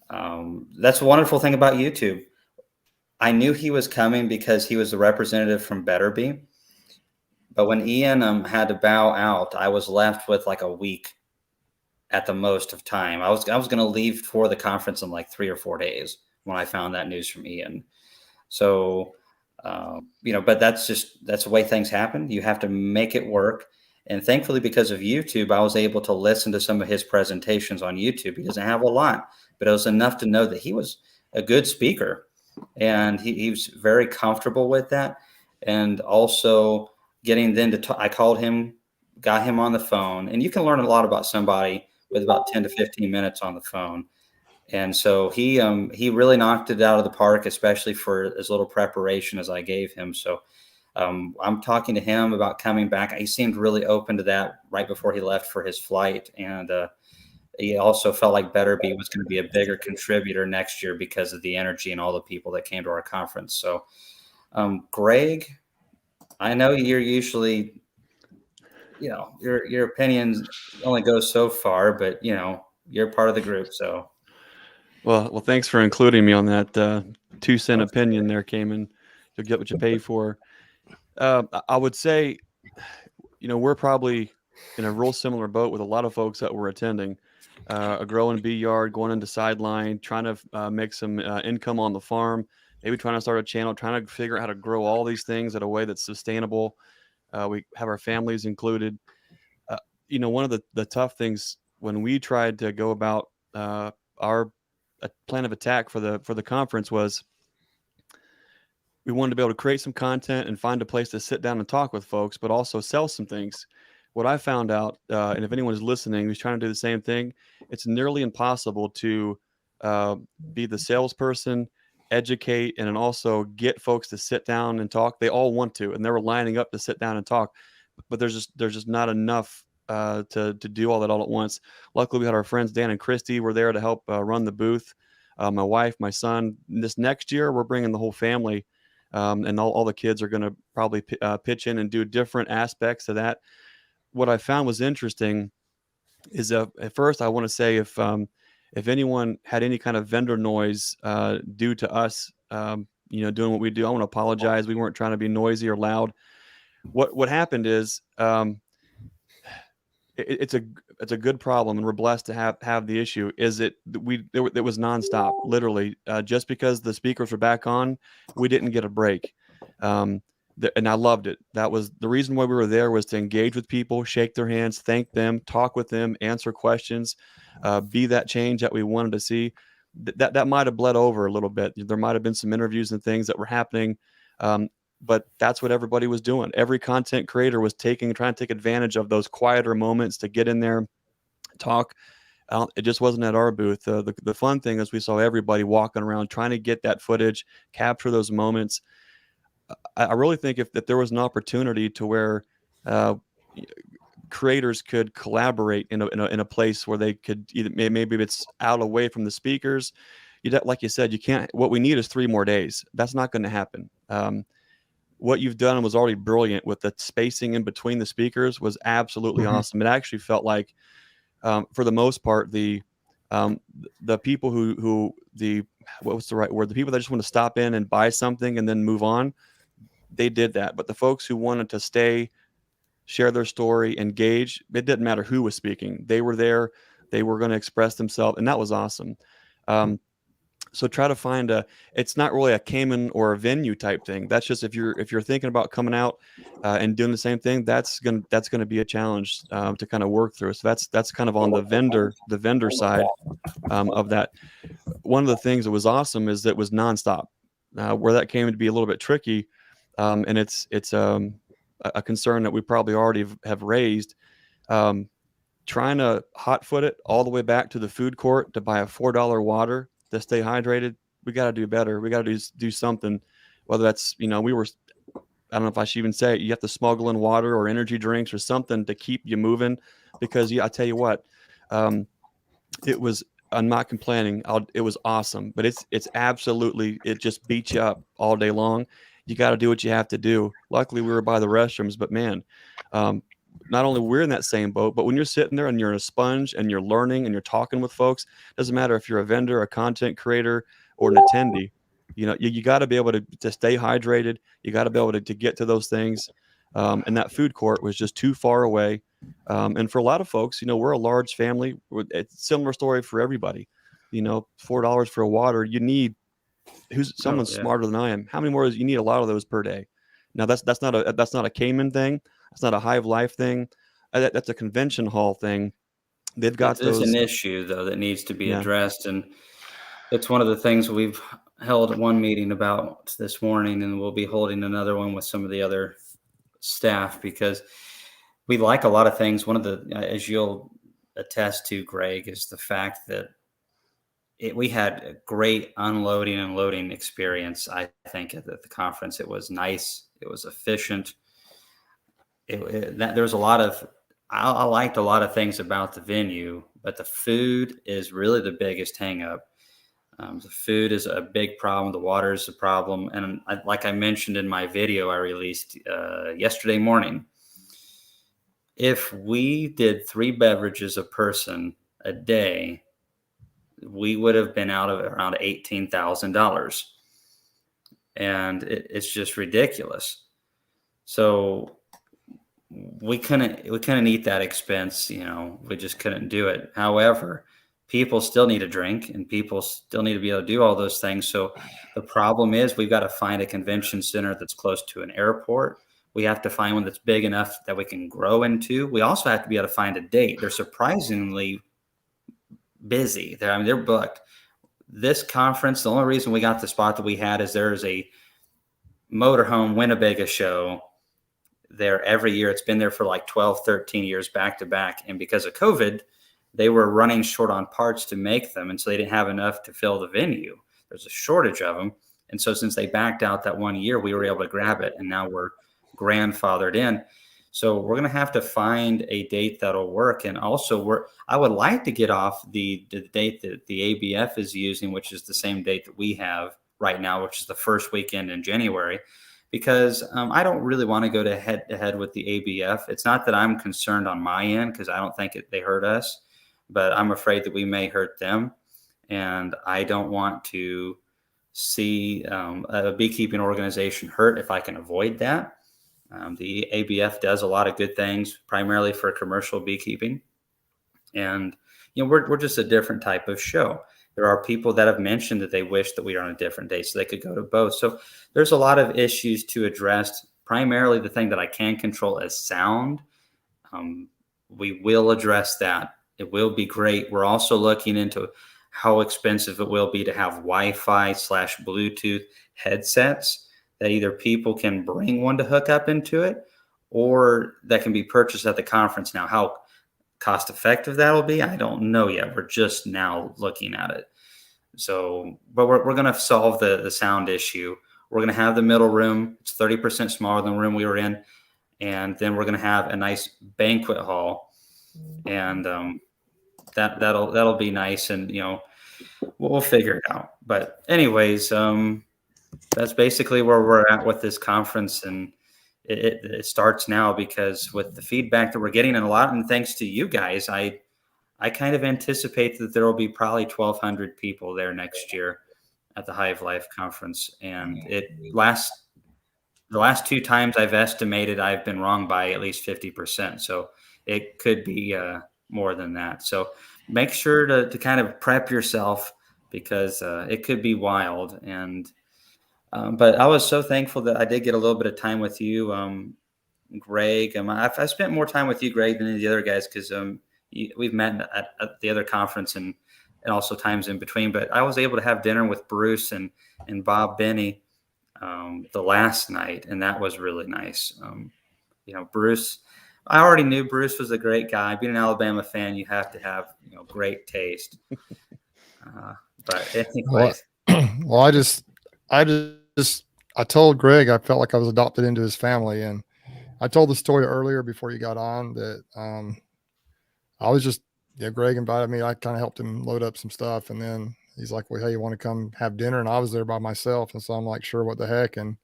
That's a wonderful thing about YouTube. I knew he was coming because he was the representative from Betterby. But when Ian had to bow out, I was left with like a week at the most of time. I was going to leave for the conference in like 3 or 4 days when I found that news from Ian. So, but that's the way things happen. You have to make it work. And thankfully, because of YouTube, I was able to listen to some of his presentations on YouTube. He doesn't have a lot, but it was enough to know that he was a good speaker. And he was very comfortable with that. And also getting then to talk, I called him, got him on the phone. And you can learn a lot about somebody with about 10 to 15 minutes on the phone. And so he really knocked it out of the park, especially for as little preparation as I gave him. So I'm talking to him about coming back. He seemed really open to that right before he left for his flight. And he also felt like Betterby was going to be a bigger contributor next year because of the energy and all the people that came to our conference. So, Greg, I know you're usually, your opinions only go so far, but you're part of the group. So, well, thanks for including me on that 2-cent opinion there, Cayman. You'll get what you pay for. I would say, we're probably in a real similar boat with a lot of folks that were attending. A growing bee yard, going into sideline, trying to make some income on the farm, maybe trying to start a channel, trying to figure out how to grow all these things in a way that's sustainable. We have our families included. One of the tough things when we tried to go about our plan of attack for the conference was we wanted to be able to create some content and find a place to sit down and talk with folks, but also sell some things. What I found out, and if anyone is listening who's trying to do the same thing, it's nearly impossible to be the salesperson, educate, and then also get folks to sit down and talk. They all want to, and they were lining up to sit down and talk, but there's just not enough to do all that all at once. Luckily, we had our friends Dan and Christy were there to help run the booth. My wife, my son. This next year, we're bringing the whole family. And all the kids are going to probably pitch in and do different aspects of that. What I found was interesting is at first I want to say if anyone had any kind of vendor noise due to us, doing what we do, I want to apologize. We weren't trying to be noisy or loud. What happened is it's a good problem, and we're blessed to have the issue. Is it was nonstop, literally, just because the speakers were back on, we didn't get a break, and I loved it. That was the reason why we were there, was to engage with people, shake their hands, thank them, talk with them, answer questions, be that change that we wanted to see. That might have bled over a little bit. There might have been some interviews and things that were happening. But that's what everybody was doing. Every content creator was trying to take advantage of those quieter moments to get in there, talk. It just wasn't at our booth. The fun thing is we saw everybody walking around trying to get that footage, capture those moments. I really think if there was an opportunity to where creators could collaborate in a place where they could maybe it's out away from the speakers. Like you said, you can't. What we need is 3 more days. That's not going to happen. What you've done was already brilliant with the spacing in between the speakers was absolutely awesome. It actually felt like, for the most part, the people what was the right word? The people that just want to stop in and buy something and then move on, they did that. But the folks who wanted to stay, share their story, engage, it didn't matter who was speaking. They were there. They were going to express themselves, and that was awesome. So try to find it's not really a Cayman or a venue type thing. That's just if you're thinking about coming out and doing the same thing, that's gonna be a challenge to kind of work through. So that's kind of on the vendor side of that. One of the things that was awesome is that it was nonstop. Where that came to be a little bit tricky, and it's a concern that we probably already have raised. Trying to hot foot it all the way back to the food court to buy a $4 water to stay hydrated. We got to do better. We got to do something, whether that's, I don't know if I should even say it, you have to smuggle in water or energy drinks or something to keep you moving, because I tell you what, I'm not complaining. It was awesome, but it's absolutely, it just beats you up all day long. You got to do what you have to do. Luckily we were by the restrooms, but man, not only we're in that same boat, but when you're sitting there and you're a sponge and you're learning and you're talking with folks, doesn't matter if you're a vendor, a content creator, or an attendee, you got to be able to stay hydrated. You got to be able to get to those things. And that food court was just too far away. And for a lot of folks, we're a large family. It's a similar story for everybody. $4 for a water, you need someone smarter than I am. How many more? You need a lot of those per day. Now that's not a Cayman thing. It's not a Hive Life thing. That's a convention hall thing. They've got There's those. an issue though that needs to be addressed, and it's one of the things we've held one meeting about this morning, and we'll be holding another one with some of the other staff, because we like a lot of things. One of the, as you'll attest to, Greg, is the fact that we had a great unloading and loading experience. I think at the conference, it was nice. It was efficient. There's a lot of, I liked a lot of things about the venue, but the food is really the biggest hang up. The food is a big problem. The water is a problem. And like I mentioned in my video I released yesterday morning, if we did 3 beverages a person a day, we would have been out of around $18,000. And it's just ridiculous. So we couldn't eat that expense. We just couldn't do it. However, people still need a drink, and people still need to be able to do all those things. So the problem is we've got to find a convention center that's close to an airport. We have to find one that's big enough that we can grow into. We also have to be able to find a date. They're surprisingly busy. They're booked. This conference, the only reason we got the spot that we had is there's a motorhome Winnebago show there every year. It's been there for like 12, 13 years back to back. And because of COVID, they were running short on parts to make them. And so they didn't have enough to fill the venue. There's a shortage of them. And so since they backed out that one year, we were able to grab it. And now we're grandfathered in. So we're going to have to find a date that'll work. And also I would like to get off the date that the ABF is using, which is the same date that we have right now, which is the first weekend in January, because I don't really want to go to head to head with the ABF. It's not that I'm concerned on my end, because I don't think they hurt us, but I'm afraid that we may hurt them. And I don't want to see a beekeeping organization hurt if I can avoid that. The ABF does a lot of good things, primarily for commercial beekeeping. And, we're just a different type of show. There are people that have mentioned that they wish that we are on a different day so they could go to both. So there's a lot of issues to address. Primarily, the thing that I can control is sound. We will address that. It will be great. We're also looking into how expensive it will be to have Wi-Fi / Bluetooth headsets that either people can bring one to hook up into it, or that can be purchased at the conference. Now, how cost effective that'll be, I don't know yet. We're just now looking at it. So, but we're going to solve the sound issue. We're going to have the middle room. It's 30% smaller than the room we were in. And then we're going to have a nice banquet hall. And that'll be nice. And, we'll figure it out. But anyways, that's basically where we're at with this conference. And it starts now, because with the feedback that we're getting, and thanks to you guys, I kind of anticipate that there will be probably 1,200 people there next year at the Hive Life Conference. And the last 2 times I've estimated, I've been wrong by at least 50%. So it could be more than that. So make sure to kind of prep yourself because it could be wild. And but I was so thankful that I did get a little bit of time with you, Greg. I've spent more time with you, Greg, than any of the other guys, because we've met at the other conference and also times in between. But I was able to have dinner with Bruce and Bob Benny the last night, and that was really nice. Bruce, I already knew Bruce was a great guy. Being an Alabama fan, you have to have great taste. But anyways, well, I told Greg I felt like I was adopted into his family, and I told the story earlier before you got on that I was just Greg invited me. I kind of helped him load up some stuff, and then he's like, "Well, hey, you want to come have dinner?" And I was there by myself, and so I'm like, "Sure, what the heck?" And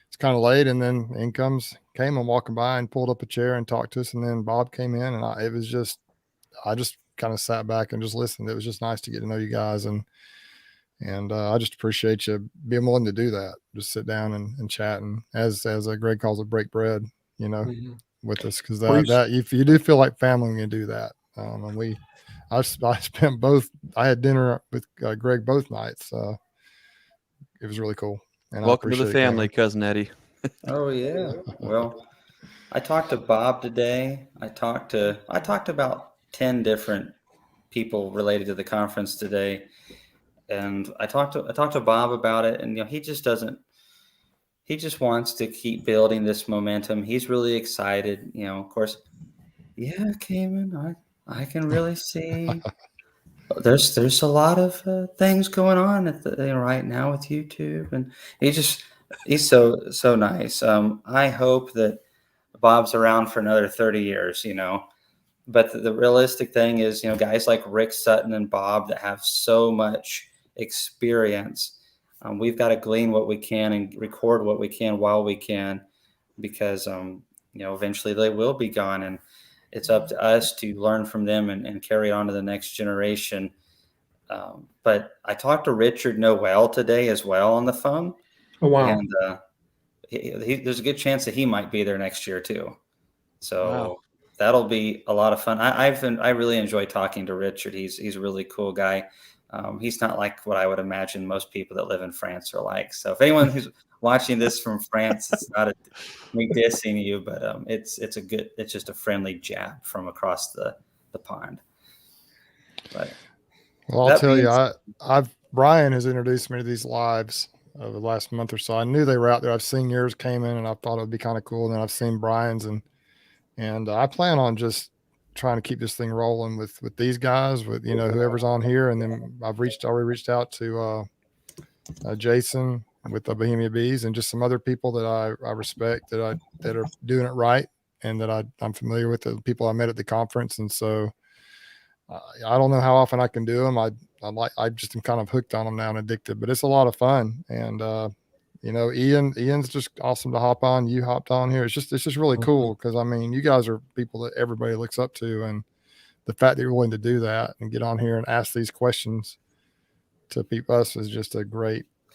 it's kind of late, and then came and walking by and pulled up a chair and talked to us, and then Bob came in, and I just kind of sat back and just listened. It was just nice to get to know you guys, and I just appreciate you being willing to do that. Just sit down and chat, and as Greg calls it, break bread, with us, because that if you do feel like family when you do that. And I spent I had dinner with Greg both nights. It was really cool. And welcome to the family, Cousin Eddie. Oh yeah. Well, I talked to Bob today. I talked to about 10 different people related to the conference today. And I talked to Bob about it, and he just wants to keep building this momentum. He's really excited. Of course, yeah, Cayman, I can really see there's a lot of things going on right now with YouTube, and he's so nice. I hope that Bob's around for another 30 years, but the realistic thing is, guys like Rick Sutton and Bob that have so much experience, we've got to glean what we can and record what we can while we can, because eventually they will be gone, and it's up to us to learn from them and carry on to the next generation. But I talked to Richard Noel today as well on the phone. Oh, wow. And there's a good chance that he might be there next year too. So wow. That'll be a lot of fun. I really enjoy talking to Richard. He's a really cool guy. He's not like what I would imagine most people that live in France are like. So if anyone who's watching this from France, it's not me dissing you, but it's just a friendly jab from across the pond. But well, I'll tell you, Brian has introduced me to these lives over the last month or so. I knew they were out there. I've seen yours came in, and I thought it would be kind of cool. And then I've seen Brian's, and I plan on just trying to keep this thing rolling with these guys, with whoever's on here. And then I've already reached out to Jason with the Bohemia Bees, and just some other people that I respect that are doing it right, and that I'm familiar with, the people I met at the conference. And so I don't know how often I can do them. I just am kind of hooked on them now and addicted, but it's a lot of fun. And Ian's just awesome to hop on. You hopped on here. It's just really cool, because you guys are people that everybody looks up to, and the fact that you're willing to do that and get on here and ask these questions to us is just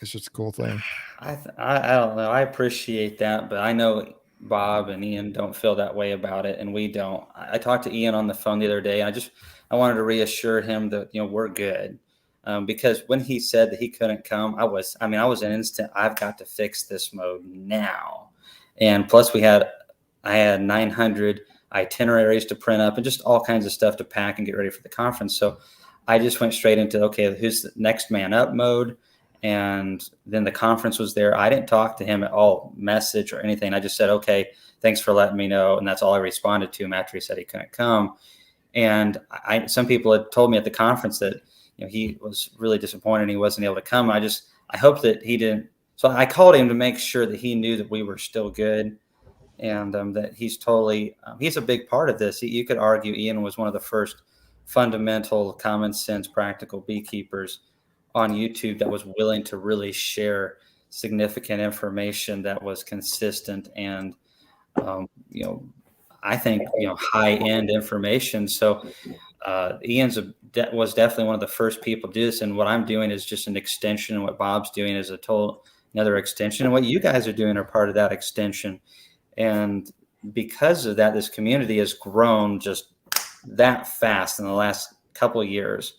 it's just a cool thing. I don't know. I appreciate that, but I know Bob and Ian don't feel that way about it, and we don't. I talked to Ian on the phone the other day, and I wanted to reassure him that we're good, because when he said that he couldn't come, I was an instant. I've got to fix this mode now, and plus I had 900 itineraries to print up and just all kinds of stuff to pack and get ready for the conference. So I just went straight into, okay, who's the next man up mode. And then the conference was there. I didn't talk to him at all, message or anything. I just said, okay, thanks for letting me know. And that's all I responded to him after he said he couldn't come. And some people had told me at the conference that he was really disappointed he wasn't able to come. I hope that he didn't. So I called him to make sure that he knew that we were still good, and that he's totally he's a big part of this. You could argue Ian was one of the first fundamental, common sense, practical beekeepers on YouTube that was willing to really share significant information that was consistent and I think high end information. So Ian's was definitely one of the first people to do this, and what I'm doing is just an extension, and what Bob's doing is another extension, and what you guys are doing are part of that extension. And because of that, this community has grown just that fast in the last couple of years.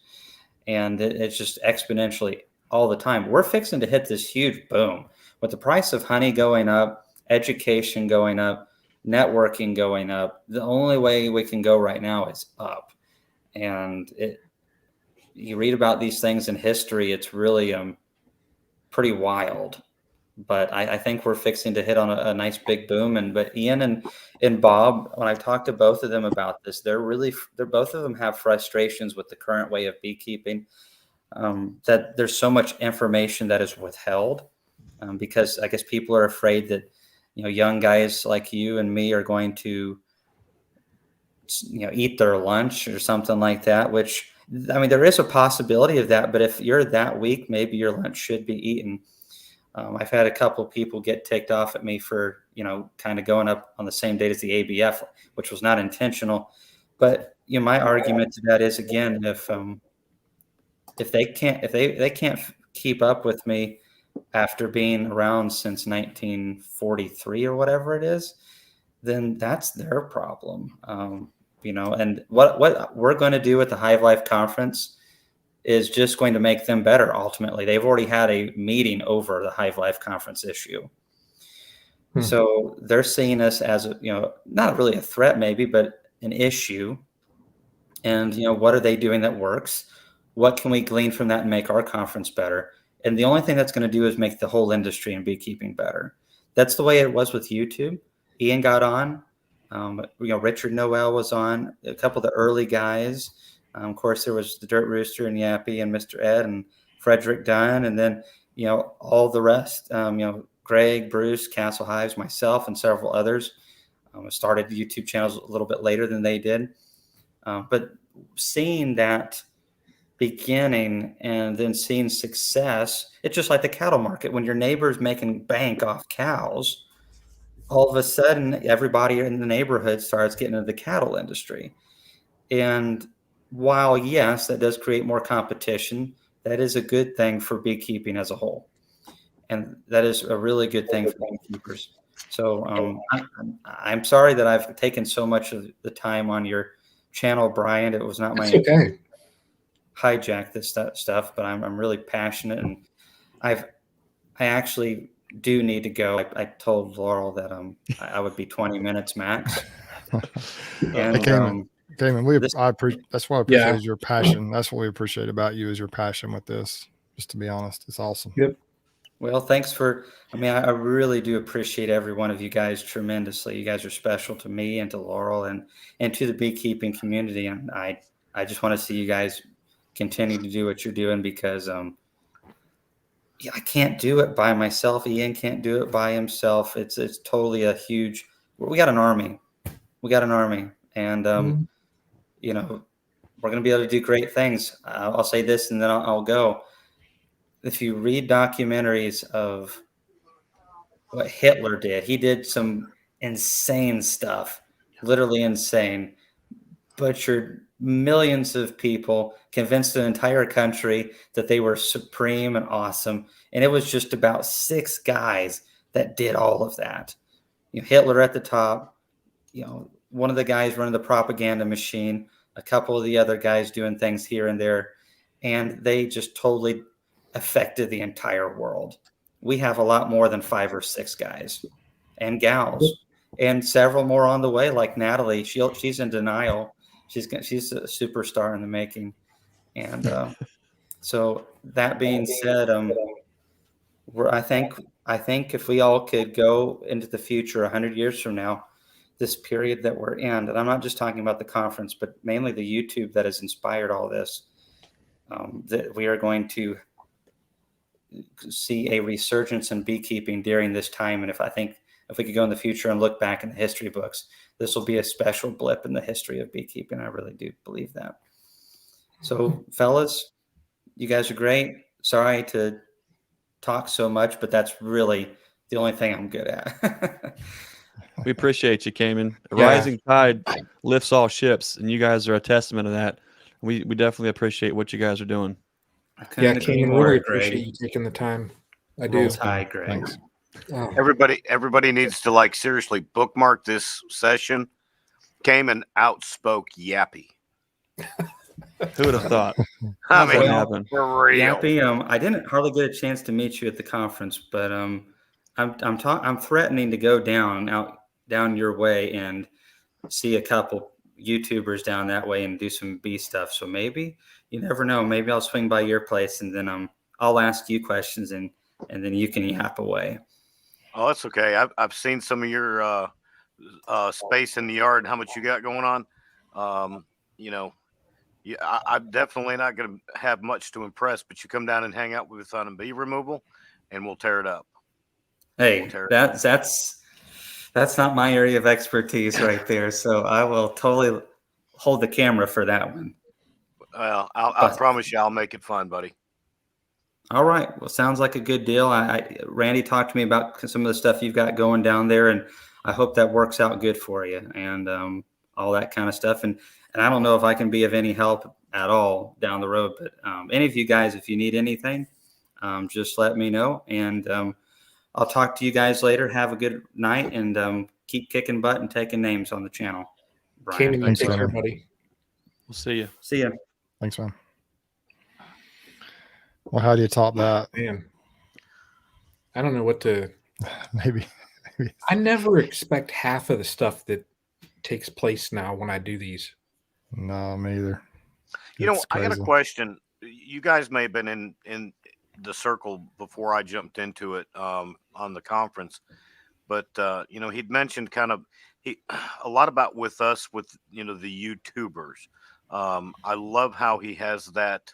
and it's just exponentially all the time. We're fixing to hit this huge boom with the price of honey going up, education going up, networking going up. The only way we can go right now is up. And you read about these things in history, it's really pretty wild. But I think we're fixing to hit on a nice big boom. But Ian and Bob, when I talked to both of them about this, they're both of them have frustrations with the current way of beekeeping. That there's so much information that is withheld because I guess people are afraid that, young guys like you and me are going to, eat their lunch or something like that, which, I mean, there is a possibility of that. But if you're that weak, maybe your lunch should be eaten. I've had a couple people get ticked off at me for, kind of going up on the same date as the ABF, which was not intentional. But, my argument to that is, again, if they can't keep up with me after being around since 1943 or whatever it is, then that's their problem. And what we're going to do at the Hive Life Conference is just going to make them better. Ultimately, they've already had a meeting over the Hive Life Conference issue. So they're seeing us as not really a threat maybe, but an issue. And, what are they doing that works? What can we glean from that and make our conference better? And the only thing that's going to do is make the whole industry in beekeeping better. That's the way it was with YouTube. Ian got on. Richard Noel was on. A couple of the early guys. Of course, there was the Dirt Rooster and Yappy and Mr. Ed and Frederick Dunn. And then, all the rest, Greg, Bruce, Castle Hives, myself, and several others started YouTube channels a little bit later than they did. But seeing that beginning and then seeing success, it's just like the cattle market. When your neighbor's making bank off cows, all of a sudden, everybody in the neighborhood starts getting into the cattle industry. And while, yes, that does create more competition, that is a good thing for beekeeping as a whole. And that is a really good thing for beekeepers. So I'm sorry that I've taken so much of the time on your channel, Brian. It was not my okay. Hijack this stuff, but I'm really passionate, and I actually do need to go. I told Laurel that I would be 20 minutes max. And Cayman, that's why I appreciate your passion. That's what we appreciate about you is your passion with this. Just to be honest, it's awesome. Yep. Well, thanks I really do appreciate every one of you guys tremendously. You guys are special to me and to Laurel and to the beekeeping community. And I just want to see you guys continue to do what you're doing because I can't do it by myself. Ian can't do it by himself. It's totally we got an army. And, we're going to be able to do great things. I'll say this and then I'll go. If you read documentaries of what Hitler did, he did some insane stuff, literally insane, butchered millions of people, convinced an entire country that they were supreme and awesome. And it was just about 6 guys that did all of that. Hitler at the top, one of the guys running the propaganda machine, a couple of the other guys doing things here and there, and they just totally affected the entire world. We have a lot more than 5 or 6 guys and gals, and several more on the way, like Natalie. She's in denial. She's a superstar in the making. And so that being said, I think if we all could go into the future 100 years from now, this period that we're in, and I'm not just talking about the conference, but mainly the YouTube that has inspired all this, that we are going to see a resurgence in beekeeping during this time. And if we could go in the future and look back in the history books, this will be a special blip in the history of beekeeping. I really do believe that. So, fellas, you guys are great. Sorry to talk so much, but that's really the only thing I'm good at. We appreciate you, Cayman. A rising tide lifts all ships, and you guys are a testament to that. We definitely appreciate what you guys are doing. Cayman, really appreciate you taking the time. I do. Tide, Greg. Thanks. Oh. Everybody needs to seriously bookmark this session. Cayman outspoke Yappy. Who would have thought? I How's that mean, happen? for real. Yappy, I didn't hardly get a chance to meet you at the conference, but I'm threatening to go down your way and see a couple YouTubers down that way and do some bee stuff. So maybe, you never know. Maybe I'll swing by your place and then I'll ask you questions and then you can yap away. Oh, that's okay. I've seen some of your space in the yard and how much you got going on. You know, yeah, I'm definitely not going to have much to impress, but you come down and hang out with us on a bee removal, and we'll tear it up. Hey, that's not my area of expertise right there. So I will totally hold the camera for that one. Well, I promise you, I'll make it fun, buddy. All right. Well, sounds like a good deal. Randy talked to me about some of the stuff you've got going down there, and I hope that works out good for you and all that kind of stuff. And I don't know if I can be of any help at all down the road, but any of you guys, if you need anything, just let me know. And I'll talk to you guys later. Have a good night and keep kicking butt and taking names on the channel. Brian, Thanks, take care, buddy. We'll see you. See ya. Thanks, man. Well, how do you top that? Man, I don't know what to. Maybe. I never expect half of the stuff that takes place now when I do these. No, me either. You know, I got a question. You guys may have been in the circle before I jumped into it on the conference, but you know, he'd mentioned kind of a lot about with us with the YouTubers. I love how he has that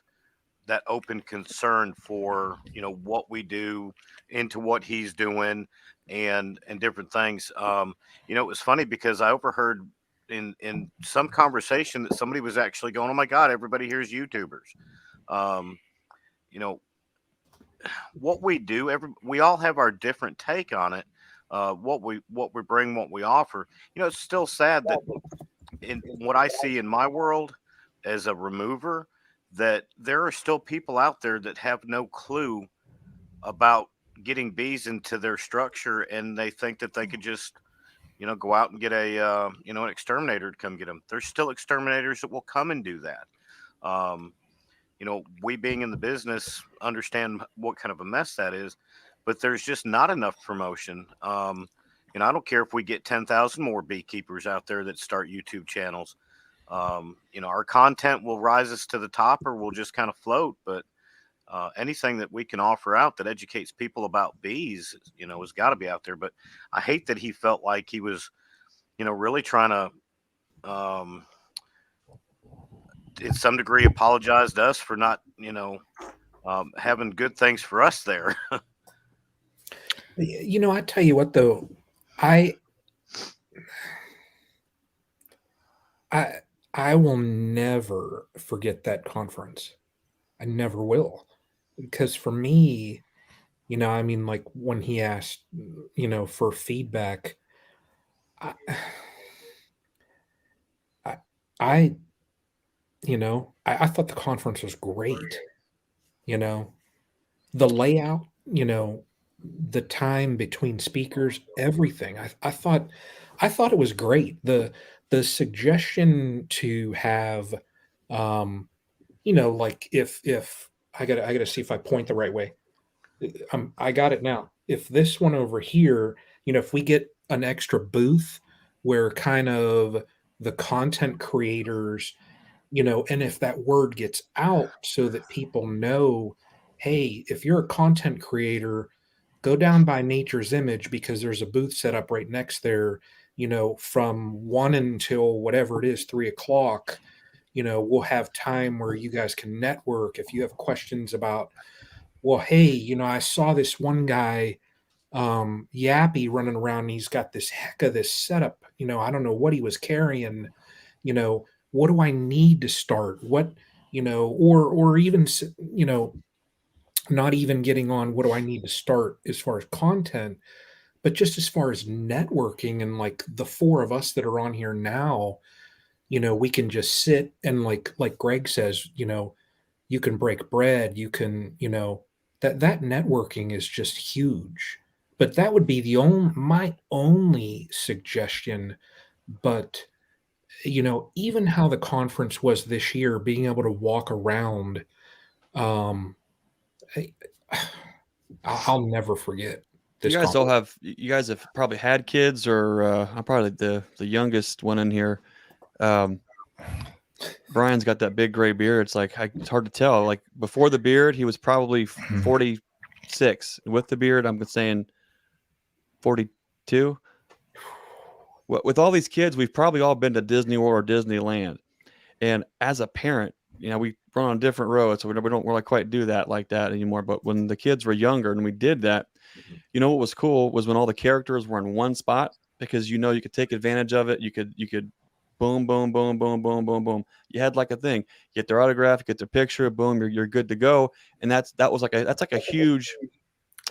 open concern for what we do into what he's doing and different things. It was funny because I overheard in some conversation that somebody was actually going, "Oh my God, everybody here's YouTubers." What we do, we all have our different take on it. What we bring, what we offer. It's still sad that in what I see in my world as a remover, that there are still people out there that have no clue about getting bees into their structure, and they think that they could just go out and get an exterminator to come get them. There's still exterminators that will come and do that. We being in the business understand what kind of a mess that is, but there's just not enough promotion. I don't care if we get 10,000 more beekeepers out there that start YouTube channels. Our content will rise us to the top, or we'll just kind of float. But anything that we can offer out that educates people about bees, has got to be out there. But I hate that he felt like he was, really trying to, in some degree, apologize to us for not, having good things for us there. I tell you what, though, I will never forget that conference. I never will. Because for me, like when he asked, for feedback, I thought the conference was great. The layout, the time between speakers, everything. I thought it was great. The suggestion to have, like if I gotta see if I point the right way. I got it now. If this one over here, if we get an extra booth where kind of the content creators, and if that word gets out so that people know, hey, if you're a content creator, go down by Nature's Image because there's a booth set up right next there, from 1 until whatever it is, 3 o'clock. We'll have time where you guys can network. If you have questions about, well, hey, I saw this one guy, Yappy, running around, and he's got this heck of this setup. I don't know what he was carrying. What do I need to start? What, or even, not even getting on what do I need to start as far as content, but just as far as networking. And like the 4 of us that are on here now, we can just sit and like Greg says, you can break bread, you can, that networking is just huge. But that would be my only suggestion. But even how the conference was this year, being able to walk around, um, I'll never forget this conference. You guys have probably had kids, or I'm probably the youngest one in here. Brian's got that big gray beard. It's like it's hard to tell. Like before the beard, he was probably 46. With the beard, I'm saying 42. With all these kids, we've probably all been to Disney World or Disneyland. And as a parent, we run on different roads, so we don't really quite do that like that anymore. But when the kids were younger and we did that, what was cool was when all the characters were in one spot, because you could take advantage of it. You could boom, boom, boom, boom, boom, boom, boom. You had like a thing. Get their autograph, get their picture, boom, you're good to go. And that's like a huge.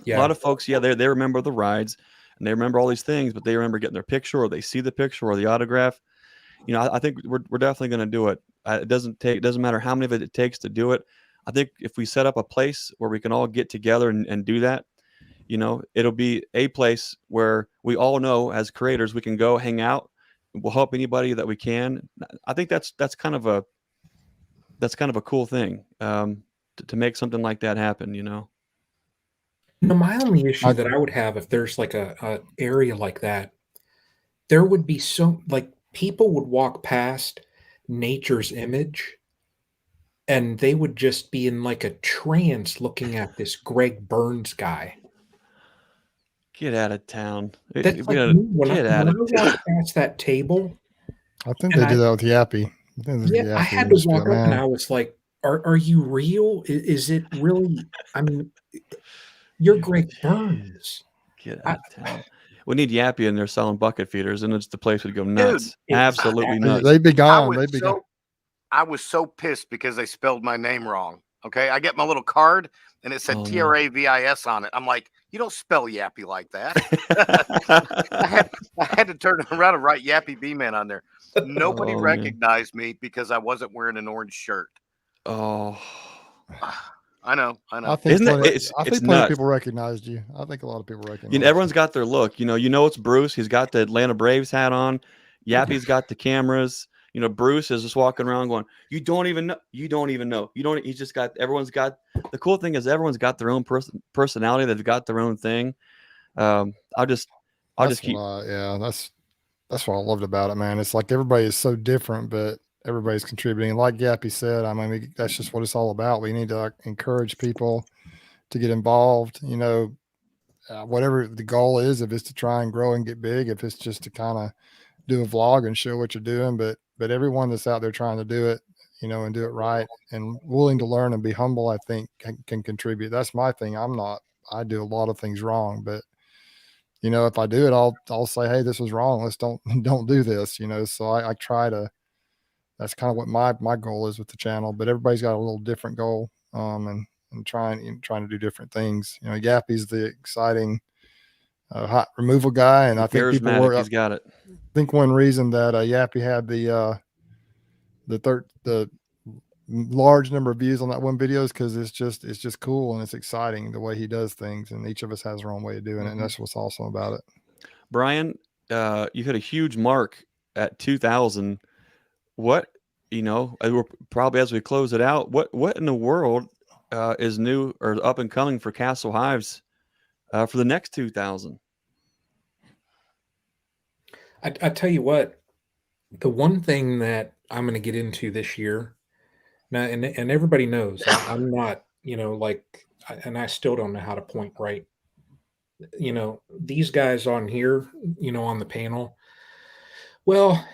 A lot of folks, they remember the rides and they remember all these things, but they remember getting their picture, or they see the picture or the autograph. I think we're definitely going to do it. It doesn't matter how many of it takes to do it. I think if we set up a place where we can all get together and do that, it'll be a place where we all know as creators we can go hang out. We'll help anybody that we can. I think that's kind of a cool thing, to make something like that happen. My only issue that I would have if there's like a area like that, there would be people would walk past nature's image and they would just be in like a trance looking at this Greg Burns guy. Get out of town. That's like me. When I walk past that table. I think they did that with Yappy. I had to walk up and I was like, are you real? Is it really? I mean, you're Greg Burns. Get out of town. We need Yappy in there selling bucket feeders, and the place would go nuts. Dude, absolutely nuts. They'd be gone. I was so pissed because they spelled my name wrong. Okay, I get my little card and it said TRAVIS on it. I'm like, you don't spell Yappy like that. I had to turn around and write Yappy B-Man on there. Nobody recognized me because I wasn't wearing an orange shirt. Oh, I know. I think plenty of people recognized you. I think a lot of people recognized you. Everyone's got their look. It's Bruce. He's got the Atlanta Braves hat on. Yappy's got the cameras. Bruce is just walking around going, you don't even know. He's just got, everyone's got, the cool thing is everyone's got their own personality. They've got their own thing. That's what I loved about it, man. It's like everybody is so different, but everybody's contributing. Like Yappy said, I mean, that's just what it's all about. We need to encourage people to get involved, whatever the goal is, if it's to try and grow and get big, if it's just to kind of do a vlog and show what you're doing, but everyone that's out there trying to do it, and do it right and willing to learn and be humble, I think can contribute. That's my thing. I do a lot of things wrong, but if I do it, I'll say, hey, this was wrong. Let's don't do this, so I try to, that's kind of what my goal is with the channel, but everybody's got a little different goal, and trying to do different things. Yappy's the exciting hot removal guy, and I think people he's got it. I think one reason that Yappy had the large number of views on that one video is because it's just cool and it's exciting the way he does things, and each of us has our own way of doing it, and that's what's awesome about it. Brian, you hit a huge mark at 2,000. What, probably as we close it out, what in the world is new or up and coming for Castle Hives for the next 2,000? I tell you what, the one thing that I'm going to get into this year now, and everybody knows I'm not, and I still don't know how to point right. These guys on here, on the panel. Well,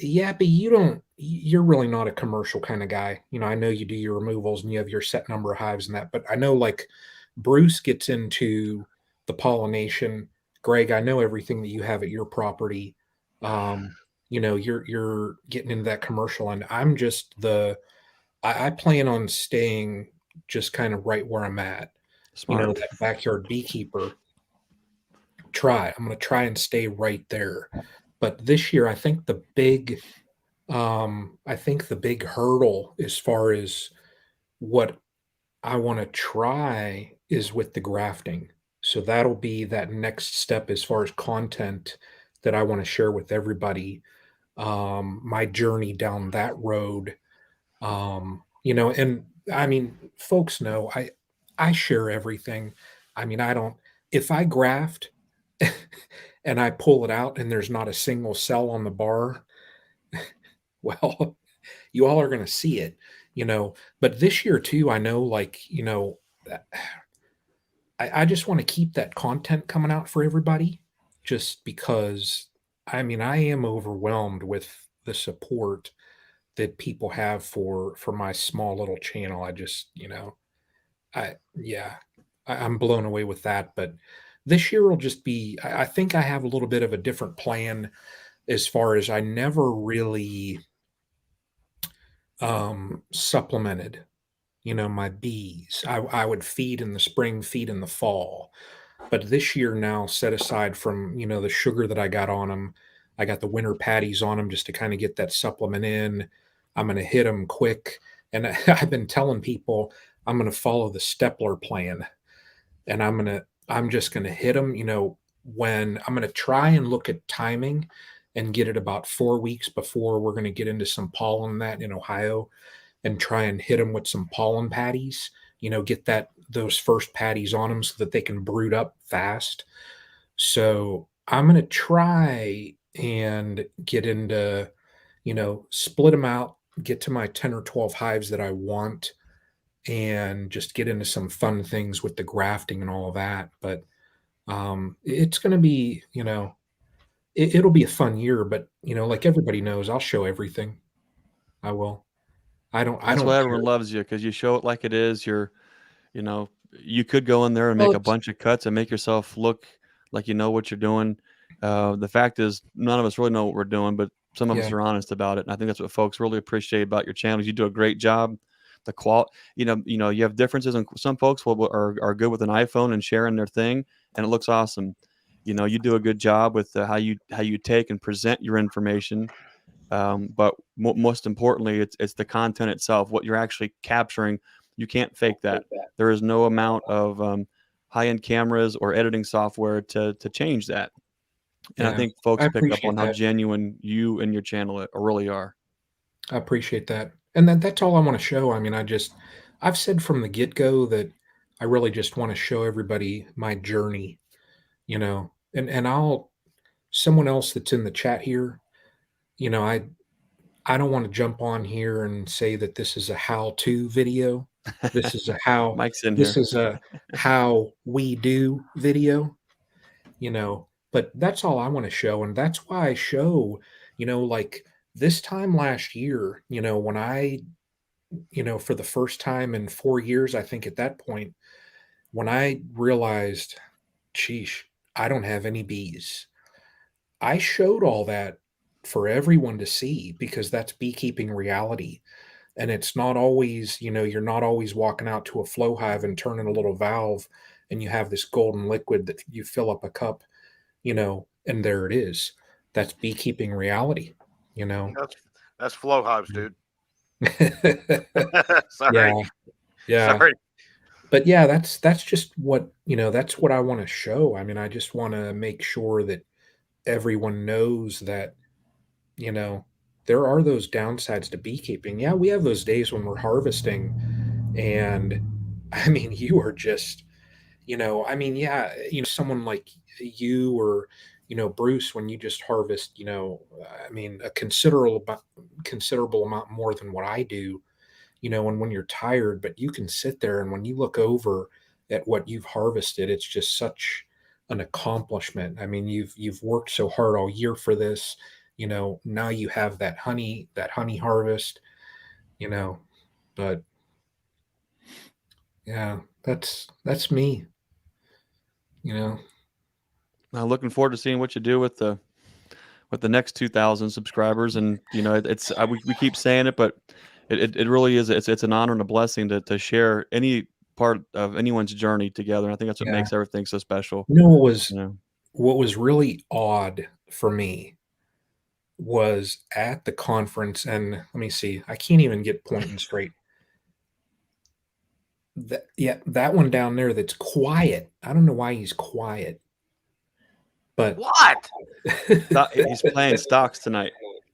Yappy, you're really not a commercial kind of guy. I know you do your removals and you have your set number of hives and that, but I know like Bruce gets into the pollination. Greg, I know everything that you have at your property. You're getting into that commercial, and I'm just I plan on staying just kind of right where I'm at. Smart. That backyard beekeeper. I'm going to try and stay right there. But this year, I think the big hurdle as far as what I want to try is with the grafting. So that'll be that next step as far as content that I want to share with everybody. my journey down that road. And I mean, folks know I share everything. I mean, I don't, if I graft and I pull it out and there's not a single cell on the bar, well, you all are going to see it, but this year too, I know, I just want to keep that content coming out for everybody, just because, I mean, I am overwhelmed with the support that people have for my small little channel. I just, yeah, I'm blown away with that. But this year will just be, I think I have a little bit of a different plan, as far as I never really supplemented, my bees. I would feed in the spring, feed in the fall. But this year now, set aside from, the sugar that I got on them, I got the winter patties on them just to kind of get that supplement in. I'm going to hit them quick. And I've been telling people I'm going to follow the Stepler plan, and I'm just going to hit them, when I'm going to try and look at timing and get it about 4 weeks before we're going to get into some pollen that in Ohio, and try and hit them with some pollen patties, get those first patties on them so that they can brood up fast. So I'm going to try and get into, split them out, get to my 10 or 12 hives that I want, and just get into some fun things with the grafting and all of that. But it's going to be, it'll be a fun year, but, like everybody knows, I'll show everything. I will. I don't That's why everyone care. loves you, because you show it like it is. You could go in there and make a bunch of cuts and make yourself look like you know what you're doing. The fact is, none of us really know what we're doing, but some of us are honest about it. And I think that's what folks really appreciate about your channels. You do a great job. The quality, you have differences, and some folks are good with an iPhone and sharing their thing, and it looks awesome. You do a good job with how you take and present your information. But most importantly, it's the content itself, what you're actually capturing. You can't fake that. There is no amount of high-end cameras or editing software to change that. And I think folks pick up on how genuine you and your channel really are. I appreciate that. And that's all I want to show. I mean, I've said from the get-go that I really just want to show everybody my journey, and someone else that's in the chat here, I don't want to jump on here and say that this is a how-to video. This is Mike's in this here. is a how we do video, but that's all I want to show. And that's why I show, like this time last year, when I, for the first time in 4 years, I think at that point, when I realized, sheesh, I don't have any bees, I showed all that for everyone to see, because that's beekeeping reality. And it's not always, you're not always walking out to a flow hive and turning a little valve and you have this golden liquid that you fill up a cup, and there it is. That's beekeeping reality, That's flow hives, dude. Sorry. Yeah. Sorry. But yeah, that's just what, that's what I want to show. I mean, I just want to make sure that everyone knows that, there are those downsides to beekeeping. Yeah, we have those days when we're harvesting, and I mean, you are just, yeah, someone like you or, Bruce, when you just harvest, I mean, a considerable amount more than what I do, and when you're tired, but you can sit there, and when you look over at what you've harvested, it's just such an accomplishment. I mean, you've worked so hard all year for this, now you have that honey harvest, but yeah, that's me, I'm looking forward to seeing what you do with the next 2,000 subscribers. And we keep saying it, but it really is, it's an honor and a blessing to share any part of anyone's journey together. And I think that's what makes everything so special. What was really odd for me was at the conference, and let me see, I can't even get pointing straight. That one down there that's quiet. I don't know why he's quiet. But what? He's playing stocks tonight.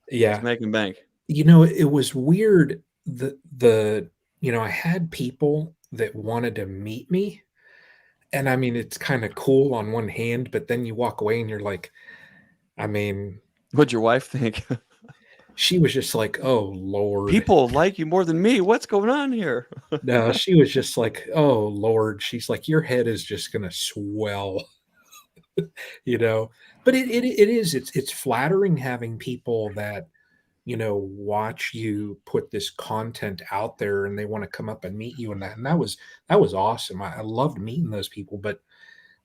Yeah. It's making bank. You know, it was weird. I had people that wanted to meet me. And I mean, it's kind of cool on one hand, but then you walk away and you're like, I mean, What'd your wife think? she was just like, oh, Lord. People like you more than me. What's going on here? No, she was just like, oh, Lord. She's like, your head is just going to swell, but it is, it's flattering having people that, watch you put this content out there and they want to come up and meet you, and that was awesome. I loved meeting those people, but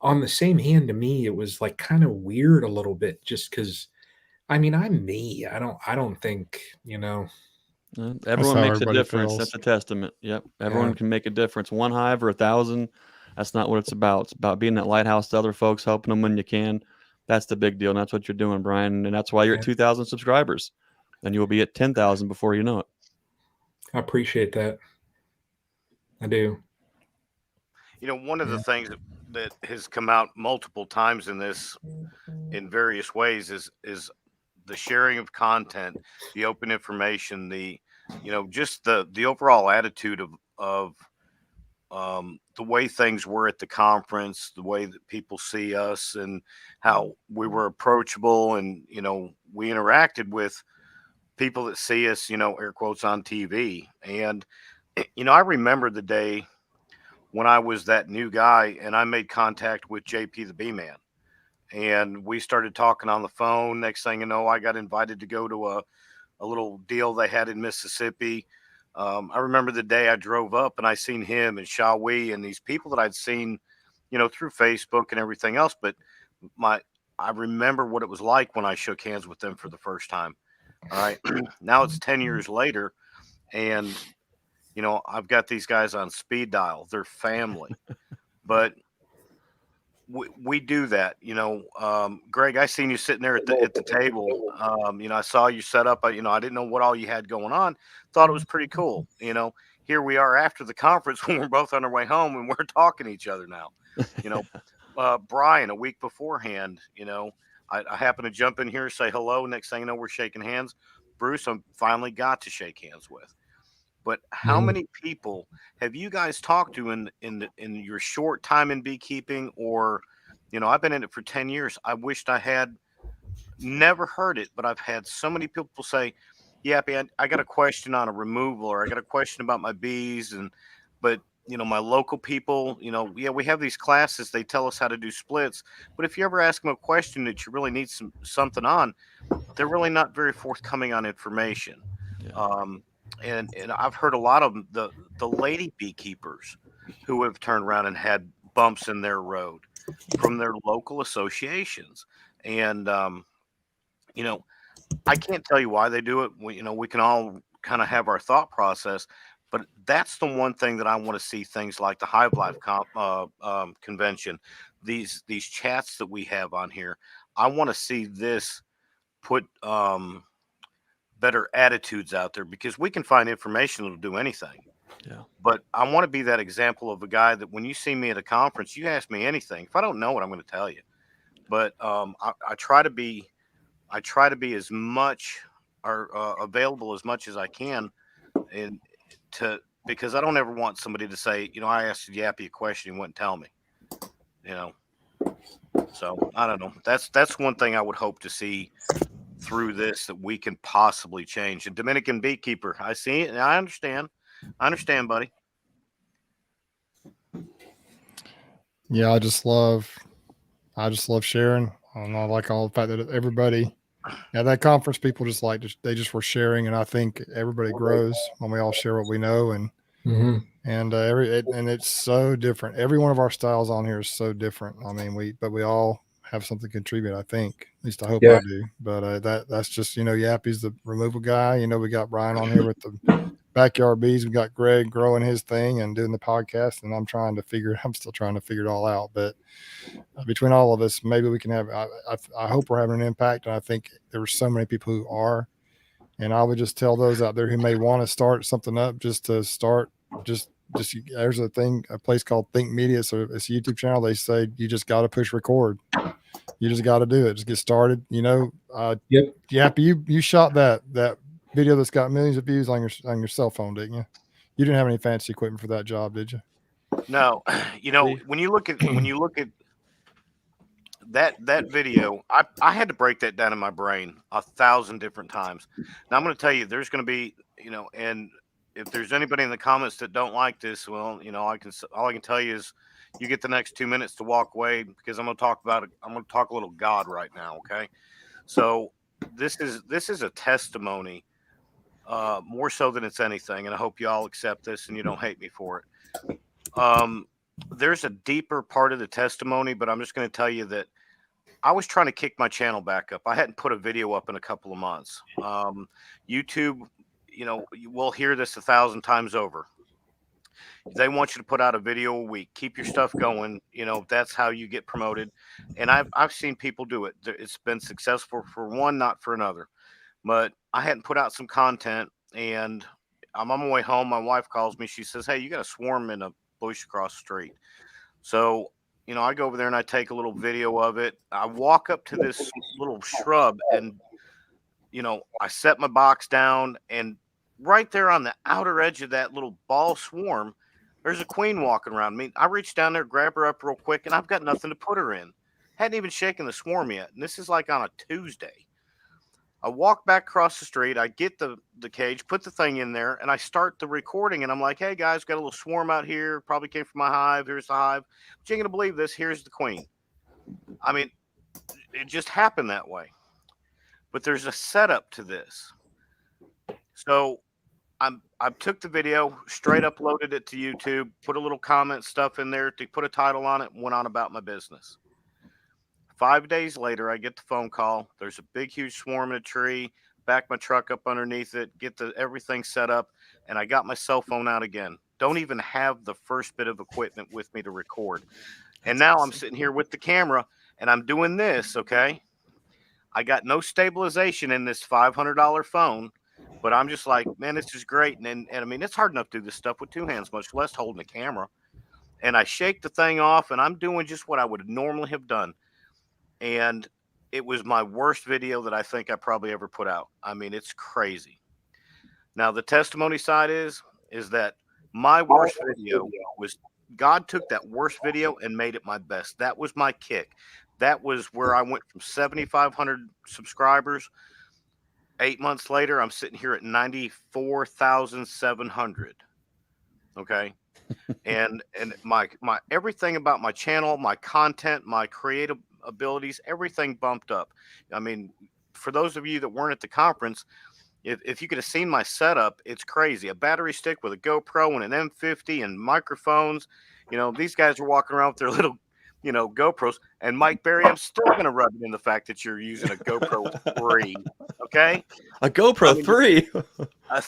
on the same hand, to me, it was like kind of weird a little bit, just because I mean, I'm me. I don't think, Everyone makes a everybody difference. feels. That's a testament. Yep. Everyone Yeah. can make a difference. 1 hive or 1,000. That's not what it's about. It's about being that lighthouse to other folks, helping them when you can. That's the big deal. And that's what you're doing, Brian. And that's why you're at 2,000 subscribers. And you'll be at 10,000 before you know it. I appreciate that. I do. One of the things that has come out multiple times in this, in various ways, is the sharing of content, the open information, just the overall attitude of the way things were at the conference, the way that people see us, and how we were approachable, and we interacted with people that see us, air quotes, on TV. And I remember the day when I was that new guy and I made contact with JP the Bee Man, and we started talking on the phone. Next thing you know, I got invited to go to a little deal they had in Mississippi. I remember the day I drove up and I seen him and Shawi and these people that I'd seen, through Facebook and everything else. But I remember what it was like when I shook hands with them for the first time. All right. Now it's 10 years later, and I've got these guys on speed dial. They're family. But we do that, Greg. I seen you sitting there at the table. I saw you set up. I didn't know what all you had going on. Thought it was pretty cool. Here we are after the conference when we're both on our way home and we're talking to each other now. Brian, a week beforehand, I happened to jump in here, say hello. Next thing you know, we're shaking hands. Bruce, I finally got to shake hands with. But how many people have you guys talked to in your short time in beekeeping? Or, I've been in it for 10 years. I wished I had never heard it, but I've had so many people say, Yappy, I got a question on a removal, or I got a question about my bees. But my local people, we have these classes. They tell us how to do splits. But if you ever ask them a question that you really need something on, they're really not very forthcoming on information. Yeah. And I've heard a lot of the lady beekeepers who have turned around and had bumps in their road from their local associations. And, I can't tell you why they do it. We can all kind of have our thought process, but that's the one thing that I want to see, things like the Hive Life convention, these chats that we have on here. I want to see this put, better attitudes out there, because we can find information that'll do anything. Yeah. But I want to be that example of a guy that when you see me at a conference, you ask me anything. If I don't know it, I'm going to tell you. But I try to be as much or available as much as I can, because I don't ever want somebody to say, I asked Yappy a question, he wouldn't tell me. So I don't know. That's one thing I would hope to see through this, that we can possibly change. A Dominican beekeeper, I see it, and I understand, buddy. Yeah, I just love sharing. I like all the fact that everybody at that conference, people they just were sharing, and I think everybody grows when we all share what we know, and and it's so different. Every one of our styles on here is so different. I mean, we all have something to contribute, I think. At least I hope I do. But that's just, Yappy's the removal guy. We got Brian on here with the backyard bees. We got Greg growing his thing and doing the podcast, and I'm still trying to figure it all out. But between all of us, maybe we can have, I hope we're having an impact. And I think there are so many people who are, and I would just tell those out there who may want to start something up, just to start, just just there's a place called Think Media. So it's a YouTube channel. They say you just got to push record. You just got to do it. Just get started. Yep. Yappy, you shot that video that's got millions of views on your cell phone, didn't you? You didn't have any fancy equipment for that job, did you? No. When you look at that video, I had to break that down in my brain 1,000 different times. Now I'm going to tell you, there's going to be, and if there's anybody in the comments that don't like this, well, all I can tell you is you get the next 2 minutes to walk away, because I'm going to talk a little God right now. Okay. So this is a testimony, more so than it's anything. And I hope you all accept this and you don't hate me for it. There's a deeper part of the testimony, but I'm just going to tell you that I was trying to kick my channel back up. I hadn't put a video up in a couple of months. YouTube, we'll hear this 1,000 times over. They want you to put out a video a week. Keep your stuff going. That's how you get promoted. And I've seen people do it. It's been successful for one, not for another. But I hadn't put out some content, and I'm on my way home. My wife calls me. She says, "Hey, you got a swarm in a bush across the street." So, I go over there and I take a little video of it. I walk up to this little shrub, and, I set my box down, and right there on the outer edge of that little ball swarm, there's a queen walking around. I mean, I reach down there, grab her up real quick, and I've got nothing to put her in. Hadn't even shaken the swarm yet. And this is like on a Tuesday. I walk back across the street. I get the cage, put the thing in there, and I start the recording. And I'm like, "Hey, guys, got a little swarm out here. Probably came from my hive. Here's the hive. But you ain't going to believe this. Here's the queen." I mean, it just happened that way. But there's a setup to this. So I took the video, straight uploaded it to YouTube, put a little comment stuff in there to put a title on it, and went on about my business. 5 days later, I get the phone call. There's a big, huge swarm in a tree. Back my truck up underneath it, get everything set up, and I got my cell phone out again. Don't even have the first bit of equipment with me to record. And now I'm sitting here with the camera, and I'm doing this, okay? I got no stabilization in this $500 phone, but I'm just like, man, this is great. And I mean, it's hard enough to do this stuff with two hands, much less holding a camera. And I shake the thing off, and I'm doing just what I would normally have done. And it was my worst video that I think I probably ever put out. I mean, it's crazy. Now, the testimony side is that my worst video was, God took that worst video and made it my best. That was my kick. That was where I went from 7,500 subscribers. 8 months later, I'm sitting here at 94,700. Okay. And my everything about my channel, my content, my creative abilities, everything bumped up. I mean, for those of you that weren't at the conference, if you could have seen my setup, it's crazy. A battery stick with a GoPro and an M50 and microphones. These guys are walking around with their little, GoPros. And Mike Berry, I'm still going to rub it in the fact that you're using a GoPro 3. Okay. A GoPro 3.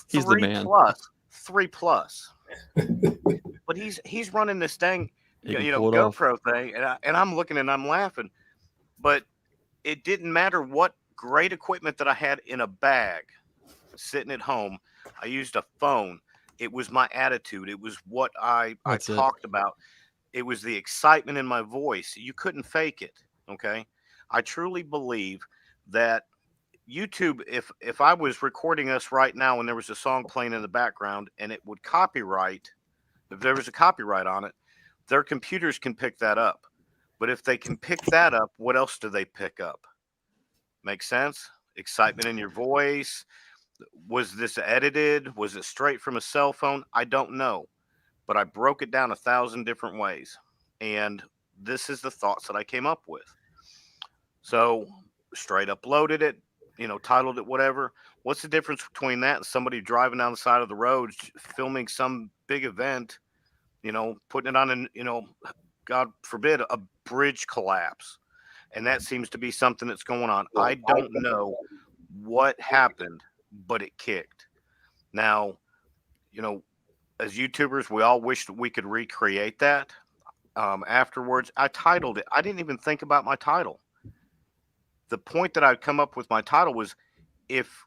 He's the man. 3+. But he's running this thing, GoPro thing, and I'm looking and I'm laughing. But it didn't matter what great equipment that I had in a bag sitting at home. I used a phone. It was my attitude. It was what I talked about. It was the excitement in my voice. You couldn't fake it. Okay. I truly believe that YouTube, if I was recording us right now and there was a song playing in the background and it would copyright, if there was a copyright on it, their computers can pick that up. But if they can pick that up, what else do they pick up? Make sense? Excitement in your voice. Was this edited? Was it straight from a cell phone? I don't know. But I broke it down 1,000 different ways. And this is the thoughts that I came up with. So straight uploaded it, titled it whatever. What's the difference between that and somebody driving down the side of the road, filming some big event, putting it on God forbid, a bridge collapse. And that seems to be something that's going on. I don't know what happened, but it kicked. Now, as YouTubers, we all wish that we could recreate that. Afterwards, I titled it. I didn't even think about my title. The point that I'd come up with my title was, if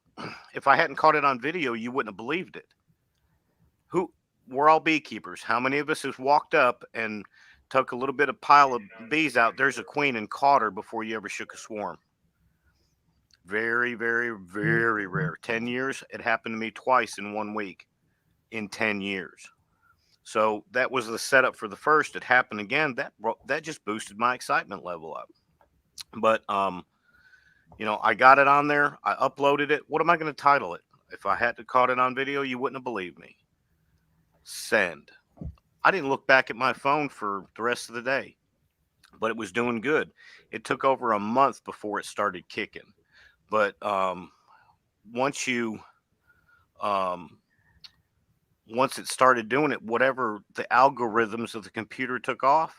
I hadn't caught it on video, you wouldn't have believed it. we're all beekeepers. How many of us has walked up and took a little bit of pile of bees out? There's a queen and caught her before you ever shook a swarm. Very, very, very rare. 10 years. It happened to me twice in 1 week in 10 years. So that was the setup for the first. It happened again. That just boosted my excitement level up. But, you know, I got it on there. I uploaded it. What am I going to title it? If I had to caught it on video, you wouldn't have believed me. Send. I didn't look back at my phone for the rest of the day, but it was doing good. It took over a month before it started kicking. But once it started doing it, whatever the algorithms of the computer took off,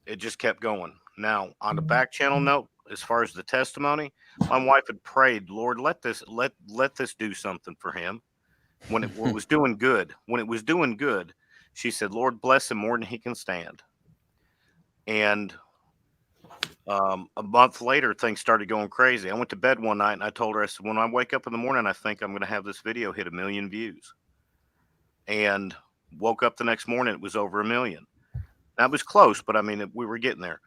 it just kept going. Now, on the back channel note, as far as the testimony, my wife had prayed, Lord, let this do something for him. When it was doing good, she said, Lord, bless him more than he can stand. And a month later, things started going crazy. I went to bed one night and I told her, I said, when I wake up in the morning, I think I'm going to have this video hit 1 million views. And woke up the next morning, it was over 1 million. That was close, but I mean, we were getting there.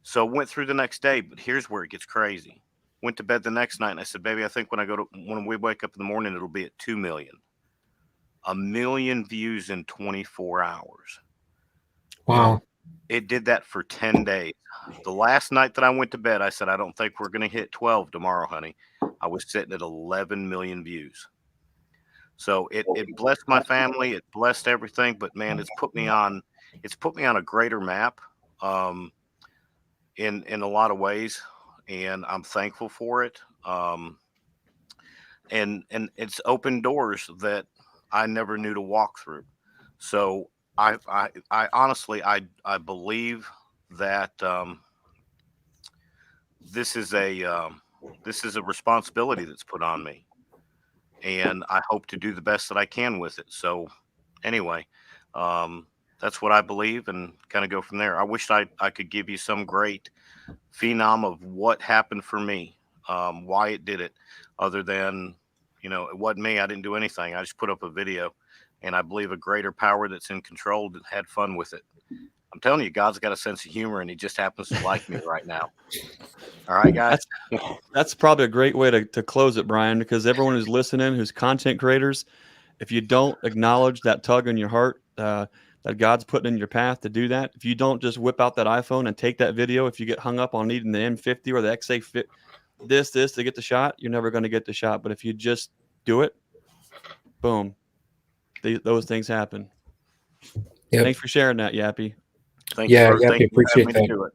So went through the next day, but here's where it gets crazy. Went to bed the next night and I said, baby, I think when we wake up in the morning, it'll be at 2 million. 1 million views in 24 hours. Wow. It did that for 10 days. The last night that I went to bed, I said, I don't think we're going to hit 12 tomorrow, honey. I was sitting at 11 million views. So it blessed my family. It blessed everything. But man, it's put me on a greater map in a lot of ways. And I'm thankful for it. And it's opened doors that I never knew to walk through. So I honestly, I believe that this is a responsibility that's put on me, and I hope to do the best that I can with it. So anyway, that's what I believe, and kind of go from there. I wish I could give you some great phenom of what happened for me, why it did it, other than, you know, it wasn't me. I didn't do anything. I just put up a video. And I believe a greater power that's in control that had fun with it. I'm telling you, God's got a sense of humor, and he just happens to like me right now. All right, guys. That's probably a great way to close it, Brian, because everyone who's listening, who's content creators, if you don't acknowledge that tug in your heart that God's putting in your path to do that, if you don't just whip out that iPhone and take that video, if you get hung up on needing the M50 or the XA this to get the shot, you're never going to get the shot. But if you just do it, boom. Those things happen. Yep. Thanks for sharing that, Yappy. Thank you. Yappy, appreciate that.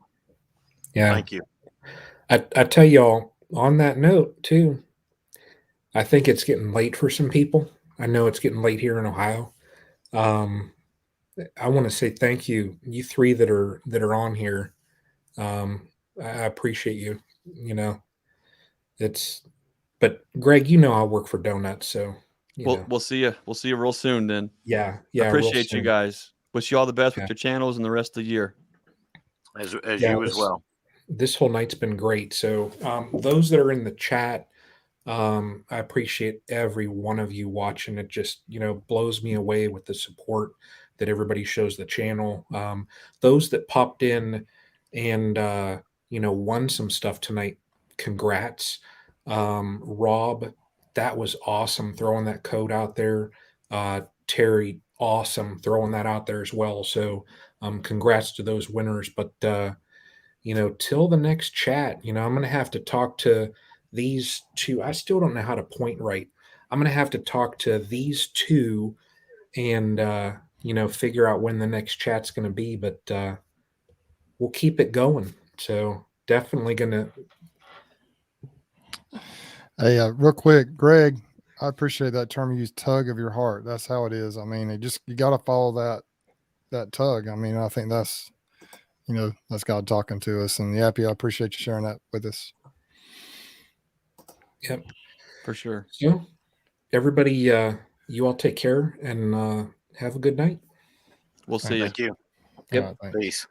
Yeah. Thank you. I tell y'all, on that note, too, I think it's getting late for some people. I know it's getting late here in Ohio. I want to say thank you, you three that are on here. I appreciate you. You know, but Greg, you know, I work for donuts, so. We'll see you. We'll see you real soon then. Yeah. Appreciate you guys. Wish you all the best with your channels and the rest of the year. As you as well. This whole night's been great. So those that are in the chat, I appreciate every one of you watching. It just, you know, blows me away with the support that everybody shows the channel. Those that popped in and, you know, won some stuff tonight, congrats. Rob, that was awesome throwing that code out there. Terry, awesome throwing that out there as well. So congrats to those winners. But, you know, till the next chat, you know, I'm going to have to talk to these two. I still don't know how to point right. I'm going to have to talk to these two and, you know, figure out when the next chat's going to be. But we'll keep it going. So definitely going to. Hey, real quick, Greg, I appreciate that term you use, tug of your heart. That's how it is. I mean, you got to follow that tug. I mean, I think that's, you know, that's God talking to us. And Yappy, I appreciate you sharing that with us. Yep, for sure. So everybody, you all take care and have a good night. We'll see you. Thank you. Yep. Right, peace.